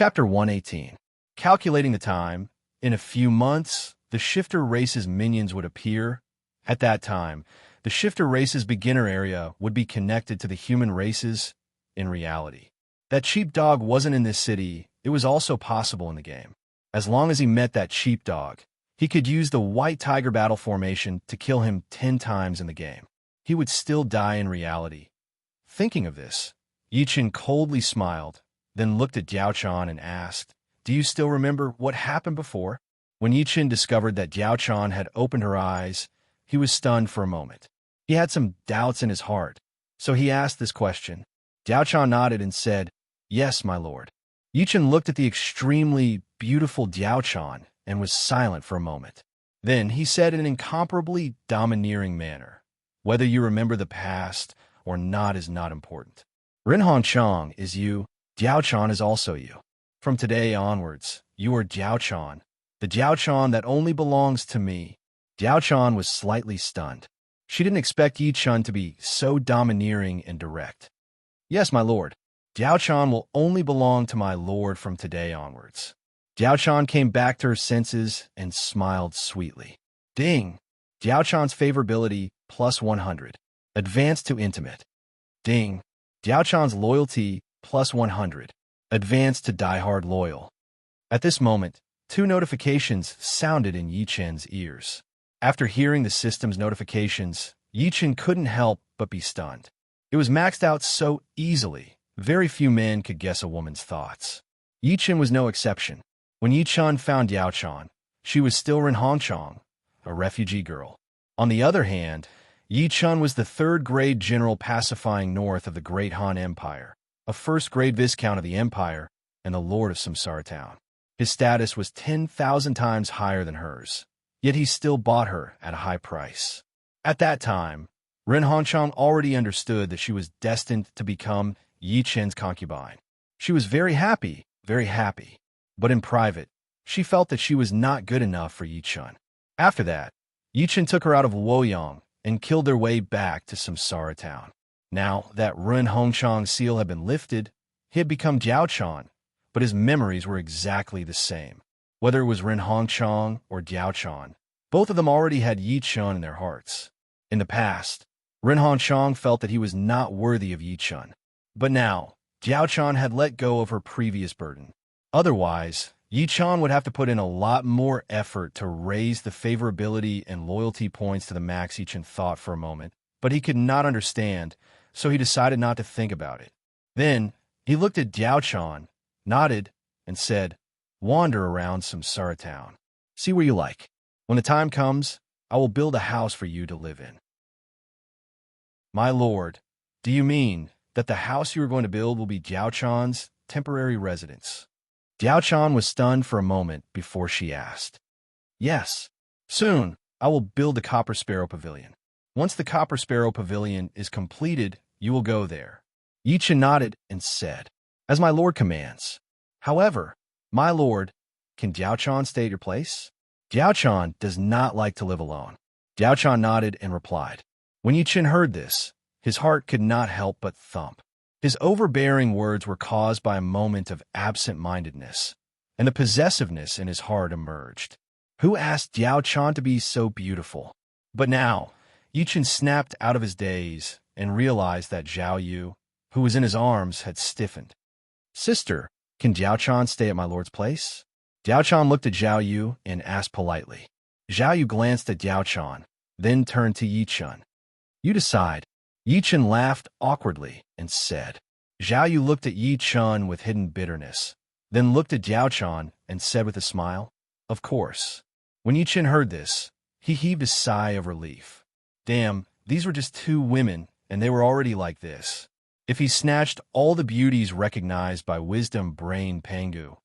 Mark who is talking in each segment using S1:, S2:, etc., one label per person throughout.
S1: Chapter 118. Calculating the time. In a few months, the shifter race's minions would appear. At that time, the shifter race's beginner area would be connected to the human races in reality. That sheepdog wasn't in this city, it was also possible in the game. As long as he met that sheepdog, he could use the white tiger battle formation to kill him 10 times in the game. He would still die in reality. Thinking of this, Yichen coldly smiled, then looked at Diao-chan and asked, "Do you still remember what happened before?" When Yichen discovered that Diao-chan had opened her eyes, he was stunned for a moment. He had some doubts in his heart, so he asked this question. Diao-chan nodded and said, "Yes, my lord." Yichen looked at the extremely beautiful Diao-chan and was silent for a moment. Then he said in an incomparably domineering manner, "Whether you remember the past or not is not important. Ren-hong-chang is you, Diao-chan is also you. From today onwards, you are Diao-chan, the Diao-chan that only belongs to me." Diao-chan was slightly stunned. She didn't expect Yichen to be so domineering and direct. "Yes, my lord. Diao-chan will only belong to my lord from today onwards." Diao-chan came back to her senses and smiled sweetly. Ding! Diao-chan's favorability plus 100. Advanced to intimate. Ding! Diao-chan's loyalty plus 100. Advanced to diehard loyal. At this moment, 2 notifications sounded in Yichen's ears. After hearing the system's notifications, Yichen couldn't help but be stunned. It was maxed out so easily, very few men could guess a woman's thoughts. Yichen was no exception. When Yichen found Diao-chan, she was still Ren-hong-chang, a refugee girl. On the other hand, Yichen was the 3rd-grade general pacifying north of the Great Han Empire, a 1st-grade viscount of the empire, and the lord of Samsara Town. His status was 10,000 times higher than hers, yet he still bought her at a high price. At that time, Ren-hong-chang already understood that she was destined to become Yichen's concubine. She was very happy, but in private, she felt that she was not good enough for Yichen. After that, Yichen took her out of Luoyang and killed their way back to Samsara Town. Now that Ren-hong-chang's seal had been lifted, he had become Diao-chan, but his memories were exactly the same. Whether it was Ren-hong-chang or Diao-chan, both of them already had Yichen in their hearts. In the past, Ren-hong-chang felt that he was not worthy of Yichen, but now, Diao-chan had let go of her previous burden. Otherwise, Yichen would have to put in a lot more effort to raise the favorability and loyalty points to the max. Yichen thought for a moment, but he could not understand, so he decided not to think about it. Then, he looked at Diao-chan, nodded, and said, "Wander around Samsara Town. See where you like. When the time comes, I will build a house for you to live in." "My lord, do you mean that the house you are going to build will be Diao-chan's temporary residence?" Diao-chan was stunned for a moment before she asked. "Yes. Soon, I will build the Copper Sparrow Pavilion. Once the Copper Sparrow Pavilion is completed, you will go there." Yichen nodded and said, "As my lord commands. However, my lord, can Diao-chan stay at your place?" Diao-chan does not like to live alone. Diao-chan nodded and replied. When Yichen heard this, his heart could not help but thump. His overbearing words were caused by a moment of absent-mindedness, and the possessiveness in his heart emerged. Who asked Diao-chan to be so beautiful? But now, Yichen snapped out of his daze and realized that Zhao Yu, who was in his arms, had stiffened. "Sister, can Diao-chan stay at my lord's place?" Diao-chan looked at Zhao Yu and asked politely. Zhao Yu glanced at Diao-chan, then turned to Yichen. "You decide." Yichen laughed awkwardly and said. Zhao Yu looked at Yichen with hidden bitterness, then looked at Diao-chan and said with a smile, "Of course." When Yichen heard this, he heaved a sigh of relief. Damn, these were just 2 women, and they were already like this. If he snatched all the beauties recognized by Wisdom Brain Pangu.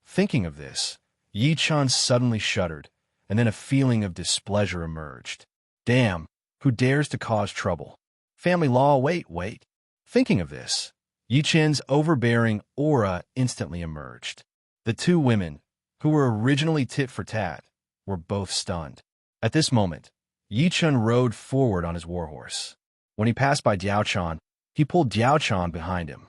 S1: Thinking of this, Yichen suddenly shuddered, and then a feeling of displeasure emerged. Damn, who dares to cause trouble? Family law, wait. Thinking of this, Yichen's overbearing aura instantly emerged. The 2 women, who were originally tit for tat, were both stunned. At this moment, Yichen rode forward on his warhorse. When he passed by Diao-chan, he pulled Diao-chan behind him.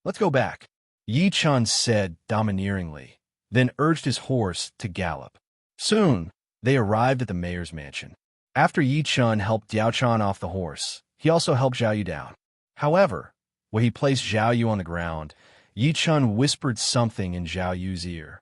S1: "Let's go back." Yi Chun said domineeringly, then urged his horse to gallop. Soon, they arrived at the mayor's mansion. After Yi Chun helped Diao Chan off the horse, he also helped Zhao Yu down. However, when he placed Zhao Yu on the ground, Yi Chun whispered something in Zhao Yu's ear.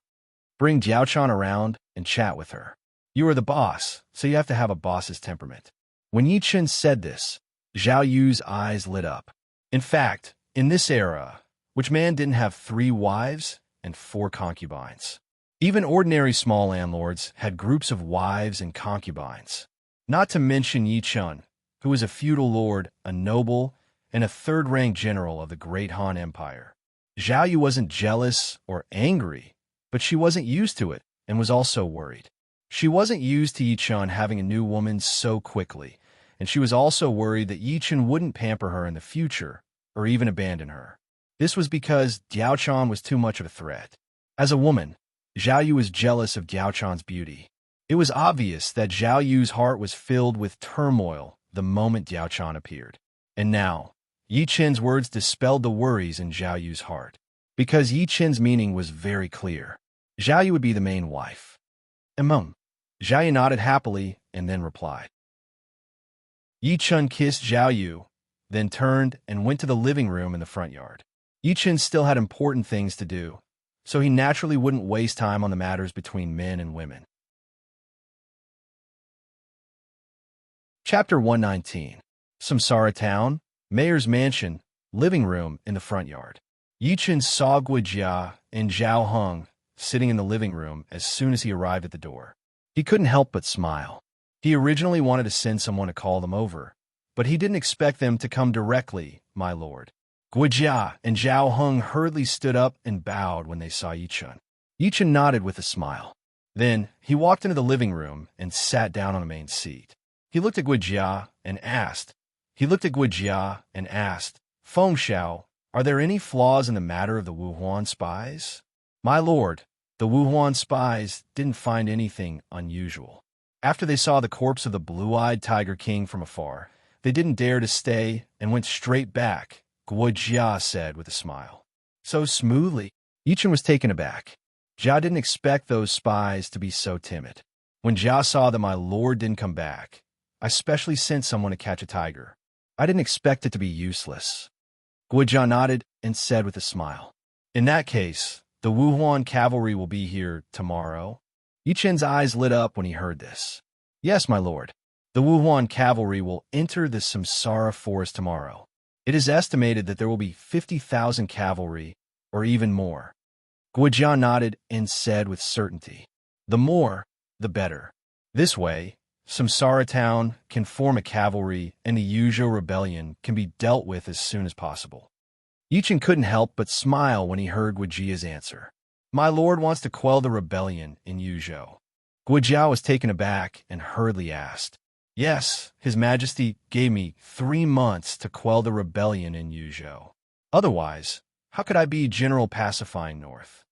S1: Bring Diao Chan around and chat with her. You are the boss, so you have to have a boss's temperament. When Yi Chun said this, Zhao Yu's eyes lit up. In fact, in this era, which man didn't have 3 wives and 4 concubines? Even ordinary small landlords had groups of wives and concubines. Not to mention Yi Chun, who was a feudal lord, a noble, and a third-rank general of the Great Han Empire. Zhao Yu wasn't jealous or angry, but she wasn't used to it and was also worried. She wasn't used to Yi Chun having a new woman so quickly, and she was also worried that Yi Chun wouldn't pamper her in the future or even abandon her. This was because Diao Chan was too much of a threat. As a woman, Zhao Yu was jealous of Diao Chan's beauty. It was obvious that Zhao Yu's heart was filled with turmoil the moment Diao Chan appeared. And now, Yi Chen's words dispelled the worries in Zhao Yu's heart. Because Yi Chen's meaning was very clear. Zhao Yu would be the main wife. Zhao Yu nodded happily and then replied. Yi Chun kissed Zhao Yu, then turned and went to the living room in the front yard. Yi Chun still had important things to do, so he naturally wouldn't waste time on the matters between men and women. Chapter 119. Samsara Town, Mayor's Mansion, Living Room in the Front Yard. Yi Chun saw Guijia and Zhao Heng sitting in the living room as soon as he arrived at the door. He couldn't help but smile. He originally wanted to send someone to call them over, but he didn't expect them to come directly, my lord. Guijia and Zhao Heng hurriedly stood up and bowed when they saw Yi Chun. Yi Chun nodded with a smile. Then he walked into the living room and sat down on the main seat. He looked at Guijia and asked, Feng Xiao, are there any flaws in the matter of the Wuhuan spies? My lord, the Wuhuan spies didn't find anything unusual. After they saw the corpse of the blue-eyed Tiger King from afar, they didn't dare to stay and went straight back, Guijia said with a smile. So smoothly. Yi Chun was taken aback. Jia didn't expect those spies to be so timid. When Jia saw that my lord didn't come back, I specially sent someone to catch a tiger. I didn't expect it to be useless. Guijia nodded and said with a smile. In that case, the Wuhuan cavalry will be here tomorrow. Yi Chun's eyes lit up when he heard this. Yes, my lord. The Wuhuan cavalry will enter the Samsara forest tomorrow. It is estimated that there will be 50,000 cavalry, or even more. Guijia nodded and said with certainty. The more, the better. This way, Samsara Town can form a cavalry and the Yuzhou rebellion can be dealt with as soon as possible. Yi Chun couldn't help but smile when he heard Guijia's answer. My lord wants to quell the rebellion in Yuzhou. Guijia was taken aback and hurriedly asked. Yes, His Majesty gave me 3 months to quell the rebellion in Yuzhou. Otherwise, how could I be General Pacifying North?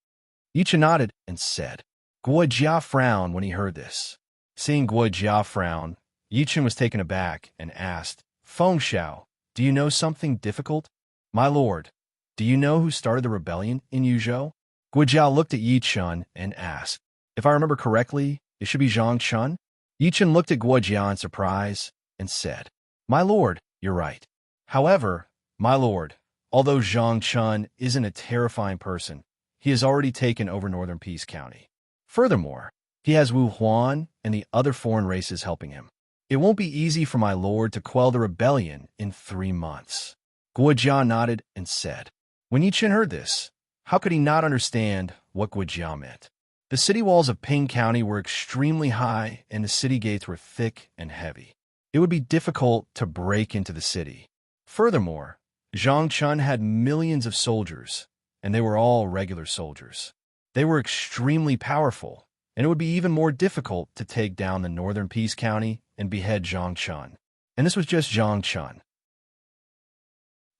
S1: Yi Chun nodded and said. Guijia frowned when he heard this. Seeing Guijia frown, Yi Chun was taken aback and asked, Feng Xiao, do you know something difficult? My lord, do you know who started the rebellion in Yuzhou? Guijia looked at Yi Chun and asked, If I remember correctly, it should be Zhang Chun? Yi Chun looked at Guijia in surprise and said, My lord, you're right. However, my lord, although Zhang Chun isn't a terrifying person, he has already taken over northern Peace County. Furthermore, he has Wu Huan and the other foreign races helping him. It won't be easy for my lord to quell the rebellion in 3 months. Guijia nodded and said. When Yi Chun heard this, how could he not understand what Guijia meant? The city walls of Ping County were extremely high and the city gates were thick and heavy. It would be difficult to break into the city. Furthermore, Zhang Chun had millions of soldiers, and they were all regular soldiers. They were extremely powerful, and it would be even more difficult to take down the northern Peace County and behead Zhang Chun. And this was just Zhang Chun.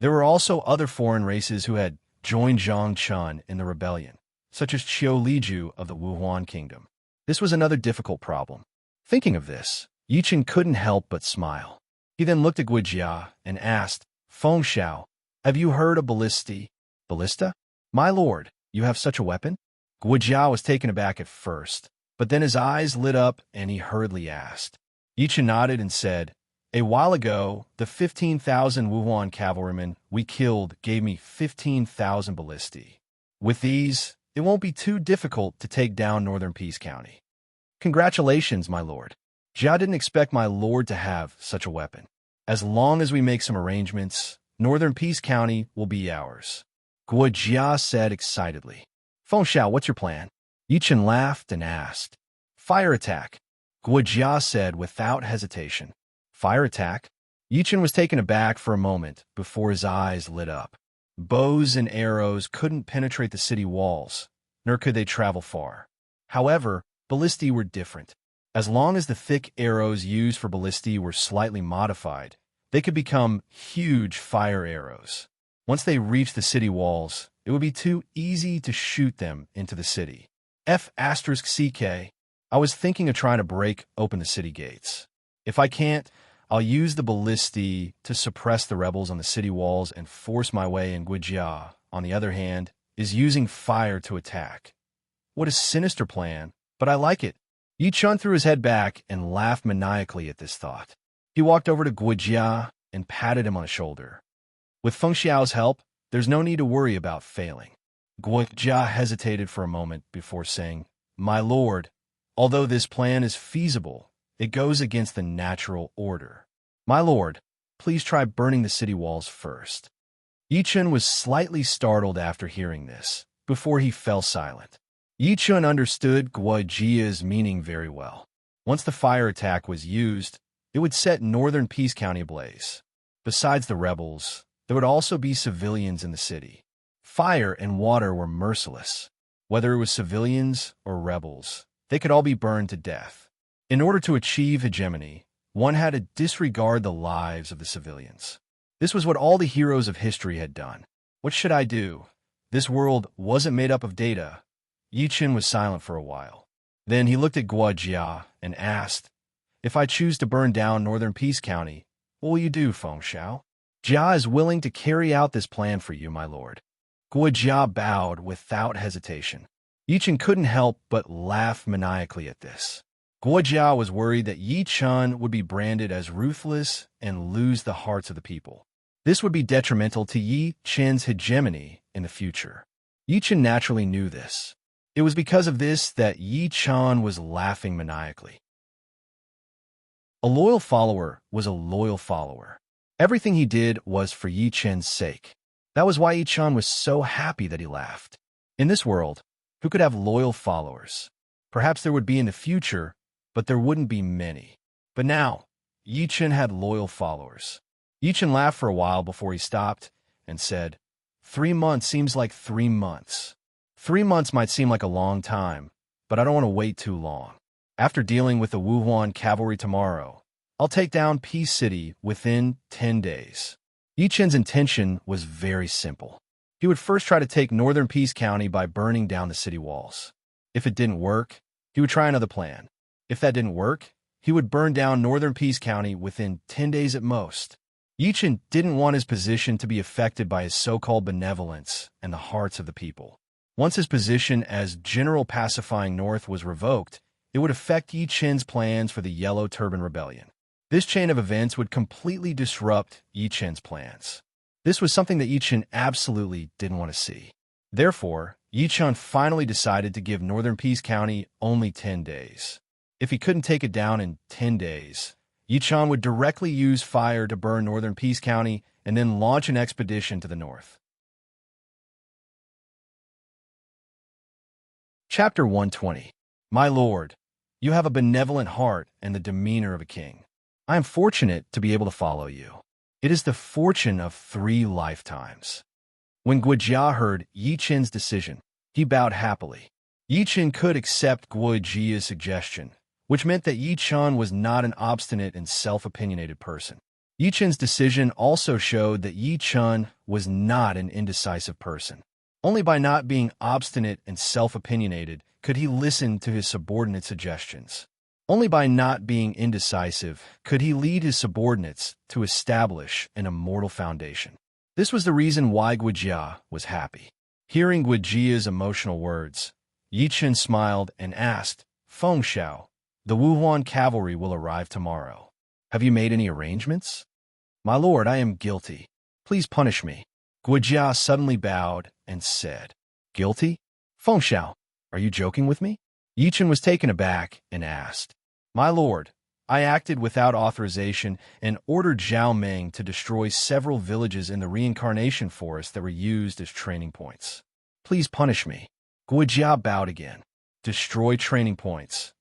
S1: There were also other foreign races who had joined Zhang Chun in the rebellion, such as Qiu Liju of the Wuhuan Kingdom. This was another difficult problem. Thinking of this, Yi Chun couldn't help but smile. He then looked at Guijia and asked, Feng Xiao, have you heard of ballisti? Ballista? My lord, you have such a weapon? Guojia was taken aback at first, but then his eyes lit up and he hurriedly asked. Yichen nodded and said, a while ago, the 15,000 Wuhuan cavalrymen we killed gave me 15,000 ballistae. With these, it won't be too difficult to take down northern Peace County. Congratulations, my lord. Jia didn't expect my lord to have such a weapon. As long as we make some arrangements, northern Peace County will be ours. Guojia said excitedly. Fengxiao, what's your plan? Yichen laughed and asked. Fire attack. Guojia said without hesitation. Fire attack? Yichen was taken aback for a moment before his eyes lit up. Bows and arrows couldn't penetrate the city walls, nor could they travel far. However, ballistae were different. As long as the thick arrows used for ballistae were slightly modified, they could become huge fire arrows. Once they reached the city walls, it would be too easy to shoot them into the city. F***CK. I was thinking of trying to break open the city gates. If I can't, I'll use the ballistae to suppress the rebels on the city walls and force my way in. Guojia, on the other hand, is using fire to attack. What a sinister plan, but I like it. Yichen threw his head back and laughed maniacally at this thought. He walked over to Guojia and patted him on the shoulder. With Fengxiao's help, there's no need to worry about failing. Guojia hesitated for a moment before saying, My lord, although this plan is feasible, it goes against the natural order. My lord, please try burning the city walls first. Yichen was slightly startled after hearing this, before he fell silent. Yichen understood Guojia's meaning very well. Once the fire attack was used, it would set northern Peace County ablaze. Besides the rebels, there would also be civilians in the city. Fire and water were merciless. Whether it was civilians or rebels, they could all be burned to death. In order to achieve hegemony, one had to disregard the lives of the civilians. This was what all the heroes of history had done. What should I do? This world wasn't made up of data. Yichen was silent for a while. Then he looked at Guojia and asked, If I choose to burn down northern Peace County, what will you do, Fengxiao? Jia is willing to carry out this plan for you, my lord. Guojia bowed without hesitation. Yichen couldn't help but laugh maniacally at this. Guojia was worried that Yichen would be branded as ruthless and lose the hearts of the people. This would be detrimental to Yichen's hegemony in the future. Yichen naturally knew this. It was because of this that Yichen was laughing maniacally. A loyal follower was a loyal follower. Everything he did was for Yichen's sake. That was why Yichen was so happy that he laughed. In this world, who could have loyal followers? Perhaps there would be in the future, but there wouldn't be many. But now, Yichen had loyal followers. Yichen laughed for a while before he stopped and said, 3 months seems like 3 months. 3 months might seem like a long time, but I don't want to wait too long. After dealing with the Wuhuan cavalry tomorrow, I'll take down Peace City within 10 days. Yichen's intention was very simple. He would first try to take northern Peace County by burning down the city walls. If it didn't work, he would try another plan. If that didn't work, he would burn down northern Peace County within 10 days at most. Yichen didn't want his position to be affected by his so-called benevolence and the hearts of the people. Once his position as General Pacifying North was revoked, it would affect Yichen's plans for the Yellow Turban Rebellion. This chain of events would completely disrupt Yichen's plans. This was something that Yichen absolutely didn't want to see. Therefore, Yichen finally decided to give northern Peace County only 10 days. If he couldn't take it down in 10 days, Yichen would directly use fire to burn northern Peace County and then launch an expedition to the north. Chapter 120. My lord, you have a benevolent heart and the demeanor of a king. I am fortunate to be able to follow you. It is the fortune of 3 lifetimes. When Guojia heard Yichen's decision, he bowed happily. Yichen could accept Guojia's suggestion, which meant that Yichen was not an obstinate and self-opinionated person. Yichen's decision also showed that Yichen was not an indecisive person. Only by not being obstinate and self-opinionated could he listen to his subordinates' suggestions. Only by not being indecisive could he lead his subordinates to establish an immortal foundation. This was the reason why Guojia was happy. Hearing Guijia's emotional words, Yichen smiled and asked, Feng Xiao, the Wuhuan cavalry will arrive tomorrow. Have you made any arrangements? My lord, I am guilty. Please punish me. Guijia suddenly bowed and said, Guilty? Feng Xiao, are you joking with me? Yichen was taken aback and asked, My lord, I acted without authorization and ordered Zhao Meng to destroy several villages in the reincarnation forest that were used as training points. Please punish me. Guijia bowed again. Destroy training points.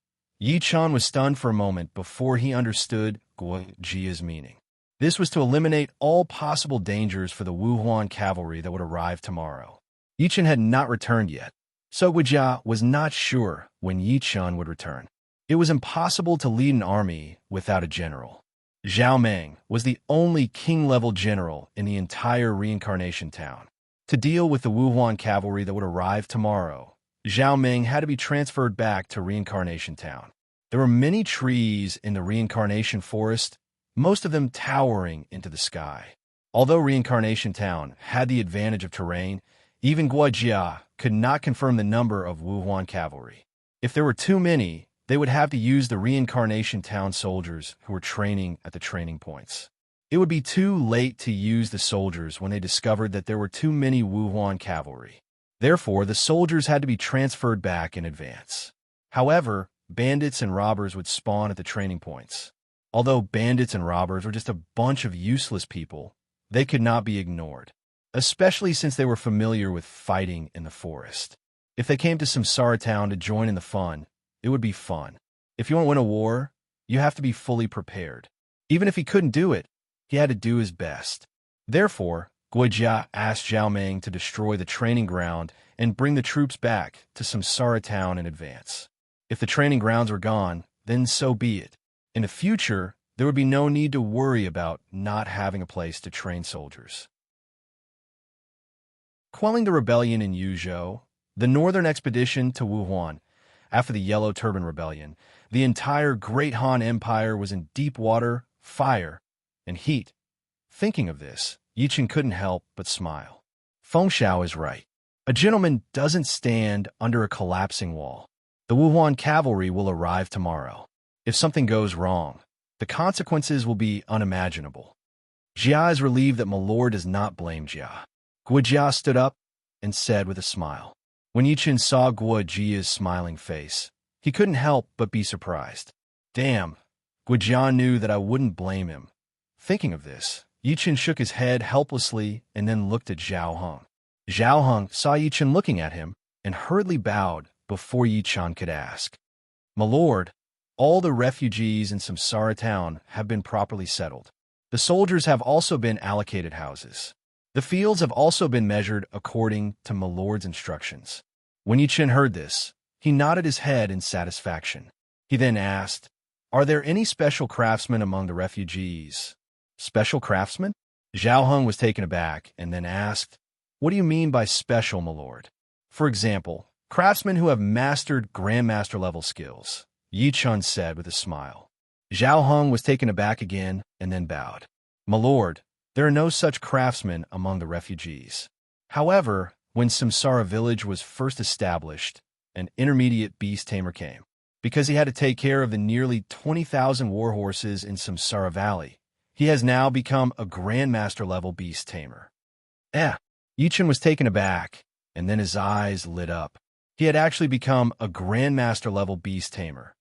S1: Yichen was stunned for a moment before he understood Guijia's meaning. This was to eliminate all possible dangers for the Wuhuan cavalry that would arrive tomorrow. Yichen had not returned yet, so Guijia was not sure when Yichen would return. It was impossible to lead an army without a general. Zhao Meng was the only king-level general in the entire reincarnation town. To deal with the Wuhuan cavalry that would arrive tomorrow, Zhao Meng had to be transferred back to reincarnation town. There were many trees in the reincarnation forest, most of them towering into the sky. Although reincarnation town had the advantage of terrain, even Guijia could not confirm the number of Wuhuan cavalry. If there were too many, they would have to use the reincarnation town soldiers who were training at the training points. It would be too late to use the soldiers when they discovered that there were too many Wuhuan cavalry. Therefore, the soldiers had to be transferred back in advance. However, bandits and robbers would spawn at the training points. Although bandits and robbers were just a bunch of useless people, they could not be ignored, especially since they were familiar with fighting in the forest. If they came to Samsara Town to join in the fun, it would be fun. If you want to win a war, you have to be fully prepared. Even if he couldn't do it, he had to do his best. Therefore, Guijia asked Zhao Meng to destroy the training ground and bring the troops back to Samsara Town in advance. If the training grounds were gone, then so be it. In the future, there would be no need to worry about not having a place to train soldiers. Quelling the rebellion in Yuzhou, the northern expedition to Wuhuan. After the Yellow Turban Rebellion, the entire Great Han Empire was in deep water, fire, and heat. Thinking of this, Yichen couldn't help but smile. Feng Xiao is right. A gentleman doesn't stand under a collapsing wall. The Wuhuan cavalry will arrive tomorrow. If something goes wrong, the consequences will be unimaginable. Jia is relieved that Milord does not blame Jia. Guijia stood up and said with a smile. When Yichen saw Guijia's smiling face, he couldn't help but be surprised. Damn, Guijia knew that I wouldn't blame him. Thinking of this, Yichen shook his head helplessly and then looked at Zhao Heng. Zhao Heng saw Yichen looking at him and hurriedly bowed before Yichen could ask. My lord, all the refugees in Samsara Town have been properly settled. The soldiers have also been allocated houses. The fields have also been measured according to my lord's instructions. When Yichen heard this, he nodded his head in satisfaction. He then asked, Are there any special craftsmen among the refugees? Special craftsmen? Zhao Heng was taken aback and then asked, What do you mean by special, my lord? For example, craftsmen who have mastered Grandmaster level skills, Yichen said with a smile. Zhao Heng was taken aback again and then bowed. My lord, there are no such craftsmen among the refugees. However, when Samsara village was first established, an intermediate beast tamer came. Because he had to take care of the nearly 20,000 war horses in Samsara Valley, he has now become a Grandmaster-level beast tamer. Yichen was taken aback, and then his eyes lit up. He had actually become a Grandmaster-level beast tamer.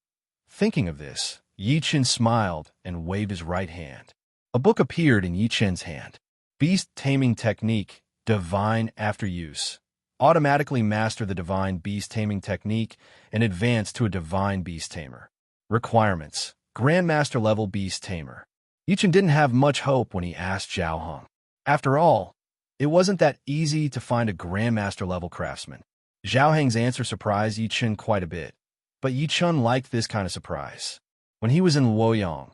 S1: Thinking of this, Yichen smiled and waved his right hand. A book appeared in Yichen's hand. Beast Taming Technique, Divine After Use. Automatically master the Divine Beast Taming Technique and advance to a Divine Beast Tamer. Requirements: Grandmaster Level Beast Tamer. Yichen didn't have much hope when he asked Zhao Heng. After all, it wasn't that easy to find a Grandmaster Level craftsman. Zhao Heng's answer surprised Yichen quite a bit, but Yichen liked this kind of surprise. When he was in Luoyang,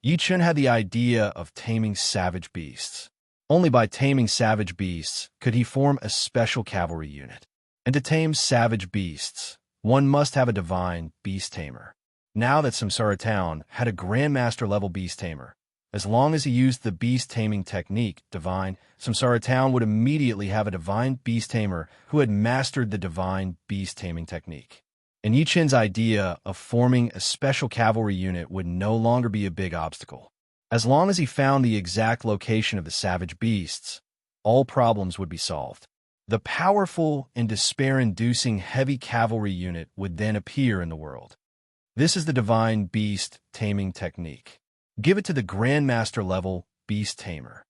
S1: Yichen had the idea of taming savage beasts. Only by taming savage beasts could he form a special cavalry unit. And to tame savage beasts, one must have a divine beast tamer. Now that Samsara Town had a Grandmaster level beast tamer, As long as he used the beast taming technique, divine, Samsara Town would immediately have a divine beast tamer who had mastered the divine beast taming technique. And Yi Chen's idea of forming a special cavalry unit would no longer be a big obstacle. As long as he found the exact location of the savage beasts, all problems would be solved. The powerful and despair-inducing heavy cavalry unit would then appear in the world. This is the divine beast taming technique. Give it to the Grandmaster level beast tamer.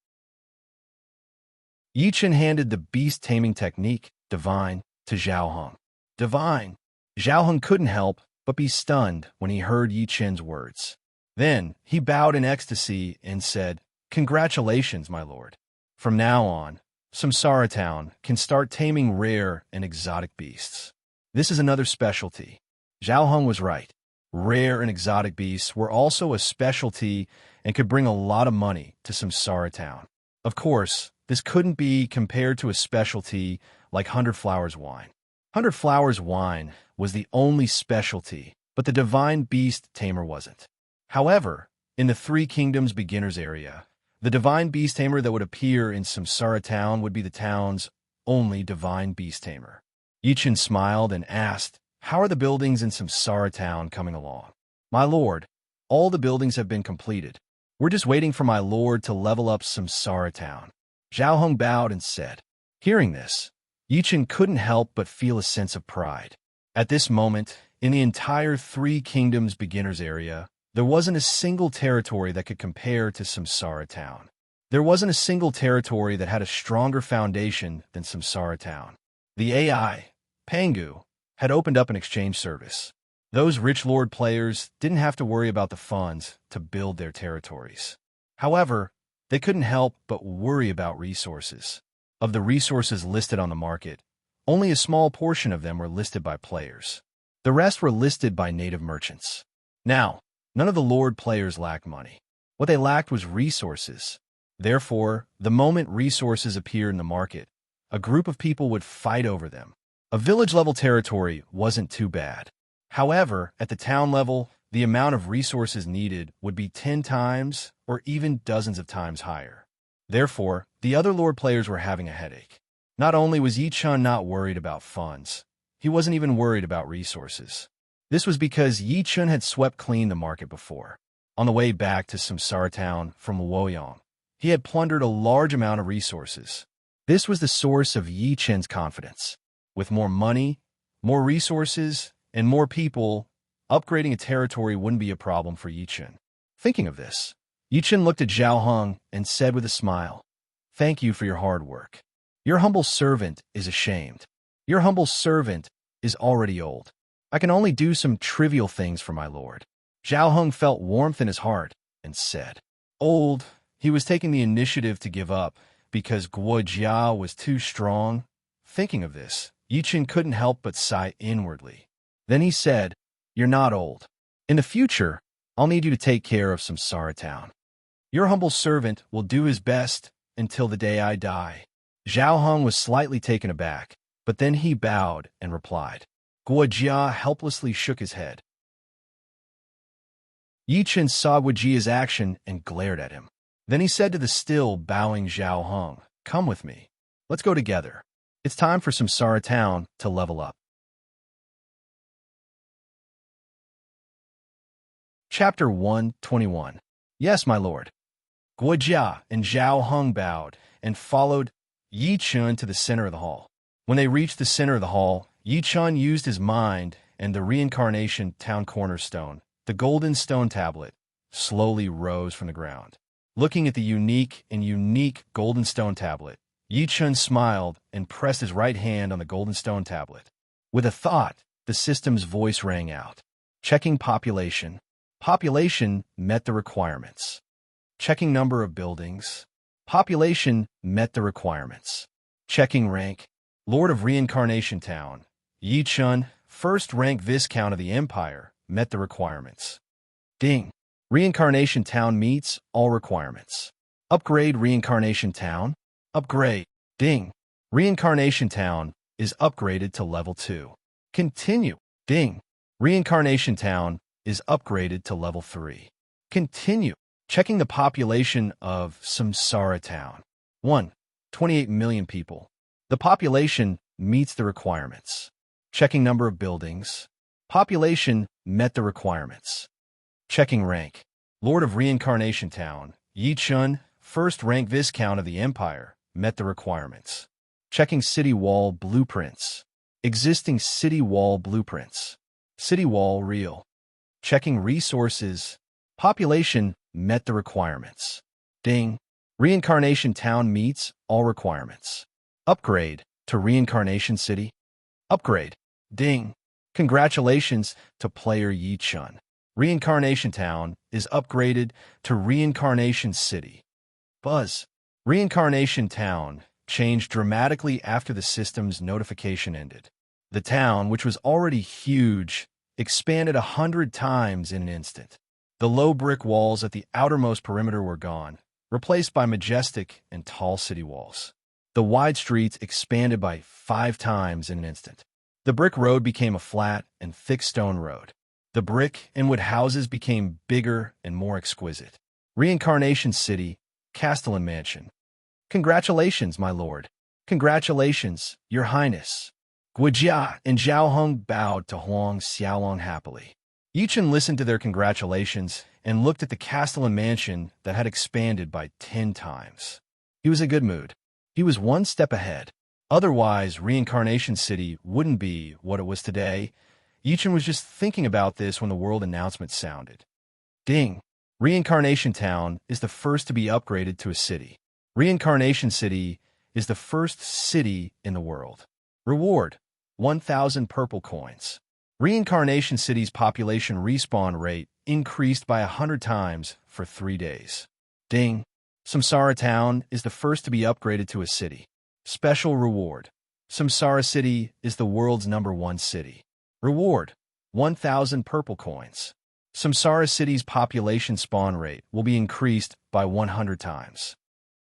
S1: Yi Chen handed the beast taming technique, divine, to Zhao Heng. Divine. Zhao Heng couldn't help but be stunned when he heard Yi Chen's words. Then he bowed in ecstasy and said, "Congratulations, my lord. From now on, Samsara Town can start taming rare and exotic beasts. This is another specialty." Zhao Heng was right. Rare and exotic beasts were also a specialty and could bring a lot of money to Samsara Town. Of course, this couldn't be compared to a specialty like Hundred Flowers wine. Hundred Flowers wine was the only specialty, but the divine beast tamer wasn't. However, in the Three Kingdoms beginners area, the divine beast tamer that would appear in Samsara Town would be the town's only divine beast tamer. Yi Chen smiled and asked, "How are the buildings in Samsara Town coming along?" "My lord, all the buildings have been completed. We're just waiting for my lord to level up Samsara Town." Zhao Heng bowed and said. Hearing this, Yi Chen couldn't help but feel a sense of pride. At this moment, in the entire Three Kingdoms beginners area, there wasn't a single territory that could compare to Samsara Town. There wasn't a single territory that had a stronger foundation than Samsara Town. The AI, Pangu, had opened up an exchange service. Those rich lord players didn't have to worry about the funds to build their territories. However, they couldn't help but worry about resources. Of the resources listed on the market, only a small portion of them were listed by players. The rest were listed by native merchants. Now, none of the lord players lacked money. What they lacked was resources. Therefore, the moment resources appeared in the market, a group of people would fight over them. A village-level territory wasn't too bad. However, at the town level, the amount of resources needed would be 10 times or even dozens of times higher. Therefore, the other lord players were having a headache. Not only was Yi Chen not worried about funds, he wasn't even worried about resources. This was because Yi Chen had swept clean the market before. On the way back to Samsara Town from Luoyang, he had plundered a large amount of resources. This was the source of Yi Chen's confidence. With more money, more resources, and more people, upgrading a territory wouldn't be a problem for Yi Chen. Thinking of this, Yi Chen looked at Zhao Heng and said with a smile, "Thank you for your hard work. Your humble servant is ashamed. Your humble servant is already old. I can only do some trivial things for my lord." Zhao Heng felt warmth in his heart and said, "Old." He was taking the initiative to give up because Guo Jia was too strong. Thinking of this, Yi Chen couldn't help but sigh inwardly. Then he said, "You're not old. In the future, I'll need you to take care of Samsara Town. Your humble servant will do his best until the day I die." Zhao Heng was slightly taken aback, but then he bowed and replied. Guo Jia helplessly shook his head. Yi Chen saw Guo Jia's action and glared at him. Then he said to the still bowing Zhao Heng, "Come with me. Let's go together. It's time for Samsara Town to level up." Chapter 121. Yes, my lord. Guo Jia and Zhao Heng bowed and followed Yi Chen to the center of the hall. When they reached the center of the hall, Yi Chen used his mind and the reincarnation town cornerstone, the golden stone tablet, slowly rose from the ground. Looking at the unique golden stone tablet, Yi Chen smiled and pressed his right hand on the golden stone tablet. With a thought, the system's voice rang out. Checking population. Population met the requirements. Checking number of buildings. Population met the requirements. Checking rank. Lord of Reincarnation Town. Yi Chen, first rank Viscount of the Empire, met the requirements. Ding. Reincarnation Town meets all requirements. Upgrade Reincarnation Town. Upgrade. Ding. Reincarnation Town is upgraded to level 2. Continue. Ding. Reincarnation Town is upgraded to level 3. Continue. Checking the population of Samsara Town. 1. 28 million people. The population meets the requirements. Checking number of buildings. Population met the requirements. Checking rank. Lord of Reincarnation Town, Yichun, first rank Viscount of the Empire, met the requirements. Checking city wall blueprints. Existing city wall blueprints. City wall real. Checking resources. Population met the requirements. Ding. Reincarnation Town meets all requirements. Upgrade to Reincarnation City. Upgrade. Ding. Congratulations to player Yichun. Reincarnation Town is upgraded to Reincarnation City. Buzz. Reincarnation Town changed dramatically after the system's notification ended. The town, which was already huge, expanded 100 times in an instant. The low brick walls at the outermost perimeter were gone, replaced by majestic and tall city walls. The wide streets expanded by 5 times in an instant. The brick road became a flat and thick stone road. The brick and wood houses became bigger and more exquisite. Reincarnation City, Castellan Mansion. Congratulations, my lord. Congratulations, your highness. Guijia and Zhao Hong bowed to Huang Xiaolong happily. Yichun listened to their congratulations and looked at the Castellan Mansion that had expanded by 10 times. He was in a good mood. He was one step ahead. Otherwise, Reincarnation City wouldn't be what it was today. Yichun was just thinking about this when the world announcement sounded. Ding! Reincarnation Town is the first to be upgraded to a city. Reincarnation City is the first city in the world. Reward: 1,000 purple coins. Reincarnation City's population respawn rate increased by 100 times for 3 days. Ding! Samsara Town is the first to be upgraded to a city. Special reward: Samsara City is the world's #1 city. Reward: 1,000 purple coins. Samsara City's population spawn rate will be increased by 100 times.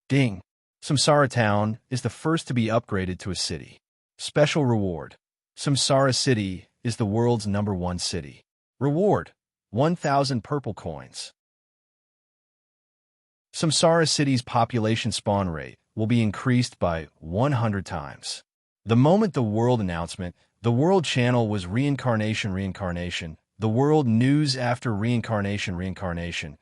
S1: Ding! Samsara Town is the first to be upgraded to a city. Special reward: Samsara City is the world's #1 city. Reward: 1,000 purple coins. Samsara City's population spawn rate will be increased by 100 times. The moment the world announcement, the world channel was reincarnation, the world news after reincarnation, reincarnated.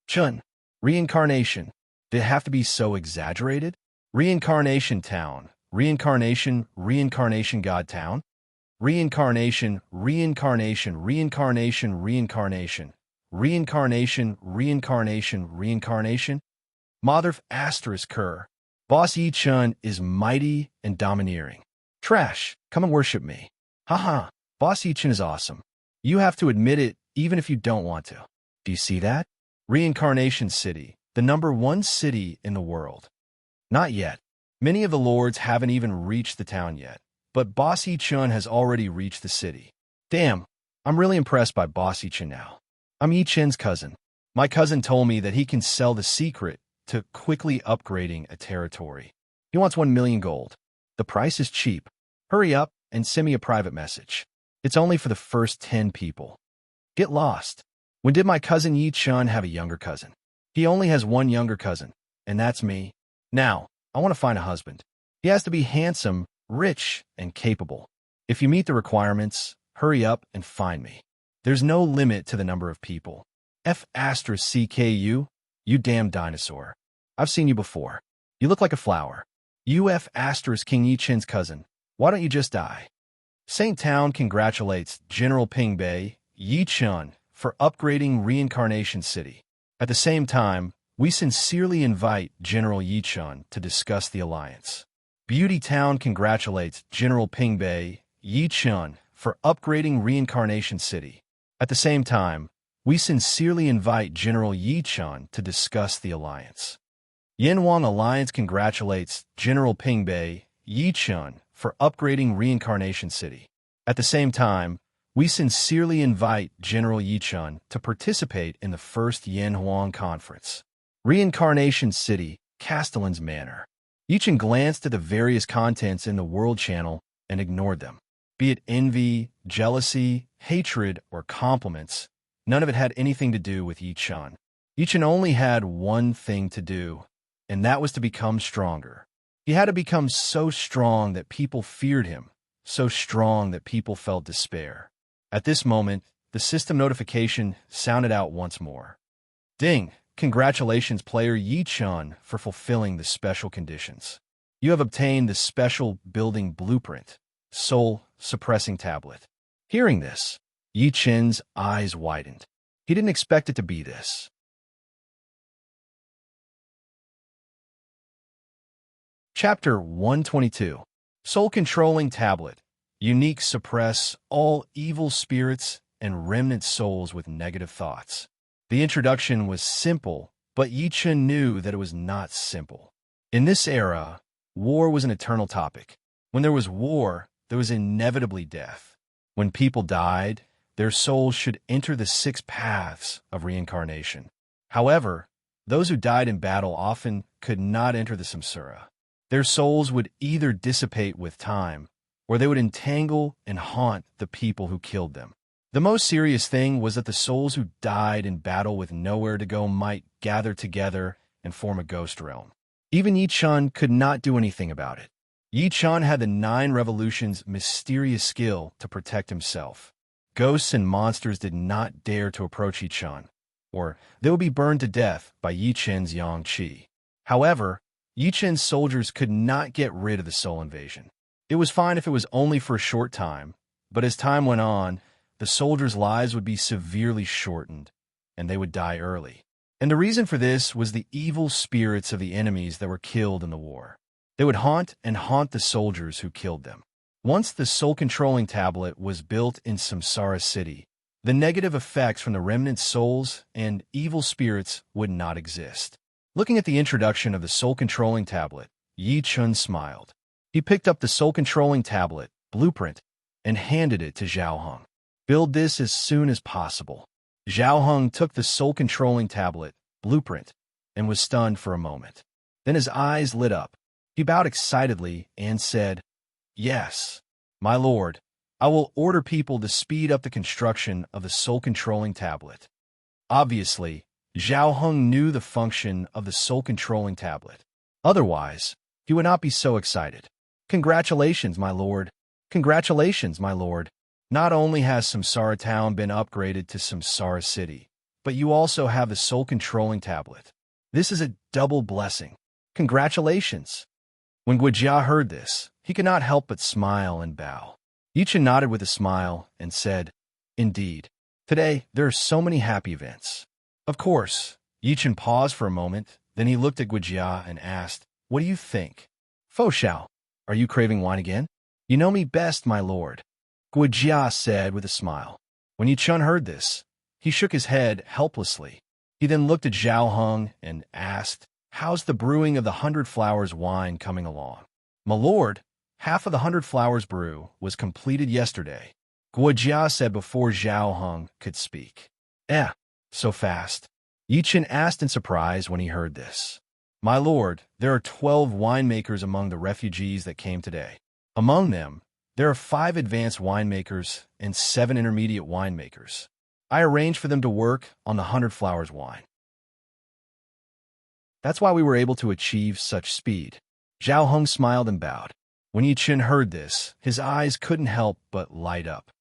S1: Chun, reincarnation. Did it have to be so exaggerated? Reincarnation Town, reincarnation God Town? Reincarnation. Mother asterisk Kerr. Boss Yichun is mighty and domineering. Trash, come and worship me. Haha, Boss Yichun is awesome. You have to admit it even if you don't want to. Do you see that? Reincarnation City, the #1 city in the world. Not yet. Many of the lords haven't even reached the town yet, but Boss Yichun has already reached the city. Damn, I'm really impressed by Boss Yichun now. I'm Yichun's cousin. My cousin told me that he can sell the secret to quickly upgrading a territory. He wants 1 million gold. The price is cheap. Hurry up and send me a private message. It's only for the first 10 people. Get lost. When did my cousin Yichun have a younger cousin? He only has one younger cousin, and that's me. Now, I want to find a husband. He has to be handsome, rich, and capable. If you meet the requirements, hurry up and find me. There's no limit to the number of people. F***CKU, you damn dinosaur. I've seen you before. You look like a flower. UF** King Yichun's cousin. Why don't you just die? Saint Town congratulates General Ping Bei, Yichun, for upgrading Reincarnation City. At the same time, we sincerely invite General Yichun to discuss the alliance. Beauty Town congratulates General Ping Bei, Yichun, for upgrading Reincarnation City. At the same time, we sincerely invite General Yichun to discuss the alliance. Yanwang Alliance congratulates General Ping Bei, Yichun, for upgrading Reincarnation City. At the same time, we sincerely invite General Yichun to participate in the first Yanhuang Conference. Reincarnation City, Castellan's Manor. Yichun glanced at the various contents in the World Channel and ignored them. Be it envy, jealousy, hatred, or compliments, None of it had anything to do with Yi Chun. Yi Chun only had one thing to do, and that was to become stronger. He had to become so strong that people feared him, so strong that people felt despair. At this moment, the system notification sounded out once more. Ding! Congratulations, player Yi Chun, for fulfilling the special conditions. You have obtained the special building blueprint, soul suppressing tablet. Hearing this, Yi Chun's eyes widened. He didn't expect it to be this. Chapter 122. Soul Controlling Tablet. Unique suppress all evil spirits and remnant souls with negative thoughts. The introduction was simple, but Yi Chun knew that it was not simple. In this era, war was an eternal topic. When there was war, there was inevitably death. When people died, their souls should enter the 6 paths of reincarnation. However, those who died in battle often could not enter the samsara. Their souls would either dissipate with time, or they would entangle and haunt the people who killed them. The most serious thing was that the souls who died in battle with nowhere to go might gather together and form a ghost realm. Even Yi Chun could not do anything about it. Yi Chun had the 9 revolutions' mysterious skill to protect himself. Ghosts and monsters did not dare to approach Yi Chun, or they would be burned to death by Yi Chun's yang qi. However, Yi Chun's soldiers could not get rid of the soul invasion. It was fine if it was only for a short time, but as time went on, the soldiers' lives would be severely shortened, and they would die early. And the reason for this was the evil spirits of the enemies that were killed in the war. They would haunt the soldiers who killed them. Once the soul-controlling tablet was built in Samsara City, the negative effects from the remnant souls and evil spirits would not exist. Looking at the introduction of the soul-controlling tablet, Yi Chun smiled. He picked up the soul-controlling tablet, blueprint, and handed it to Zhao Heng. Build this as soon as possible. Zhao Heng took the soul-controlling tablet, blueprint, and was stunned for a moment. Then his eyes lit up. He bowed excitedly and said, "Yes, my lord, I will order people to speed up the construction of the soul-controlling tablet." Obviously, Zhao Heng knew the function of the soul-controlling tablet. Otherwise, he would not be so excited. "Congratulations, my lord. Congratulations, my lord. Not only has Samsara Town been upgraded to Samsara City, but you also have the soul-controlling tablet. This is a double blessing. Congratulations." When Guijia heard this, he could not help but smile and bow. Yi Chun nodded with a smile and said, "Indeed. Today, there are so many happy events." Of course, Yi Chun paused for a moment, then he looked at Guijia and asked, "What do you think? Fo Xiao, are you craving wine again?" "You know me best, my lord," Guijia said with a smile. When Yi Chun heard this, he shook his head helplessly. He then looked at Zhao Heng and asked, "How's the brewing of the 100 Flowers wine coming along?" "My lord, half of the 100 Flowers brew was completed yesterday," Guijia said before Zhao Heng could speak. So fast?" Yi Chun asked in surprise when he heard this. "My lord, there are 12 winemakers among the refugees that came today. Among them, there are 5 advanced winemakers and 7 intermediate winemakers. I arranged for them to work on the 100 Flowers wine. That's why we were able to achieve such speed." Zhao Heng smiled and bowed. When Yi Chun heard this, his eyes couldn't help but light up.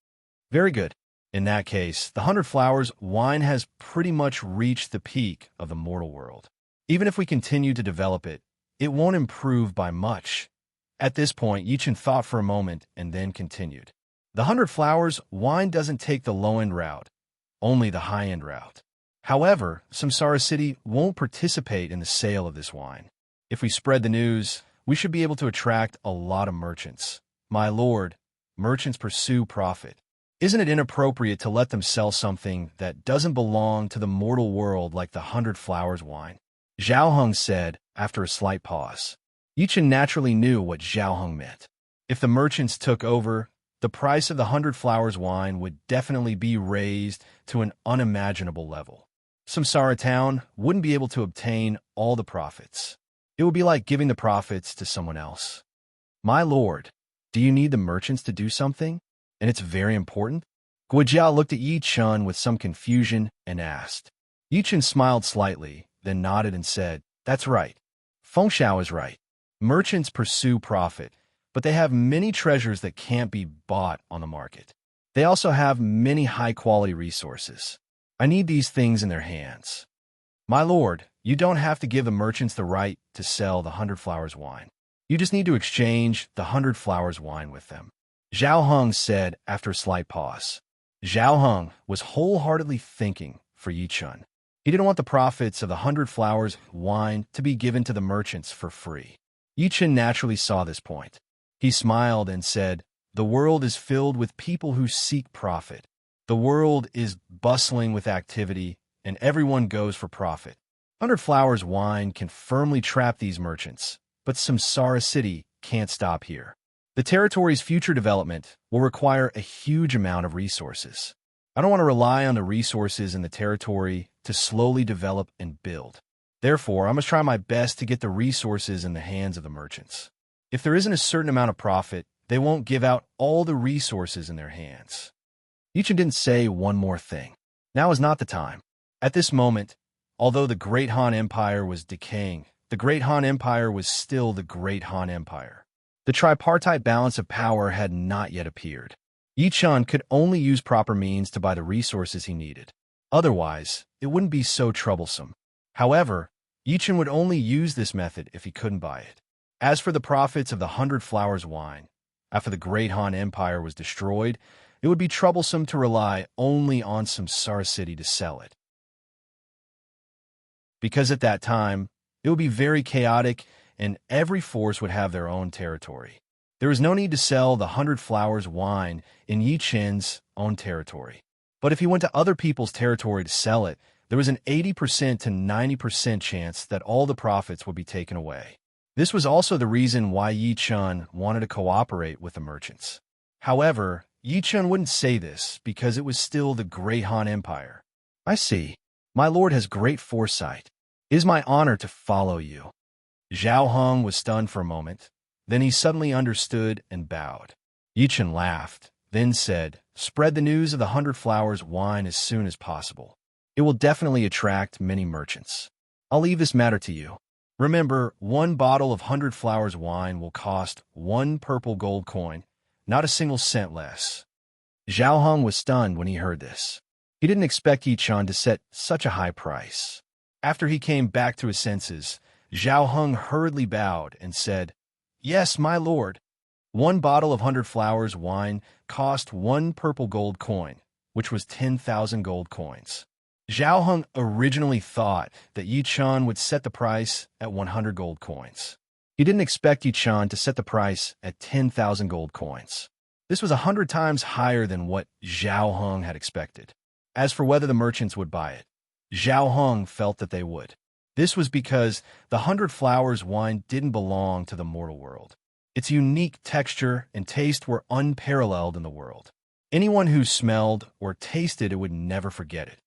S1: "Very good. In that case, the 100 Flowers wine has pretty much reached the peak of the mortal world. Even if we continue to develop it, it won't improve by much." At this point, Yi Chun thought for a moment and then continued. "The 100 Flowers wine doesn't take the low-end route, only the high-end route. However, Samsara City won't participate in the sale of this wine. If we spread the news, we should be able to attract a lot of merchants. My lord, merchants pursue profit. Isn't it inappropriate to let them sell something that doesn't belong to the mortal world like the 100 Flowers wine?" Zhao Heng said after a slight pause. Yi Chun naturally knew what Zhao Heng meant. If the merchants took over, the price of the 100 Flowers wine would definitely be raised to an unimaginable level. Samsara Town wouldn't be able to obtain all the profits. It would be like giving the profits to someone else. "My lord, do you need the merchants to do something? And it's very important?" Guijia looked at Yi Chun with some confusion and asked. Yi Chun smiled slightly, then nodded and said, "That's right. Feng Xiao is right. Merchants pursue profit, but they have many treasures that can't be bought on the market. They also have many high-quality resources. I need these things in their hands. My lord, you don't have to give the merchants the right to sell the 100 Flowers wine. You just need to exchange the 100 Flowers wine with them," Zhao Heng said after a slight pause. Zhao Heng was wholeheartedly thinking for Yi Chun. He didn't want the profits of the 100 Flowers wine to be given to the merchants for free. Yi Chun naturally saw this point. He smiled and said, "The world is filled with people who seek profit. The world is bustling with activity, and everyone goes for profit. 100 Flowers wine can firmly trap these merchants, but Samsara City can't stop here. The territory's future development will require a huge amount of resources. I don't want to rely on the resources in the territory to slowly develop and build. Therefore, I must try my best to get the resources in the hands of the merchants. If there isn't a certain amount of profit, they won't give out all the resources in their hands." Yi Chun didn't say one more thing. Now is not the time. At this moment, although the Great Han Empire was decaying, the Great Han Empire was still the Great Han Empire. The tripartite balance of power had not yet appeared. Yi Chun could only use proper means to buy the resources he needed. Otherwise, it wouldn't be so troublesome. However, Yi Chun would only use this method if he couldn't buy it. As for the profits of the 100 Flowers wine, after the Great Han Empire was destroyed, it would be troublesome to rely only on Samsara City to sell it. Because at that time, it would be very chaotic and every force would have their own territory. There was no need to sell the 100 Flowers wine in Yi Chun's own territory. But if he went to other people's territory to sell it, there was an 80% to 90% chance that all the profits would be taken away. This was also the reason why Yi Chun wanted to cooperate with the merchants. However, Yi Chun wouldn't say this because it was still the Great Han Empire. "I see. My lord has great foresight. It is my honor to follow you." Zhao Heng was stunned for a moment. Then he suddenly understood and bowed. Yi Chun laughed, then said, "Spread the news of the 100 Flowers wine as soon as possible. It will definitely attract many merchants. I'll leave this matter to you. Remember, one bottle of 100 Flowers wine will cost 1 purple gold coin, not a single cent less." Zhao Heng was stunned when he heard this. He didn't expect Yi Chun to set such a high price. After he came back to his senses, Zhao Heng hurriedly bowed and said, "Yes, my lord. One bottle of 100 Flowers wine cost 1 purple gold coin, which was 10,000 gold coins." Zhao Heng originally thought that Yi Chun would set the price at 100 gold coins. He didn't expect Yi Chun to set the price at 10,000 gold coins. This was 100 times higher than what Zhao Heng had expected. As for whether the merchants would buy it, Zhao Heng felt that they would. This was because the 100 Flowers wine didn't belong to the mortal world. Its unique texture and taste were unparalleled in the world. Anyone who smelled or tasted it would never forget it.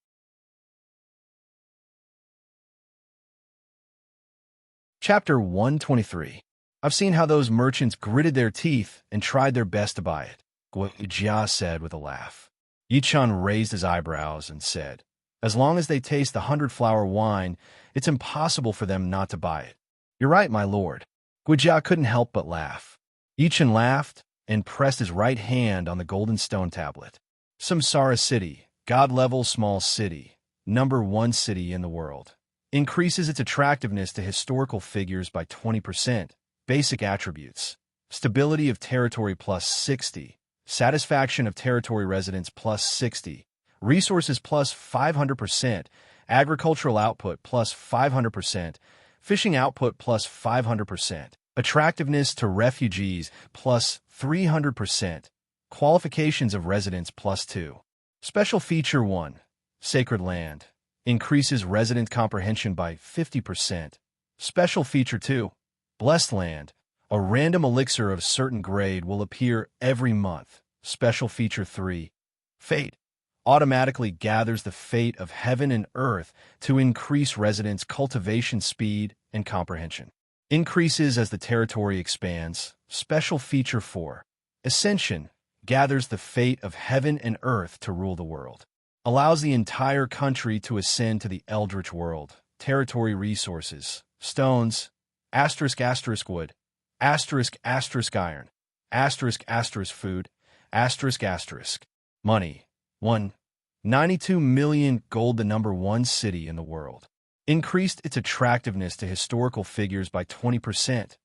S1: Chapter 123. I've seen how those merchants gritted their teeth and tried their best to buy it, Guijia said with a laugh. Yi Chun raised his eyebrows and said, "As long as they taste the 100 Flower wine, it's impossible for them not to buy it." "You're right, my lord." Guijia couldn't help but laugh. Yi Chun laughed and pressed his right hand on the golden stone tablet. "Samsara City, God-level small city, #1 city in the world. Increases its attractiveness to historical figures by 20%. Basic attributes: stability of territory plus 60, satisfaction of territory residents plus 60, resources plus 500%, agricultural output plus 500%, fishing output plus 500%, attractiveness to refugees plus 300%, qualifications of residents plus 2. Special feature 1, sacred land. Increases resident comprehension by 50%. Special feature 2, blessed land. A random elixir of certain grade will appear every month. Special feature 3, fate. Automatically gathers the fate of heaven and earth to increase residents' cultivation speed and comprehension. Increases as the territory expands. Special feature 4, ascension. gathers the fate of heaven and earth to rule the world, allows the entire country to ascend to the eldritch world, territory resources, stones, asterisk asterisk wood, asterisk asterisk iron, asterisk asterisk food, asterisk asterisk money. 92 million gold, the number one city in the world. Increased its attractiveness to historical figures by 20%.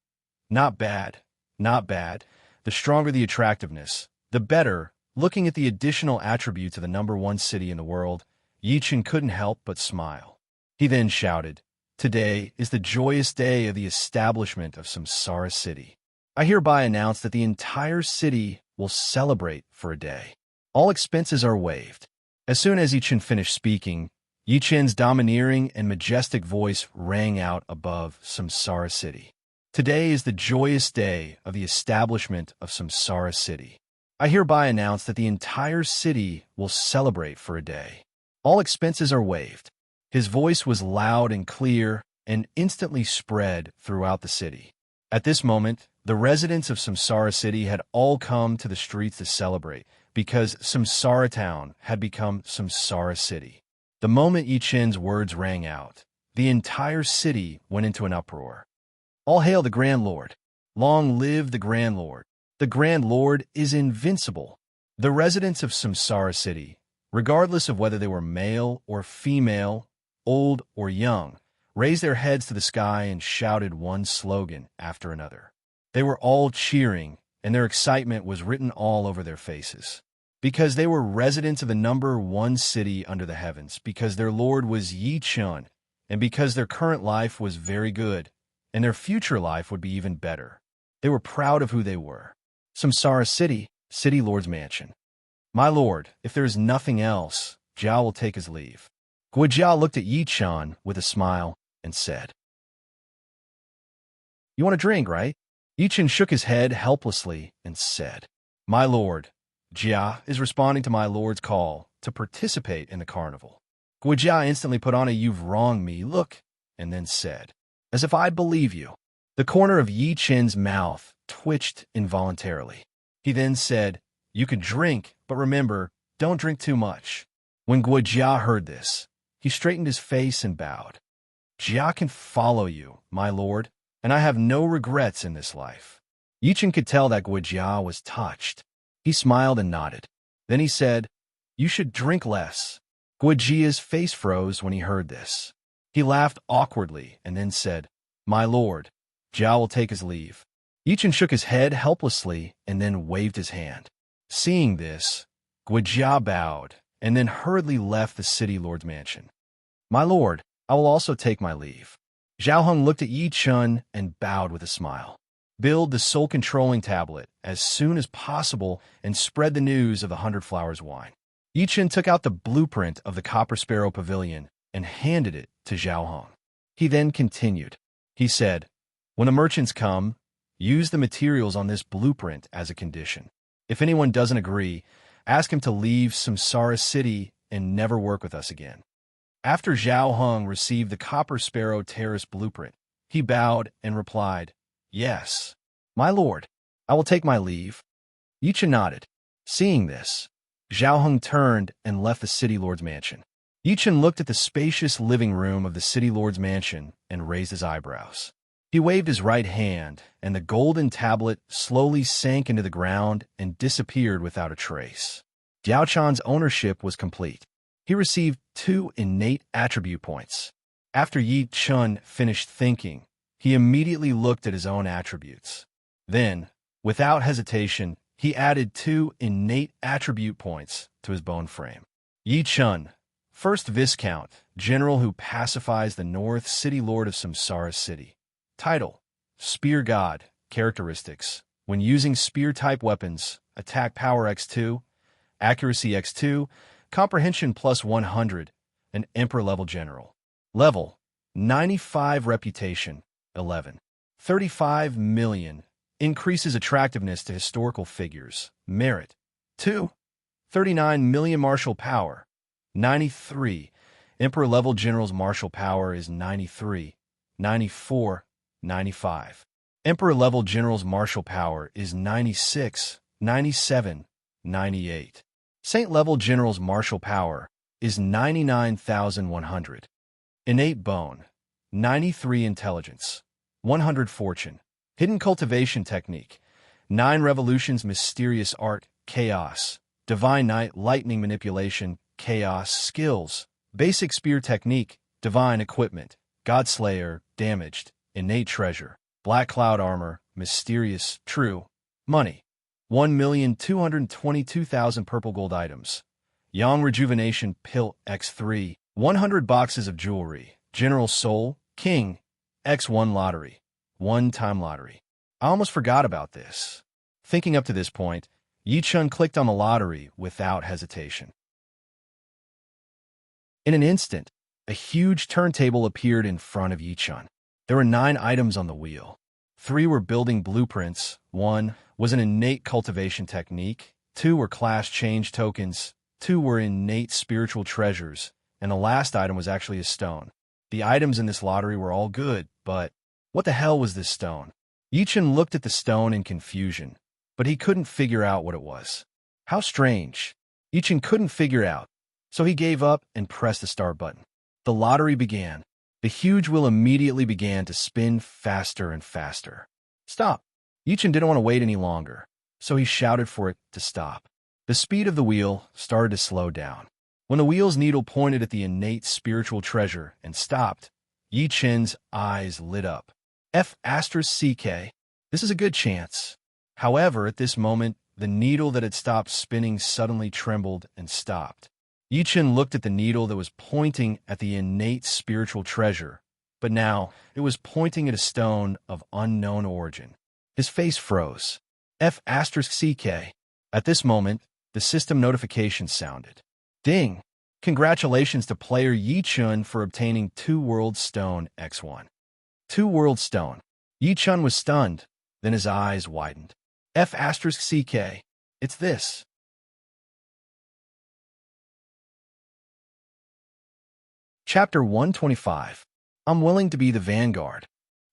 S1: Not bad, not bad. The stronger the attractiveness, the better. Looking at the additional attributes of the number one city in the world, Yichen couldn't help but smile. He then shouted, "Today is the joyous day of the establishment of Samsara City. I hereby announce that the entire city will celebrate for a day. All expenses are waived." As soon as Yichen finished speaking, Yichen's domineering and majestic voice rang out above Samsara City. "Today is the joyous day of the establishment of Samsara City. I hereby announce that the entire city will celebrate for a day. All expenses are waived." His voice was loud and clear and instantly spread throughout the city. At this moment, the residents of Samsara City had all come to the streets to celebrate because Samsara Town had become Samsara City. The moment Yichen's words rang out, the entire city went into an uproar. "All hail the Grand Lord! Long live the Grand Lord! The Grand Lord is invincible!" The residents of Samsara City, regardless of whether they were male or female, old or young, raised their heads to the sky and shouted one slogan after another. They were all cheering, and their excitement was written all over their faces. Because they were residents of the number one city under the heavens, because their lord was Yichen, and because their current life was very good, and their future life would be even better. They were proud of who they were. Samsara City, City Lord's Mansion. "My lord, if there is nothing else, Jiao will take his leave." Guojiao looked at Yichen with a smile and said, "You want a drink, right?" Yichen shook his head helplessly and said, "My lord, Jia is responding to my lord's call to participate in the carnival." Guojia instantly put on a "you've wronged me" look and then said, "As if I'd believe you." The corner of Yichen's mouth twitched involuntarily. He then said, "You can drink, but remember, don't drink too much." When Guojia heard this, he straightened his face and bowed. "Jia can follow you, my lord, and I have no regrets in this life." Yichen could tell that Guojia was touched. He smiled and nodded. Then he said, "You should drink less." Guojia's face froze when he heard this. He laughed awkwardly and then said, "My lord, Jia will take his leave." Yichen shook his head helplessly and then waved his hand. Seeing this, Guojia bowed and then hurriedly left the city lord's mansion. "My lord, I will also take my leave." Zhao Heng looked at Yichen and bowed with a smile. "Build the soul-controlling tablet as soon as possible and spread the news of the 100 Flowers wine." Yichen took out the blueprint of the Copper Sparrow Pavilion and handed it to Zhao Heng. He then continued. He said, "When the merchants come, use the materials on this blueprint as a condition. If anyone doesn't agree, ask him to leave Samsara City and never work with us again." After Zhao Heng received the Copper Sparrow Terrace blueprint, he bowed and replied, "Yes, my lord, I will take my leave." Yichen nodded. Seeing this, Zhao Heng turned and left the city lord's mansion. Yichen looked at the spacious living room of the city lord's mansion and raised his eyebrows. He waved his right hand, and the golden tablet slowly sank into the ground and disappeared without a trace. Jiao Chan's ownership was complete. He received 2 innate attribute points. After Yi Chun finished thinking, he immediately looked at his own attributes. Then, without hesitation, he added 2 innate attribute points to his bone frame. Yi Chun, first Viscount, general who pacifies the North, City Lord of Samsara City. Title: Spear God. Characteristics: when using spear-type weapons, attack power x2, accuracy x2, comprehension plus 100, an Emperor-level general. Level: 95. Reputation: 11. 35 million. Increases attractiveness to historical figures. Merit: 2. 39 million. Martial power: 93. Emperor-level general's martial power is 93, 94, 95. Emperor-level general's martial power is 96, 97, 98. Saint-level general's martial power is 99,100. Innate bone, 93 intelligence, 100 fortune. Hidden cultivation technique, 9 revolutions mysterious art, chaos. Divine Knight lightning manipulation, chaos skills. Basic spear technique, divine equipment. Godslayer, damaged, innate treasure. Black cloud armor, mysterious, true. Money, 1,222,000 purple gold items. Yang rejuvenation pill X3, 100 boxes of jewelry. General soul, king, X1 lottery, one-time lottery. I almost forgot about this. Thinking up to this point, Yi-chun clicked on the lottery without hesitation. In an instant, a huge turntable appeared in front of Yi-chun. There were 9 items on the wheel. 3 were building blueprints, 1 was an innate cultivation technique, 2 were class change tokens, 2 were innate spiritual treasures, and the last item was actually a stone. The items in this lottery were all good, but what the hell was this stone? Yi-chun looked at the stone in confusion, but he couldn't figure out what it was. How strange. Yi-chun couldn't figure out, so he gave up and pressed the start button. The lottery began. The huge wheel immediately began to spin faster and faster. Stop! Yi-chun didn't want to wait any longer, so he shouted for it to stop. The speed of the wheel started to slow down. When the wheel's needle pointed at the innate spiritual treasure and stopped, Yi-chun's eyes lit up. F***CK. This is a good chance. However, at this moment, the needle that had stopped spinning suddenly trembled and stopped. Yi-chun looked at the needle that was pointing at the innate spiritual treasure, but now it was pointing at a stone of unknown origin. His face froze. F***CK. At this moment, the system notification sounded. Ding! Congratulations to player Yi-chun for obtaining 2 World Stone X1. 2 World Stone. Yi-chun was stunned, then his eyes widened. F***CK. It's this. Chapter 125. I'm willing to be the vanguard.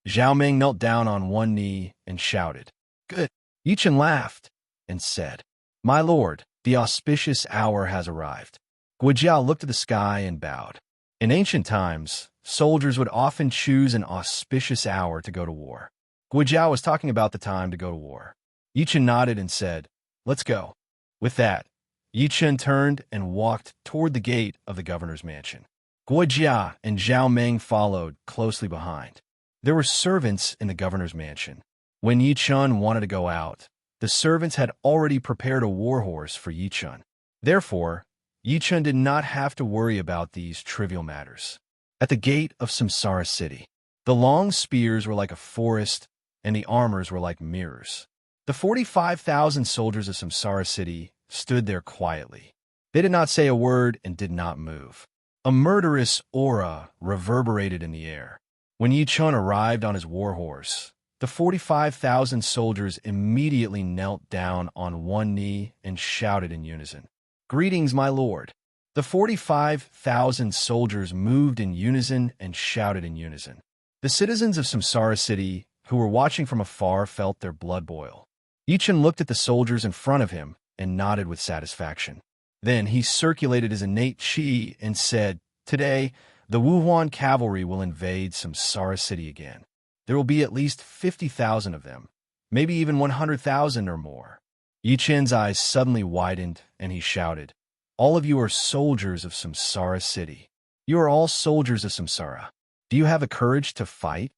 S1: Zhao Ming knelt down on one knee and shouted. Good. Yi-chun laughed and said, My lord, the auspicious hour has arrived. Guijiao looked at the sky and bowed. In ancient times, soldiers would often choose an auspicious hour to go to war. Guijiao was talking about the time to go to war. Yi-chun nodded and said, Let's go. With that, Yi-chun turned and walked toward the gate of the governor's mansion. Guijia and Zhao Meng followed closely behind. There were servants in the governor's mansion. When Yi-chun wanted to go out, the servants had already prepared a war horse for Yi-chun. Therefore, Yi-chun did not have to worry about these trivial matters. At the gate of Samsara City, the long spears were like a forest, and the armors were like mirrors. The 45,000 soldiers of Samsara City stood there quietly. They did not say a word and did not move. A murderous aura reverberated in the air. When Yi-chun arrived on his war horse, the 45,000 soldiers immediately knelt down on one knee and shouted in unison. Greetings, my lord. The 45,000 soldiers moved in unison and shouted in unison. The citizens of Samsara City, who were watching from afar, felt their blood boil. Yi-chun looked at the soldiers in front of him and nodded with satisfaction. Then he circulated his innate chi and said, Today, the Wuhuan cavalry will invade Samsara City again. There will be at least 50,000 of them, maybe even 100,000 or more. Yi-chun's eyes suddenly widened, and he shouted, All of you are soldiers of Samsara City. You are all soldiers of Samsara. Do you have the courage to fight?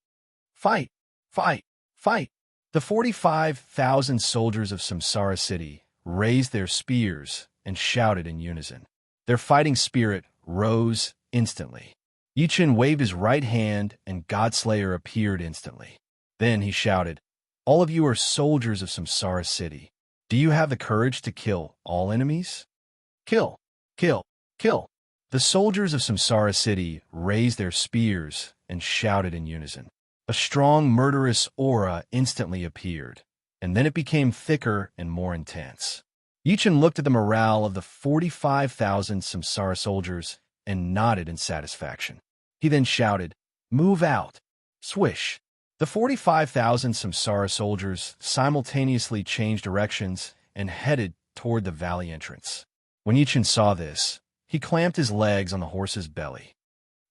S1: Fight! Fight! Fight! The 45,000 soldiers of Samsara City raised their spears and shouted in unison. Their fighting spirit rose instantly. Yi-chun waved his right hand, and Godslayer appeared instantly. Then he shouted, All of you are soldiers of Samsara City. Do you have the courage to kill all enemies? Kill! Kill! Kill! The soldiers of Samsara City raised their spears and shouted in unison. A strong, murderous aura instantly appeared, and then it became thicker and more intense. Yi-chun looked at the morale of the 45,000 Samsara soldiers and nodded in satisfaction. He then shouted, Move out! Swish! The 45,000 Samsara soldiers simultaneously changed directions and headed toward the valley entrance. When Yichin saw this, he clamped his legs on the horse's belly.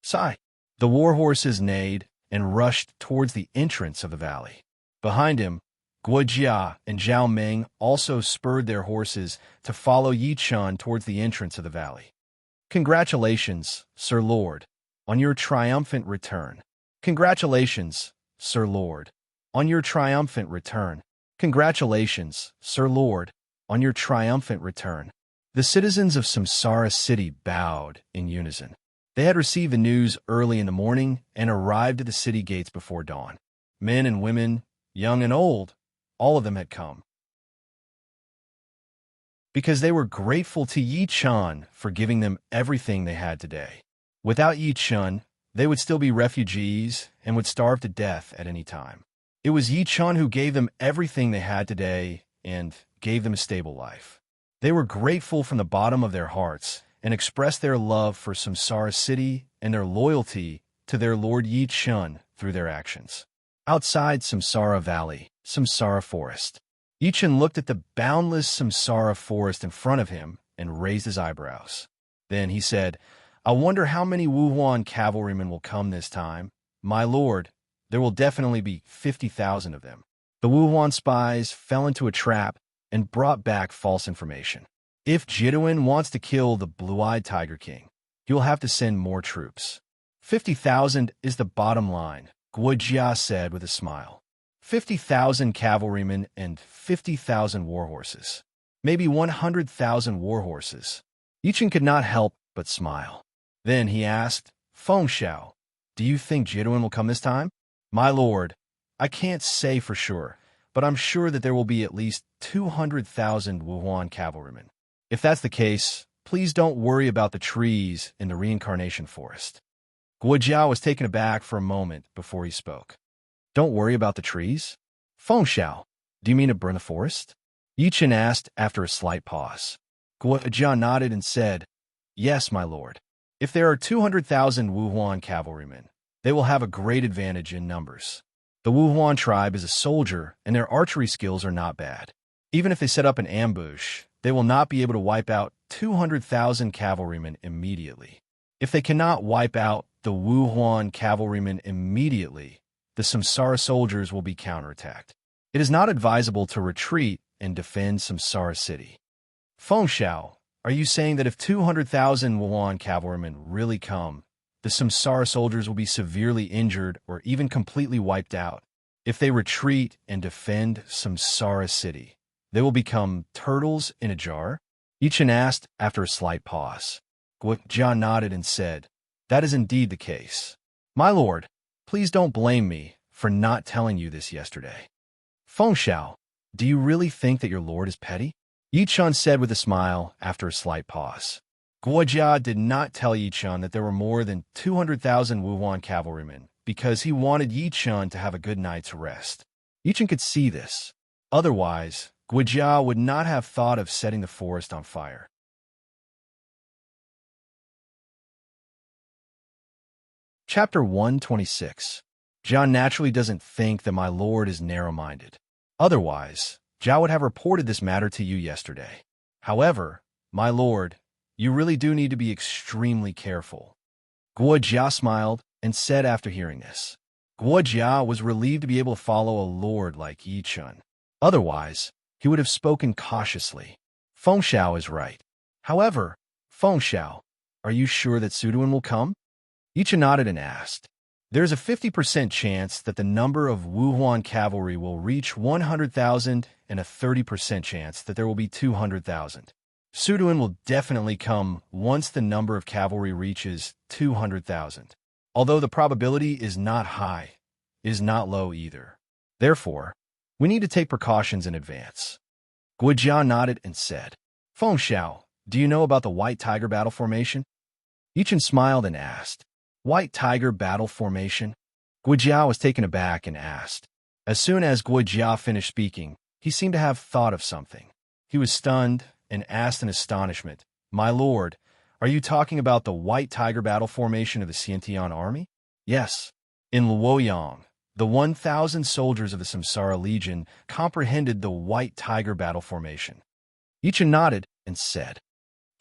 S1: Sigh! The war horses neighed and rushed towards the entrance of the valley. Behind him, Guojia and Zhao Meng also spurred their horses to follow Yichun towards the entrance of the valley. Congratulations, Sir Lord, on your triumphant return. Congratulations, Sir Lord, on your triumphant return. Congratulations, Sir Lord, on your triumphant return. The citizens of Samsara City bowed in unison. They had received the news early in the morning and arrived at the city gates before dawn. Men and women, young and old, all of them had come, because they were grateful to Yi Chun for giving them everything they had today. Without Yi Chun, they would still be refugees and would starve to death at any time. It was Yi Chun who gave them everything they had today and gave them a stable life. They were grateful from the bottom of their hearts and expressed their love for Samsara City and their loyalty to their Lord Yi Chun through their actions. Outside Samsara Valley, Samsara Forest, Yi Chun looked at the boundless Samsara Forest in front of him and raised his eyebrows. Then he said, "I wonder how many Wuhuan cavalrymen will come this time. My lord, there will definitely be 50,000 of them." The Wuhuan spies fell into a trap and brought back false information. If Jiduin wants to kill the blue-eyed Tiger King, he will have to send more troops. 50,000 is the bottom line, Guojia said with a smile. 50,000 cavalrymen and 50,000 warhorses. Maybe 100,000 warhorses. Yichun could not help but smile. Then he asked, "Feng Xiao, do you think Jiduin will come this time?" "My lord, I can't say for sure, but I'm sure that there will be at least 200,000 Wuhuan cavalrymen. If that's the case, please don't worry about the trees in the reincarnation forest." Guojiao was taken aback for a moment before he spoke. "Don't worry about the trees? Feng Xiao, do you mean to burn the forest?" Yichun asked after a slight pause. Guojiao nodded and said, "Yes, my lord. If there are 200,000 Wuhuan cavalrymen, they will have a great advantage in numbers. The Wuhuan tribe is a soldier, and their archery skills are not bad. Even if they set up an ambush, they will not be able to wipe out 200,000 cavalrymen immediately. If they cannot wipe out the Wuhuan cavalrymen immediately, the Samsara soldiers will be counterattacked. It is not advisable to retreat and defend Samsara City." "Feng Xiao, are you saying that if 200,000 Wuhuan cavalrymen really come, the Samsara soldiers will be severely injured or even completely wiped out? If they retreat and defend Samsara City, they will become turtles in a jar?" Yichun asked after a slight pause. Guojia nodded and said, "That is indeed the case. My lord, please don't blame me for not telling you this yesterday." "Feng Xiao, do you really think that your lord is petty?" Yichun said with a smile after a slight pause. Guojia did not tell Yichun that there were more than 200,000 Wuhuan cavalrymen because he wanted Yichun to have a good night's rest. Yichun could see this. Otherwise, Guojia would not have thought of setting the forest on fire. Chapter 126. Zhao naturally doesn't think that my lord is narrow-minded. Otherwise, Zhao would have reported this matter to you yesterday. However, my lord, you really do need to be extremely careful. Guojia smiled and said after hearing this. Guojia was relieved to be able to follow a lord like Yichun. Otherwise, he would have spoken cautiously. Feng Xiao is right. However, Feng Xiao, are you sure that Suduin will come? Yichun nodded and asked. There is a 50% chance that the number of Wuhuan cavalry will reach 100,000 and a 30% chance that there will be 200,000. Suduin will definitely come once the number of cavalry reaches 200,000. Although the probability is not high, it is not low either. Therefore, we need to take precautions in advance. Guojia nodded and said, Feng Xiao, do you know about the White Tiger battle formation? Yichun smiled and asked, White Tiger battle formation? Guojia was taken aback and asked. As soon as Guojia finished speaking, he seemed to have thought of something. He was stunned and asked in astonishment, My lord, are you talking about the White Tiger battle formation of the Xiantian army? Yes. In Luoyang, the 1,000 soldiers of the Samsara Legion comprehended the White Tiger battle formation. Yichen nodded and said,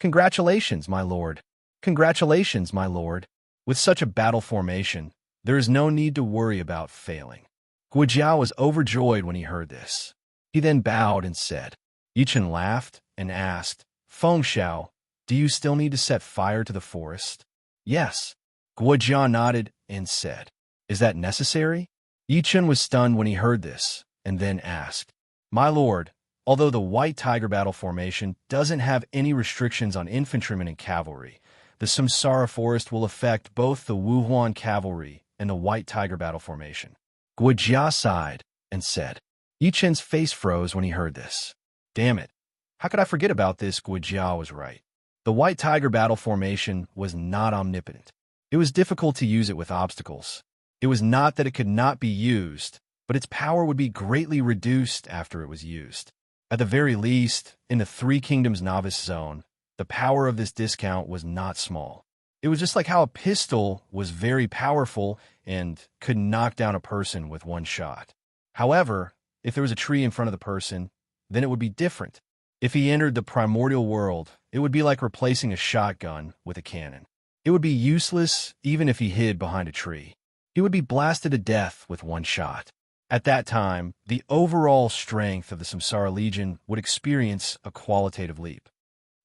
S1: "Congratulations, my lord. Congratulations, my lord. With such a battle formation, there is no need to worry about failing." Guojiao was overjoyed when he heard this. He then bowed and said. Yichen laughed and asked, "Feng Xiao, do you still need to set fire to the forest?" "Yes." Guojiao nodded and said, "Is that necessary?" Yichen was stunned when he heard this, and then asked, "My lord, although the White Tiger battle formation doesn't have any restrictions on infantrymen and cavalry, the Samsara forest will affect both the Wuhuan cavalry and the White Tiger battle formation." Guojia sighed and said. Yichen's face froze when he heard this. Damn it. How could I forget about this? Guojia was right. The White Tiger battle formation was not omnipotent. It was difficult to use it with obstacles. It was not that it could not be used, but its power would be greatly reduced after it was used. At the very least, in the Three Kingdoms novice zone, the power of this discount was not small. It was just like how a pistol was very powerful and could knock down a person with one shot. However, if there was a tree in front of the person, then it would be different. If he entered the primordial world, it would be like replacing a shotgun with a cannon. It would be useless even if he hid behind a tree. He would be blasted to death with one shot. At that time, the overall strength of the Samsara Legion would experience a qualitative leap.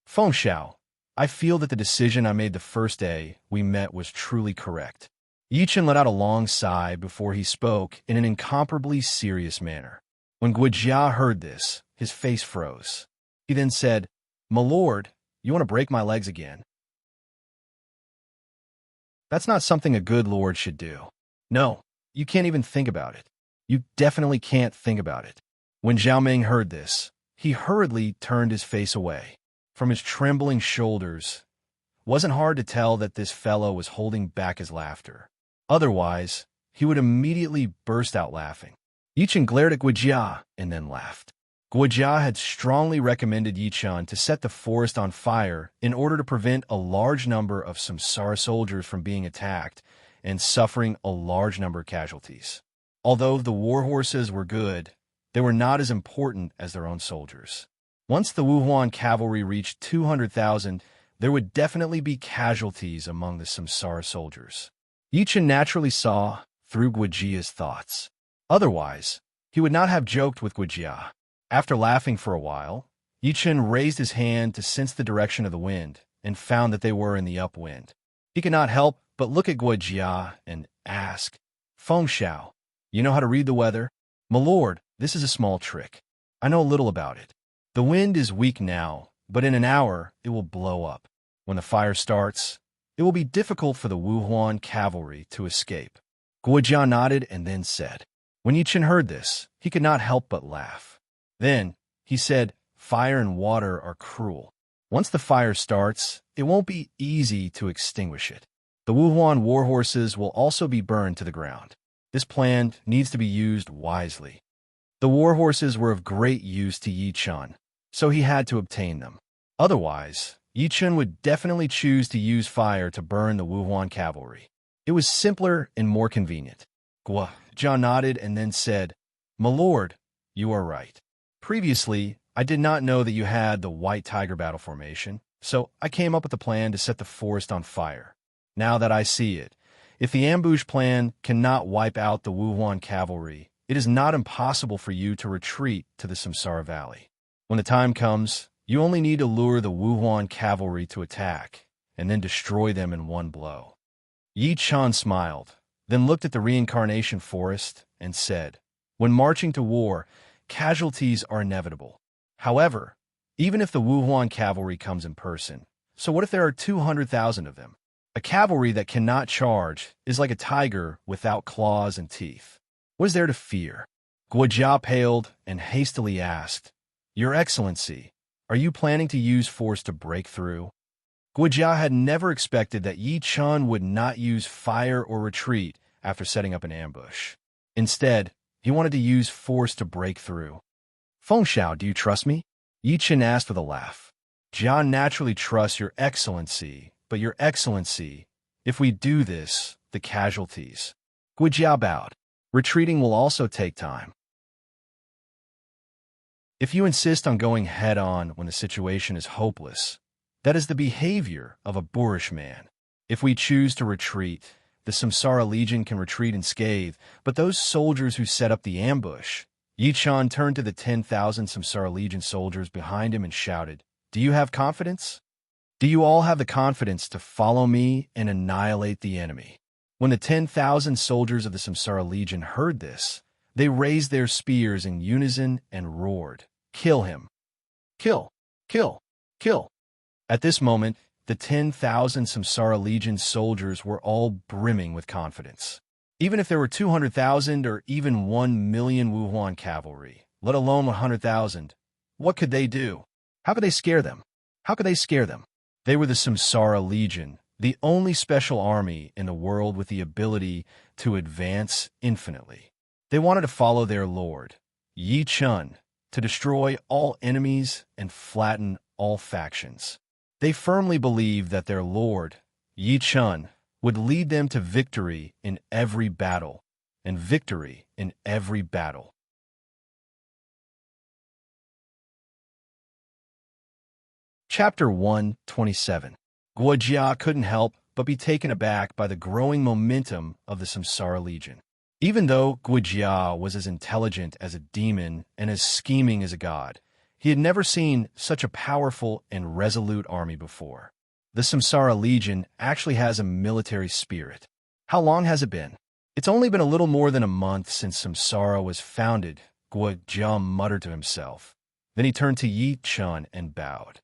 S1: Feng Xiao, I feel that the decision I made the first day we met was truly correct. Yichen let out a long sigh before he spoke in an incomparably serious manner. When Guojia heard this, his face froze. He then said, "My lord, you want to break my legs again? That's not something a good lord should do. No, you can't even think about it. You definitely can't think about it." When Zhao Ming heard this, he hurriedly turned his face away. From his trembling shoulders, it wasn't hard to tell that this fellow was holding back his laughter. Otherwise, he would immediately burst out laughing. Yichen glared at Guojia and then laughed. Guojia had strongly recommended Yichen to set the forest on fire in order to prevent a large number of Samsara soldiers from being attacked and suffering a large number of casualties. Although the war horses were good, they were not as important as their own soldiers. Once the Wuhuan cavalry reached 200,000, there would definitely be casualties among the Samsara soldiers. Yichen naturally saw through Guojia's thoughts. Otherwise, he would not have joked with Guojia. After laughing for a while, Yichen raised his hand to sense the direction of the wind and found that they were in the upwind. He could not help but look at Guojia and ask, "Feng Xiao, you know how to read the weather?" "My lord, this is a small trick. I know a little about it. The wind is weak now, but in an hour it will blow up. When the fire starts, it will be difficult for the Wuhuan cavalry to escape." Guojia nodded and then said. When Yichen heard this, he could not help but laugh. Then he said, "Fire and water are cruel. Once the fire starts, it won't be easy to extinguish it. The Wuhuan war horses will also be burned to the ground. This plan needs to be used wisely." The war horses were of great use to Yichen, so he had to obtain them. Otherwise, Yichen would definitely choose to use fire to burn the Wuhuan cavalry. It was simpler and more convenient. Guojia nodded and then said, "My lord, you are right. Previously, I did not know that you had the White Tiger battle formation, so I came up with a plan to set the forest on fire. Now that I see it, if the ambush plan cannot wipe out the Wuhuan cavalry, it is not impossible for you to retreat to the Samsara Valley. When the time comes, you only need to lure the Wuhuan cavalry to attack, and then destroy them in one blow." Yichen smiled, then looked at the reincarnation forest and said, "When marching to war, casualties are inevitable. However, even if the Wuhuan cavalry comes in person, so what if there are 200,000 of them? A cavalry that cannot charge is like a tiger without claws and teeth. What is there to fear?" Guojia paled and hastily asked, "Your Excellency, are you planning to use force to break through?" Guojia had never expected that Yichen would not use fire or retreat after setting up an ambush. Instead, he wanted to use force to break through. "Feng Xiao, do you trust me?" Yichen asked with a laugh. "Jia naturally trusts Your Excellency, but Your Excellency, if we do this, the casualties." Guojia bowed. "Retreating will also take time." If you insist on going head-on when the situation is hopeless, that is the behavior of a boorish man. If we choose to retreat, the Samsara Legion can retreat unscathed, but those soldiers who set up the ambush— Yi Chun turned to the 10,000 Samsara Legion soldiers behind him and shouted, "Do you have confidence? Do you all have the confidence to follow me and annihilate the enemy?" When the 10,000 soldiers of the Samsara Legion heard this, they raised their spears in unison and roared, "Kill him! Kill! Kill! Kill!" At this moment, the 10,000 Samsara Legion soldiers were all brimming with confidence. Even if there were 200,000 or even 1,000,000 Wuhuan cavalry, let alone 100,000, what could they do? How could they scare them? How could they scare them? They were the Samsara Legion, the only special army in the world with the ability to advance infinitely. They wanted to follow their lord, Yi Chun, to destroy all enemies and flatten all factions. They firmly believed that their lord, Yi Chun, would lead them to victory in every battle, and victory in every battle. Chapter 127. Guojia couldn't help but be taken aback by the growing momentum of the Samsara Legion. Even though Guojia was as intelligent as a demon and as scheming as a god, he had never seen such a powerful and resolute army before. The Samsara Legion actually has a military spirit. How long has it been? It's only been a little more than a month since Samsara was founded, Guojia muttered to himself. Then he turned to Yi Chun and bowed.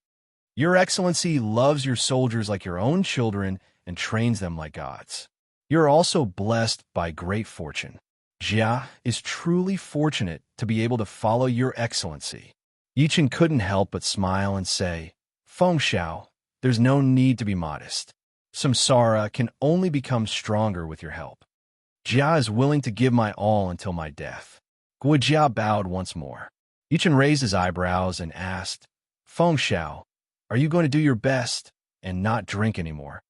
S1: "Your Excellency loves your soldiers like your own children and trains them like gods. You are also blessed by great fortune. Jia is truly fortunate to be able to follow your Excellency." Yi Chun couldn't help but smile and say, "Feng Xiao, there's no need to be modest. Samsara can only become stronger with your help. Jia is willing to give my all until my death." Guojia bowed once more. Yi Chun raised his eyebrows and asked, "Feng Xiao, are you going to do your best and not drink anymore?"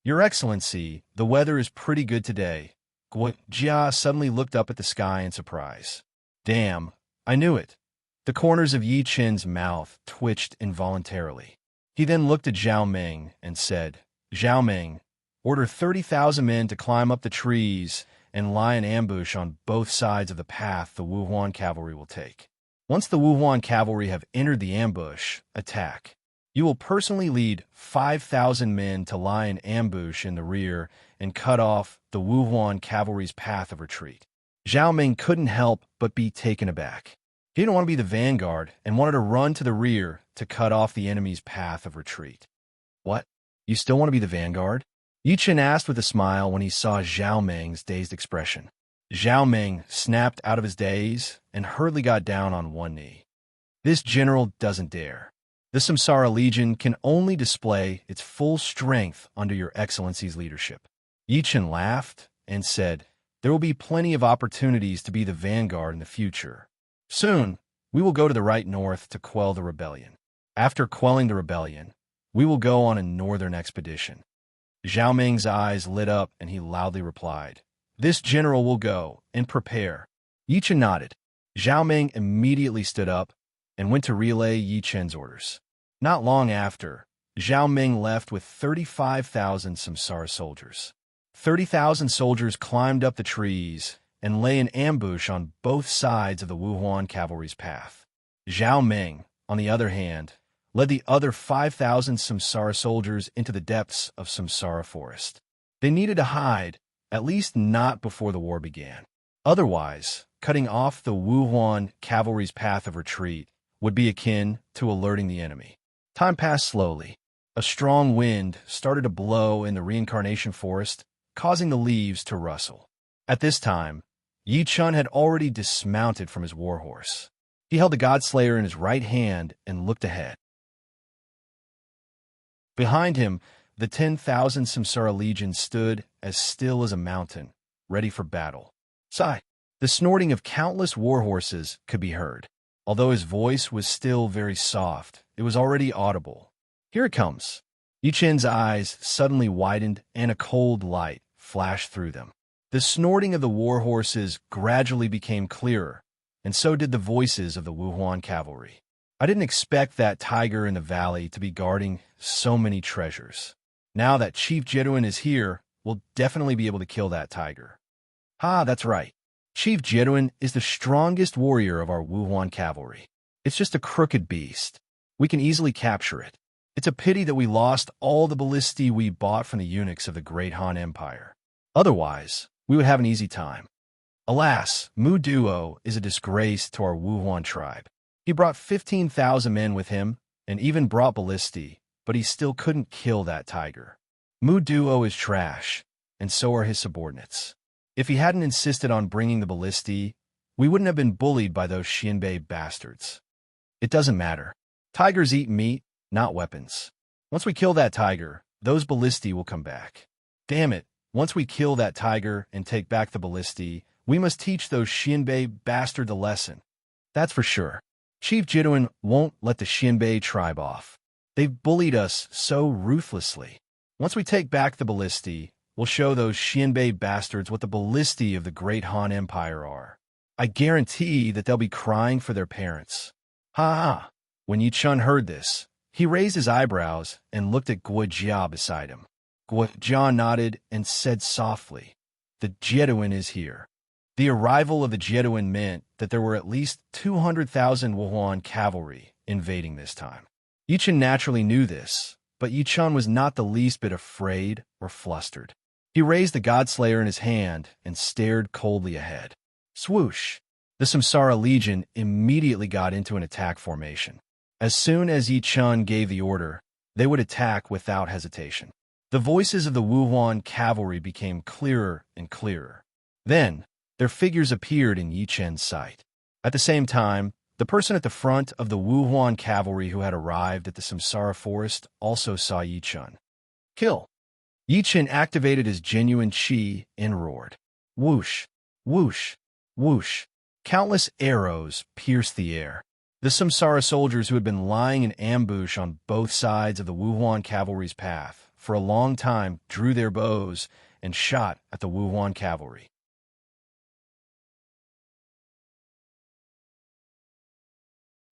S1: Your Excellency, the weather is pretty good today." Guojia suddenly looked up at the sky in surprise. "Damn, I knew it." The corners of Yi Chun's mouth twitched involuntarily. He then looked at Zhao Meng and said, "Zhao Meng, order 30,000 men to climb up the trees and lie in ambush on both sides of the path the Wuhuan cavalry will take. Once the Wuhuan cavalry have entered the ambush, attack. You will personally lead 5,000 men to lie in ambush in the rear and cut off the Wuhuan cavalry's path of retreat." Zhao Meng couldn't help but be taken aback. He didn't want to be the vanguard and wanted to run to the rear to cut off the enemy's path of retreat. "What? You still want to be the vanguard?" Yi Chun asked with a smile when he saw Zhao Meng's dazed expression. Zhao Meng snapped out of his daze and hurriedly got down on one knee. "This general doesn't dare. The Samsara Legion can only display its full strength under your Excellency's leadership." Yi Chun laughed and said, "There will be plenty of opportunities to be the vanguard in the future. Soon, we will go to the right north to quell the rebellion. After quelling the rebellion, we will go on a northern expedition." Zhao Meng's eyes lit up and he loudly replied, "This general will go and prepare." Yi Chun nodded. Zhao Meng immediately stood up and went to relay Yi Chun's orders. Not long after, Zhao Meng left with 35,000 Samsara soldiers. 30,000 soldiers climbed up the trees and lay in ambush on both sides of the Wuhuan cavalry's path. Zhao Meng, on the other hand, led the other 5,000 Samsara soldiers into the depths of Samsara forest. They needed to hide, at least not before the war began. Otherwise, cutting off the Wuhuan cavalry's path of retreat would be akin to alerting the enemy. Time passed slowly. A strong wind started to blow in the reincarnation forest, causing the leaves to rustle. At this time, Yi Chun had already dismounted from his warhorse. He held the Godslayer in his right hand and looked ahead. Behind him, the 10,000 Samsara Legion stood as still as a mountain, ready for battle. Sigh. The snorting of countless warhorses could be heard. Although his voice was still very soft, it was already audible. "Here it comes." Yi Chun's eyes suddenly widened and a cold light flashed through them. The snorting of the warhorses gradually became clearer, and so did the voices of the Wuhuan cavalry. I didn't expect that tiger in the valley to be guarding so many treasures. Now that Chief Jeduin is here, we'll definitely be able to kill that tiger. Ah, that's right. Chief Jeduin is the strongest warrior of our Wuhuan cavalry. It's just a crooked beast. We can easily capture it. It's a pity that we lost all the ballistae we bought from the eunuchs of the Great Han Empire. Otherwise, we would have an easy time. Alas, Mu Duo is a disgrace to our Wuhuan tribe. He brought 15,000 men with him, and even brought ballistae, but he still couldn't kill that tiger. Mu Duo is trash, and so are his subordinates. If he hadn't insisted on bringing the ballistae, we wouldn't have been bullied by those Xianbei bastards. It doesn't matter. Tigers eat meat, not weapons. Once we kill that tiger, those ballistae will come back. Damn it, once we kill that tiger and take back the ballistae, we must teach those Xianbei bastards a lesson. That's for sure. Chief Jeduin won't let the Xianbei tribe off. They've bullied us so ruthlessly. Once we take back the ballistae, we'll show those Xianbei bastards what the ballistae of the Great Han Empire are. I guarantee that they'll be crying for their parents. Ha ha! When Yi Chun heard this, he raised his eyebrows and looked at Guo Jia beside him. Guo Jia nodded and said softly, "The Jeduin is here." The arrival of the Jeduin meant that there were at least 200,000 Wuhuan cavalry invading this time. Yi Chun naturally knew this, but Yi Chun was not the least bit afraid or flustered. He raised the Godslayer in his hand and stared coldly ahead. Swoosh! The Samsara Legion immediately got into an attack formation. As soon as Yi Chun gave the order, they would attack without hesitation. The voices of the Wuhuan cavalry became clearer and clearer. Then, their figures appeared in Yi Chun's sight. At the same time, the person at the front of the Wuhuan cavalry who had arrived at the Samsara forest also saw Yi Chun. Kill! Yi Chun activated his genuine chi and roared. Whoosh! Whoosh! Whoosh! Countless arrows pierced the air. The Samsara soldiers who had been lying in ambush on both sides of the Wuhuan cavalry's path for a long time drew their bows and shot at the Wuhuan cavalry.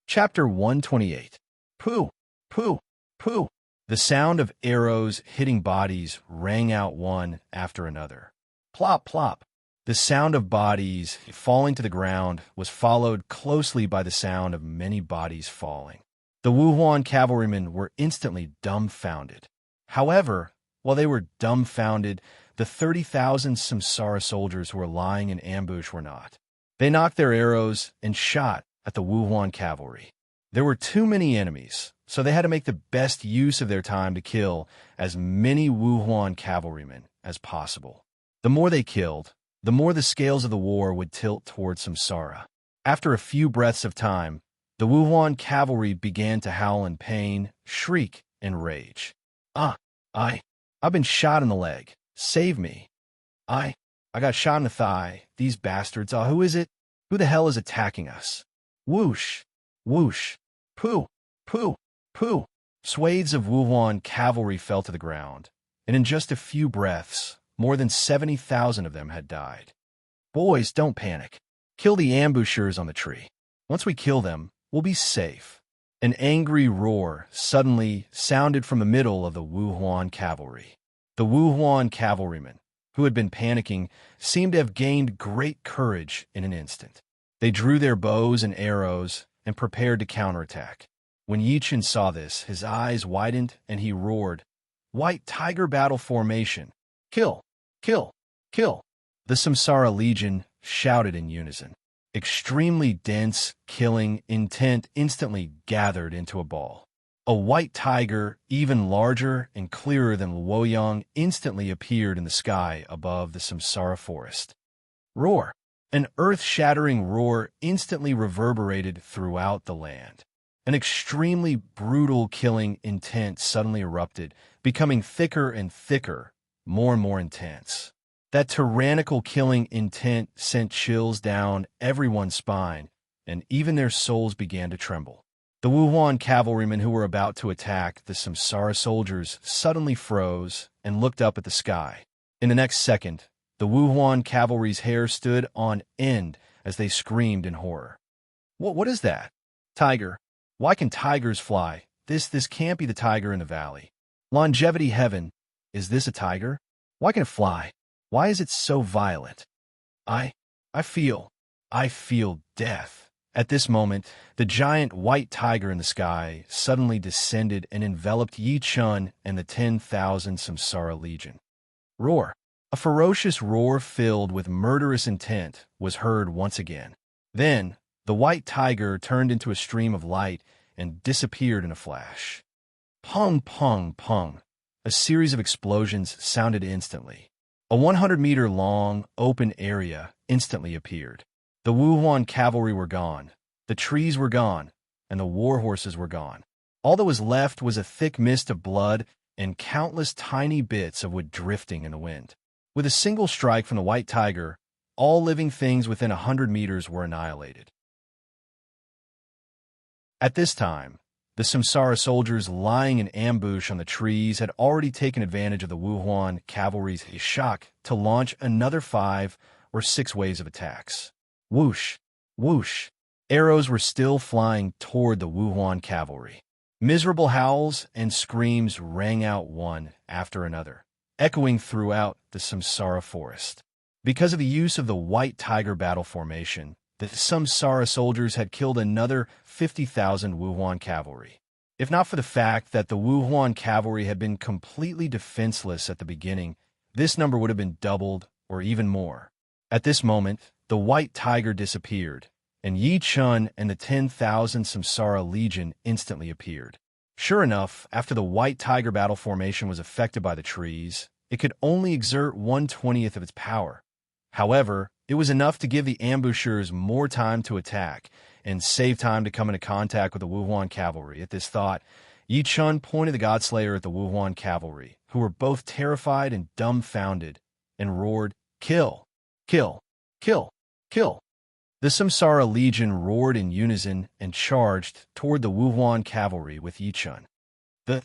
S1: Chapter 128. Pooh! Pooh! Pooh! The sound of arrows hitting bodies rang out one after another. Plop! Plop! The sound of bodies falling to the ground was followed closely by the sound of many bodies falling. The Wuhuan cavalrymen were instantly dumbfounded. However, while they were dumbfounded, the 30,000 Samsara soldiers who were lying in ambush were not. They knocked their arrows and shot at the Wuhuan cavalry. There were too many enemies, so they had to make the best use of their time to kill as many Wuhuan cavalrymen as possible. The more they killed, the more the scales of the war would tilt towards Samsara. After a few breaths of time, the Wuhuan cavalry began to howl in pain, shriek, and rage. I've been shot in the leg. Save me. I got shot in the thigh. These bastards. Who is it? Who the hell is attacking us? Whoosh! Whoosh! Pooh! Pooh! Pooh! Swathes of Wuhuan cavalry fell to the ground, and in just a few breaths, more than 70,000 of them had died. Boys, don't panic. Kill the ambushers on the tree. Once we kill them, we'll be safe. An angry roar suddenly sounded from the middle of the Wuhuan cavalry. The Wuhuan cavalrymen, who had been panicking, seemed to have gained great courage in an instant. They drew their bows and arrows and prepared to counterattack. When Yi Chun saw this, his eyes widened and he roared, "White Tiger battle formation! Kill! Kill! Kill!" The Samsara Legion shouted in unison. Extremely dense, killing intent instantly gathered into a ball. A white tiger, even larger and clearer than Luoyang, instantly appeared in the sky above the Samsara forest. Roar! An earth-shattering roar instantly reverberated throughout the land. An extremely brutal killing intent suddenly erupted, becoming thicker and thicker, more and more intense. That tyrannical killing intent sent chills down everyone's spine, and even their souls began to tremble. The Wuhuan cavalrymen who were about to attack the Samsara soldiers suddenly froze and looked up at the sky. In the next second, the Wuhuan cavalry's hair stood on end as they screamed in horror. What is that? Tiger. Why can tigers fly? This can't be the tiger in the valley. Longevity heaven. Is this a tiger? Why can it fly? Why is it so violent? I feel death. At this moment, the giant white tiger in the sky suddenly descended and enveloped Yi Chun and the 10,000 Samsara Legion. Roar. A ferocious roar filled with murderous intent was heard once again. Then, the white tiger turned into a stream of light and disappeared in a flash. Pong, pong, pong. A series of explosions sounded instantly. A 100-meter-long, open area instantly appeared. The Wuhuan cavalry were gone, the trees were gone, and the war horses were gone. All that was left was a thick mist of blood and countless tiny bits of wood drifting in the wind. With a single strike from the white tiger, all living things within 100 meters were annihilated. At this time, the Samsara soldiers lying in ambush on the trees had already taken advantage of the Wuhuan cavalry's shock to launch another 5 or 6 waves of attacks. Whoosh, whoosh. Arrows were still flying toward the Wuhuan cavalry. Miserable howls and screams rang out one after another, echoing throughout the Samsara forest. Because of the use of the white tiger battle formation, the Samsara soldiers had killed another 50,000 Wuhuan cavalry. If not for the fact that the Wuhuan cavalry had been completely defenseless at the beginning, this number would have been doubled or even more. At this moment, the white tiger disappeared, and Yi Chun and the 10,000 Samsara Legion instantly appeared. Sure enough, after the white tiger battle formation was affected by the trees, it could only exert 1/20th of its power. However, it was enough to give the ambushers more time to attack and save time to come into contact with the Wuhuan cavalry. At this thought, Yi Chun pointed the Godslayer at the Wuhuan cavalry, who were both terrified and dumbfounded, and roared, "Kill! Kill! Kill! Kill!" The Samsara Legion roared in unison and charged toward the Wuhuan cavalry with Yi Chun. The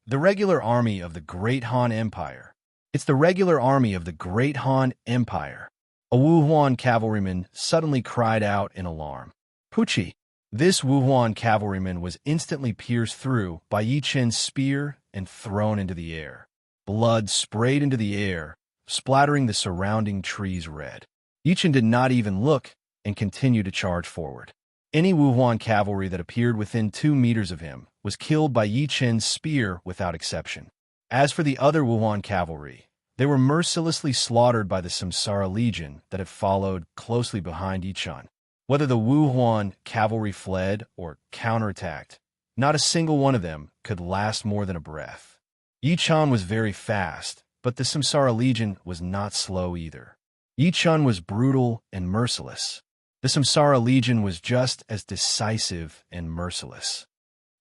S1: regular army of the Great Han Empire. It's the regular army of the Great Han Empire. A Wuhuan cavalryman suddenly cried out in alarm. Pucci! This Wuhuan cavalryman was instantly pierced through by Yi Chun's spear and thrown into the air. Blood sprayed into the air, splattering the surrounding trees red. Yi Chun did not even look and continued to charge forward. Any Wuhuan cavalry that appeared within 2 meters of him was killed by Yi Chun's spear without exception. As for the other Wuhuan cavalry, they were mercilessly slaughtered by the Samsara Legion that had followed closely behind Yi Chun. Whether the Wuhuan cavalry fled or counterattacked, not a single one of them could last more than a breath. Yi Chun was very fast, but the Samsara Legion was not slow either. Yi Chun was brutal and merciless. The Samsara Legion was just as decisive and merciless.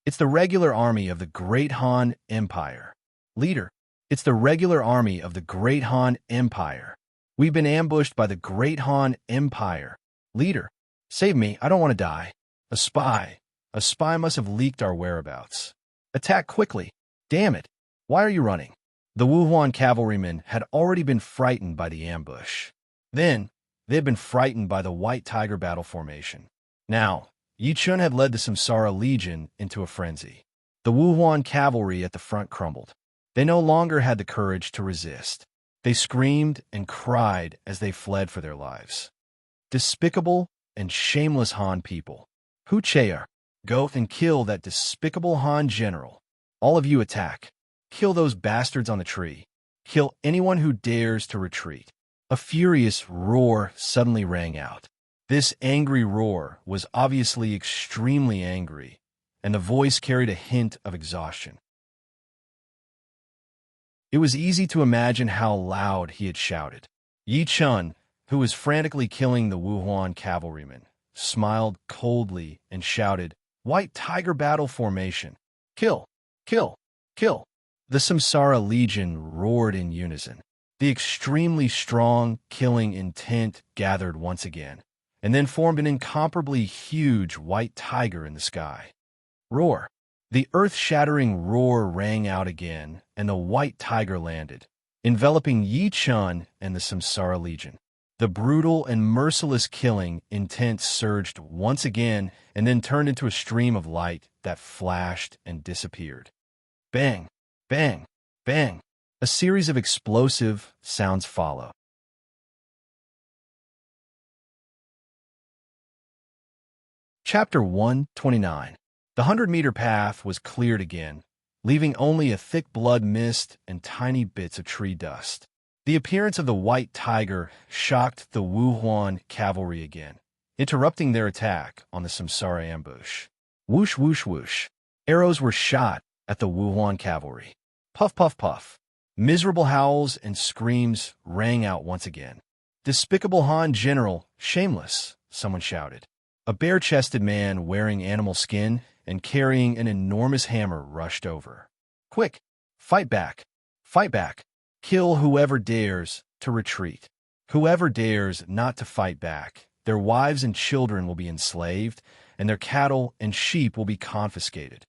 S1: It's the regular army of the Great Han Empire. Leader, it's the regular army of the Great Han Empire. We've been ambushed by the Great Han Empire. Leader, save me, I don't want to die. A spy. A spy must have leaked our whereabouts. Attack quickly. Damn it. Why are you running? The Wuhuan cavalrymen had already been frightened by the ambush. Then, they had been frightened by the white tiger battle formation. Now, Yi Chun had led the Samsara Legion into a frenzy. The Wuhuan cavalry at the front crumbled. They no longer had the courage to resist. They screamed and cried as they fled for their lives. Despicable and shameless Han people. Hu Cheer, go and kill that despicable Han general. All of you attack. Kill those bastards on the tree. Kill anyone who dares to retreat. A furious roar suddenly rang out. This angry roar was obviously extremely angry, and the voice carried a hint of exhaustion. It was easy to imagine how loud he had shouted. Yi Chun, who was frantically killing the Wuhuan cavalrymen, smiled coldly and shouted, "White tiger battle formation! Kill! Kill! Kill!" The Samsara Legion roared in unison. The extremely strong, killing intent gathered once again, and then formed an incomparably huge white tiger in the sky. Roar! The earth-shattering roar rang out again, and the white tiger landed, enveloping Yi Chun and the Samsara Legion. The brutal and merciless killing intent surged once again and then turned into a stream of light that flashed and disappeared. Bang, bang, bang. A series of explosive sounds follow. Chapter 129. The 100-meter path was cleared again, leaving only a thick blood mist and tiny bits of tree dust. The appearance of the white tiger shocked the Wuhuan cavalry again, interrupting their attack on the Samsara ambush. Whoosh, whoosh, whoosh. Arrows were shot at the Wuhuan cavalry. Puff, puff, puff. Miserable howls and screams rang out once again. Despicable Han General, shameless, someone shouted. A bare-chested man wearing animal skin and carrying an enormous hammer rushed over. Quick! Fight back! Fight back! Kill whoever dares to retreat. Whoever dares not to fight back, their wives and children will be enslaved, and their cattle and sheep will be confiscated.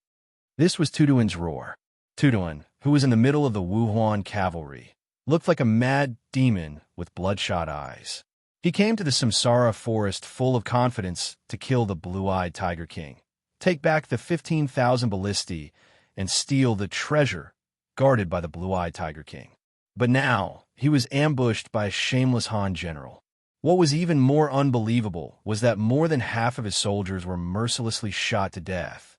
S1: This was Tuduan's roar. Tuduan, who was in the middle of the Wuhuan cavalry, looked like a mad demon with bloodshot eyes. He came to the Samsara forest full of confidence to kill the blue-eyed Tiger King, take back the 15,000 ballistae, and steal the treasure guarded by the blue-eyed Tiger King. But now, he was ambushed by a shameless Han general. What was even more unbelievable was that more than half of his soldiers were mercilessly shot to death,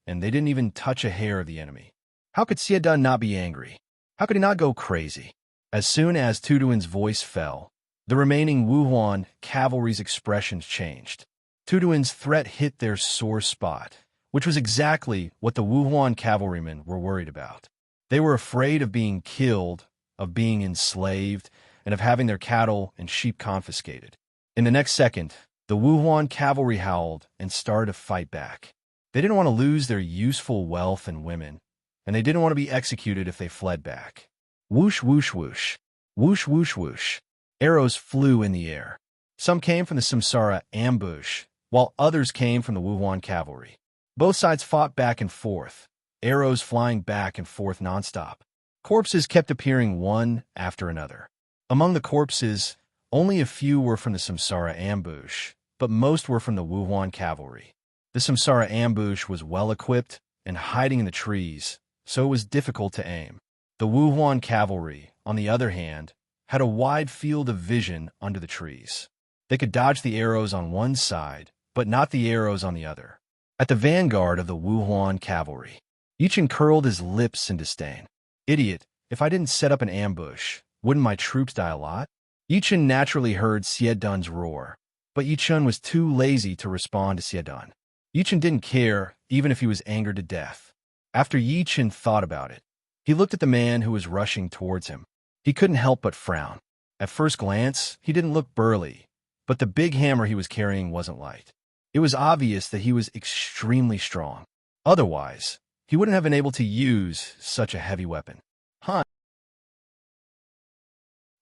S1: and they didn't even touch a hair of the enemy. How could Xie not be angry? How could he not go crazy? As soon as Tuduan's voice fell, the remaining Wuhuan cavalry's expressions changed. Tuduan's threat hit their sore spot, which was exactly what the Wuhuan cavalrymen were worried about. They were afraid of being killed, of being enslaved, and of having their cattle and sheep confiscated. In the next second, the Wuhuan cavalry howled and started to fight back. They didn't want to lose their useful wealth and women, and they didn't want to be executed if they fled back. Whoosh, whoosh, whoosh. Whoosh, whoosh, whoosh. Arrows flew in the air. Some came from the Samsara ambush, while others came from the Wuhuan cavalry. Both sides fought back and forth, arrows flying back and forth nonstop. Corpses kept appearing one after another. Among the corpses, only a few were from the Samsara ambush, but most were from the Wuhuan cavalry. The Samsara ambush was well-equipped and hiding in the trees, so it was difficult to aim. The Wuhuan cavalry, on the other hand, had a wide field of vision under the trees. They could dodge the arrows on one side, but not the arrows on the other. At the vanguard of the Wuhuan cavalry, Yichen curled his lips in disdain. Idiot, if I didn't set up an ambush, wouldn't my troops die a lot? Yichen naturally heard Xie roar, but Yichen was too lazy to respond to Xie. Yichen didn't care, even if he was angered to death. After Yichen thought about it, he looked at the man who was rushing towards him. He couldn't help but frown. At first glance, he didn't look burly, but the big hammer he was carrying wasn't light. It was obvious that he was extremely strong. Otherwise, he wouldn't have been able to use such a heavy weapon. Huh?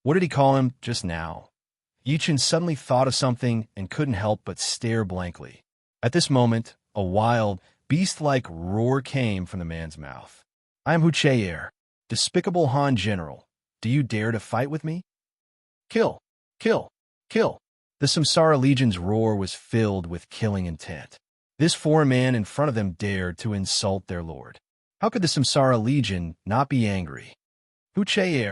S1: What did he call him just now? Yichen suddenly thought of something and couldn't help but stare blankly. At this moment, a wild, beast-like roar came from the man's mouth. I am Hu Che, despicable Han General. Do you dare to fight with me? Kill! Kill! Kill! The Samsara Legion's roar was filled with killing intent. This foreign man in front of them dared to insult their lord. How could the Samsara Legion not be angry? Hu Che,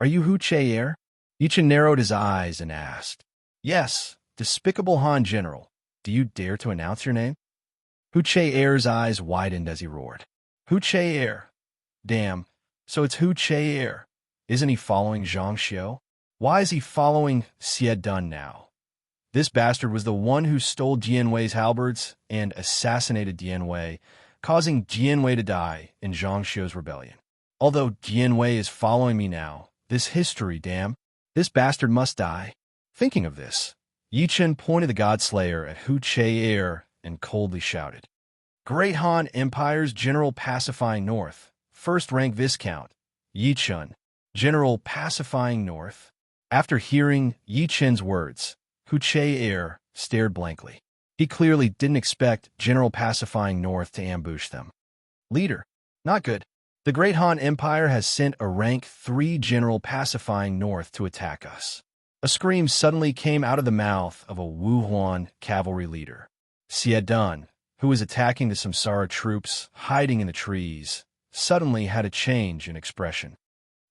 S1: are you Hu Che? Yichen narrowed his eyes and asked. Yes, despicable Han General. Do you dare to announce your name? Hu Che-er's eyes widened as he roared. Hu Che-er. Damn, so it's Hu Che-er. Isn't he following Zhang Xiu? Why is he following Xie Dun now? This bastard was the one who stole Jianwei's halberds and assassinated Jianwei, causing Jianwei to die in Zhang Xiu's rebellion. Although Jianwei is following me now, this history, damn, this bastard must die. Thinking of this, Yichen pointed the Godslayer at Hu Che-er and coldly shouted, Great Han Empire's General Pacifying North, first-rank Viscount, Yichen, General Pacifying North. After hearing Yichen's words, Hu Che-er stared blankly. He clearly didn't expect General Pacifying North to ambush them. Leader, not good. The Great Han Empire has sent a rank 3 General Pacifying North to attack us. A scream suddenly came out of the mouth of a Wuhuan cavalry leader. Xie Dun, who was attacking the Samsara troops hiding in the trees, suddenly had a change in expression.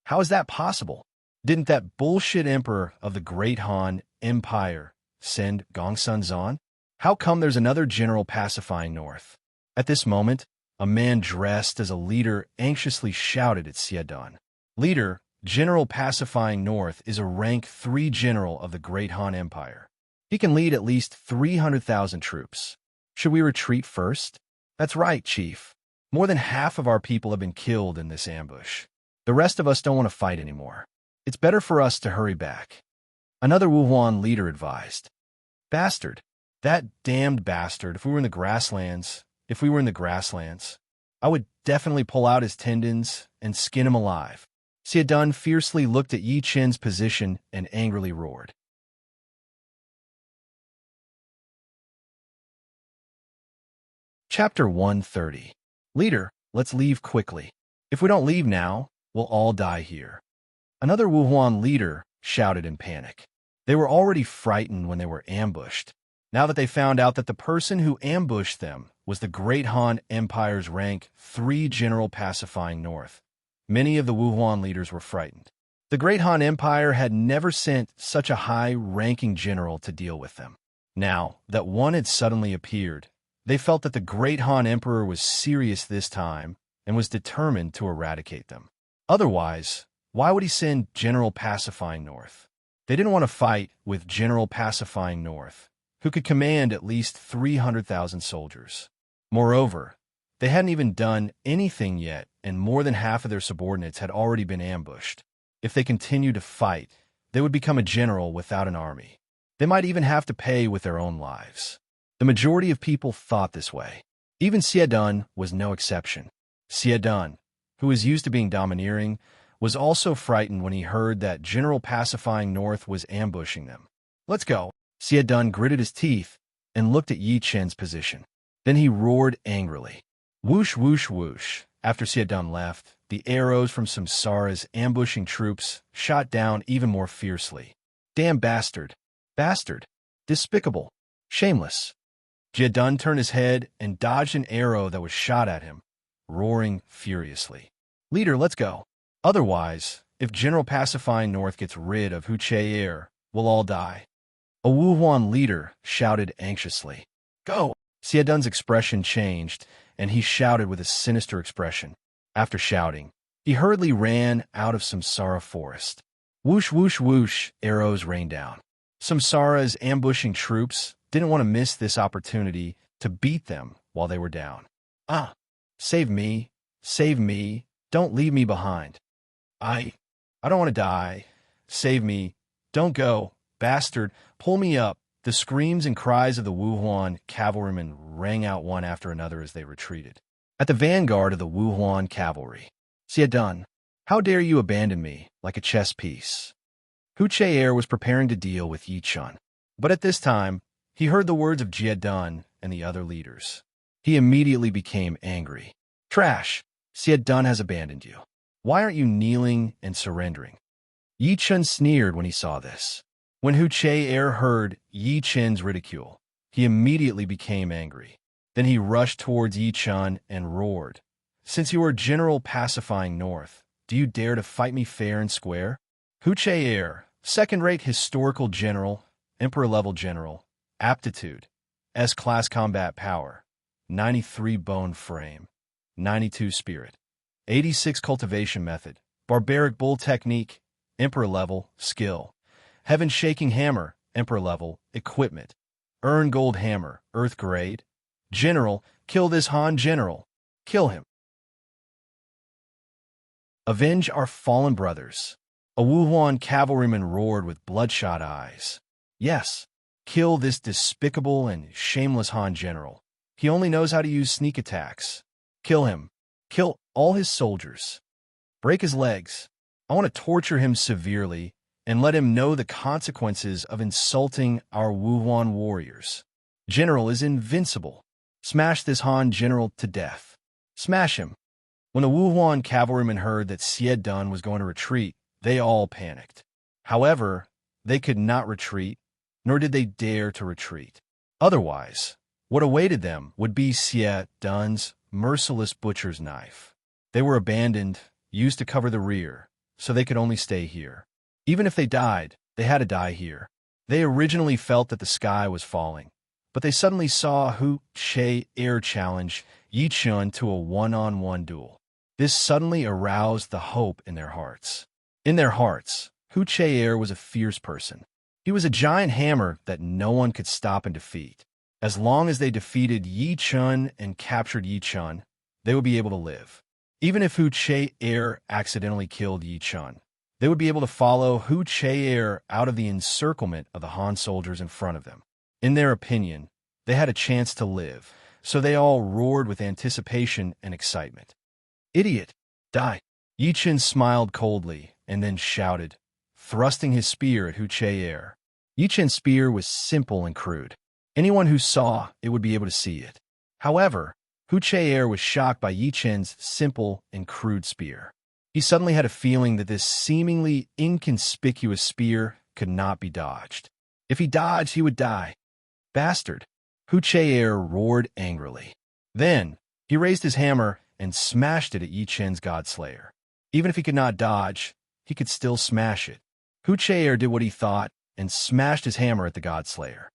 S1: How is that possible? Didn't that bullshit emperor of the Great Han Empire send Gongsun Zan? How come there's another general pacifying north? At this moment, a man dressed as a leader anxiously shouted at Xie Dun. Leader, General pacifying north is a rank 3 general of the Great Han Empire. He can lead at least 300,000 troops. Should we retreat first? That's right, Chief. More than half of our people have been killed in this ambush. The rest of us don't want to fight anymore. It's better for us to hurry back. Another Wuhuan leader advised. Bastard. That damned bastard. If we were in the grasslands, I would definitely pull out his tendons and skin him alive. Xie Dun fiercely looked at Yi Chen's position and angrily roared. Chapter 130. Leader, let's leave quickly. If we don't leave now, we'll all die here. Another Wuhuan leader shouted in panic. They were already frightened when they were ambushed. Now that they found out that the person who ambushed them was the Great Han Empire's rank 3 general pacifying north, many of the Wuhuan leaders were frightened. The Great Han Empire had never sent such a high-ranking general to deal with them. Now that one had suddenly appeared, they felt that the Great Han Emperor was serious this time and was determined to eradicate them. Otherwise, why would he send General Pacifying North? They didn't want to fight with General Pacifying North, who could command at least 300,000 soldiers. Moreover, they hadn't even done anything yet, and more than half of their subordinates had already been ambushed. If they continued to fight, they would become a general without an army. They might even have to pay with their own lives. The majority of people thought this way. Even Xie Dun was no exception. Xie Dun, who was used to being domineering, was also frightened when he heard that General Pacifying North was ambushing them. Let's go. Xie Dun gritted his teeth and looked at Yi Chen's position. Then he roared angrily. Whoosh, whoosh, whoosh. After Xie Dun left, the arrows from Samsara's ambushing troops shot down even more fiercely. Damn bastard. Bastard. Despicable. Shameless. Xie Dun turned his head and dodged an arrow that was shot at him, roaring furiously. Leader, let's go. Otherwise, if General Pacifying North gets rid of Hu Che, we'll all die. A Wuhuan leader shouted anxiously. Go! Xie Dun's expression changed, and he shouted with a sinister expression. After shouting, he hurriedly ran out of Samsara forest. Whoosh, whoosh, whoosh, arrows rained down. Samsara's ambushing troops didn't want to miss this opportunity to beat them while they were down. Ah! Save me! Save me! Don't leave me behind. I don't want to die. Save me. Don't go. Bastard, pull me up. The screams and cries of the Wuhuan cavalrymen rang out one after another as they retreated. At the vanguard of the Wuhuan cavalry, Xie Dun, how dare you abandon me like a chess piece? Hu Che was preparing to deal with Yi Chen, but at this time, he heard the words of Xie Dun and the other leaders. He immediately became angry. Trash! Xie Dun has abandoned you. Why aren't you kneeling and surrendering? Yi Chen sneered when he saw this. When Hu Che heard Yi Chen's ridicule, he immediately became angry. Then he rushed towards Yi Chen and roared, Since you are General Pacifying North, do you dare to fight me fair and square? Hu Che, second-rate historical general, emperor-level general, aptitude, S-class combat power, 93 bone frame, 92 spirit, 86 cultivation method, barbaric bull technique, emperor-level skill, heaven-shaking hammer, emperor-level equipment, earn gold hammer, earth grade, general, kill this Han general, kill him. Avenge our fallen brothers. A Wuhuan cavalryman roared with bloodshot eyes. Yes, kill this despicable and shameless Han general. He only knows how to use sneak attacks. Kill him. Kill all his soldiers. Break his legs. I want to torture him severely and let him know the consequences of insulting our Wuhuan warriors. General is invincible. Smash this Han general to death. Smash him. When the Wuhuan cavalrymen heard that Xie Dun was going to retreat, they all panicked. However, They could not retreat, nor did they dare to retreat. Otherwise, what awaited them would be Xie Dun's merciless butcher's knife. They were abandoned, used to cover the rear, so they could only stay here. Even if they died, they had to die here. They originally felt that the sky was falling, but they suddenly saw Hu Che Air challenge Yi Chun to a one-on-one duel. This suddenly aroused the hope in their hearts. In their hearts, Hu Che Air was a fierce person. He was a giant hammer that no one could stop and defeat. As long as they defeated Yi Chun and captured Yi Chun, they would be able to live. Even if Hu Che Air accidentally killed Yi Chun, they would be able to follow Hu Che Air out of the encirclement of the Han soldiers in front of them. In their opinion, they had a chance to live, so they all roared with anticipation and excitement. "Idiot! Die!" Yi Chun smiled coldly and then shouted, thrusting his spear at Hu Che Air. Yi Chun's spear was simple and crude. Anyone who saw it would be able to see it. However, Hu Che Air was shocked by Yi Chun's simple and crude spear. He suddenly had a feeling that this seemingly inconspicuous spear could not be dodged. If he dodged, he would die. "Bastard!" Hu Che Air roared angrily. Then, he raised his hammer and smashed it at Yi Chun's Godslayer. Even if he could not dodge, he could still smash it. Hu Che Air did what he thought and smashed his hammer at the Godslayer.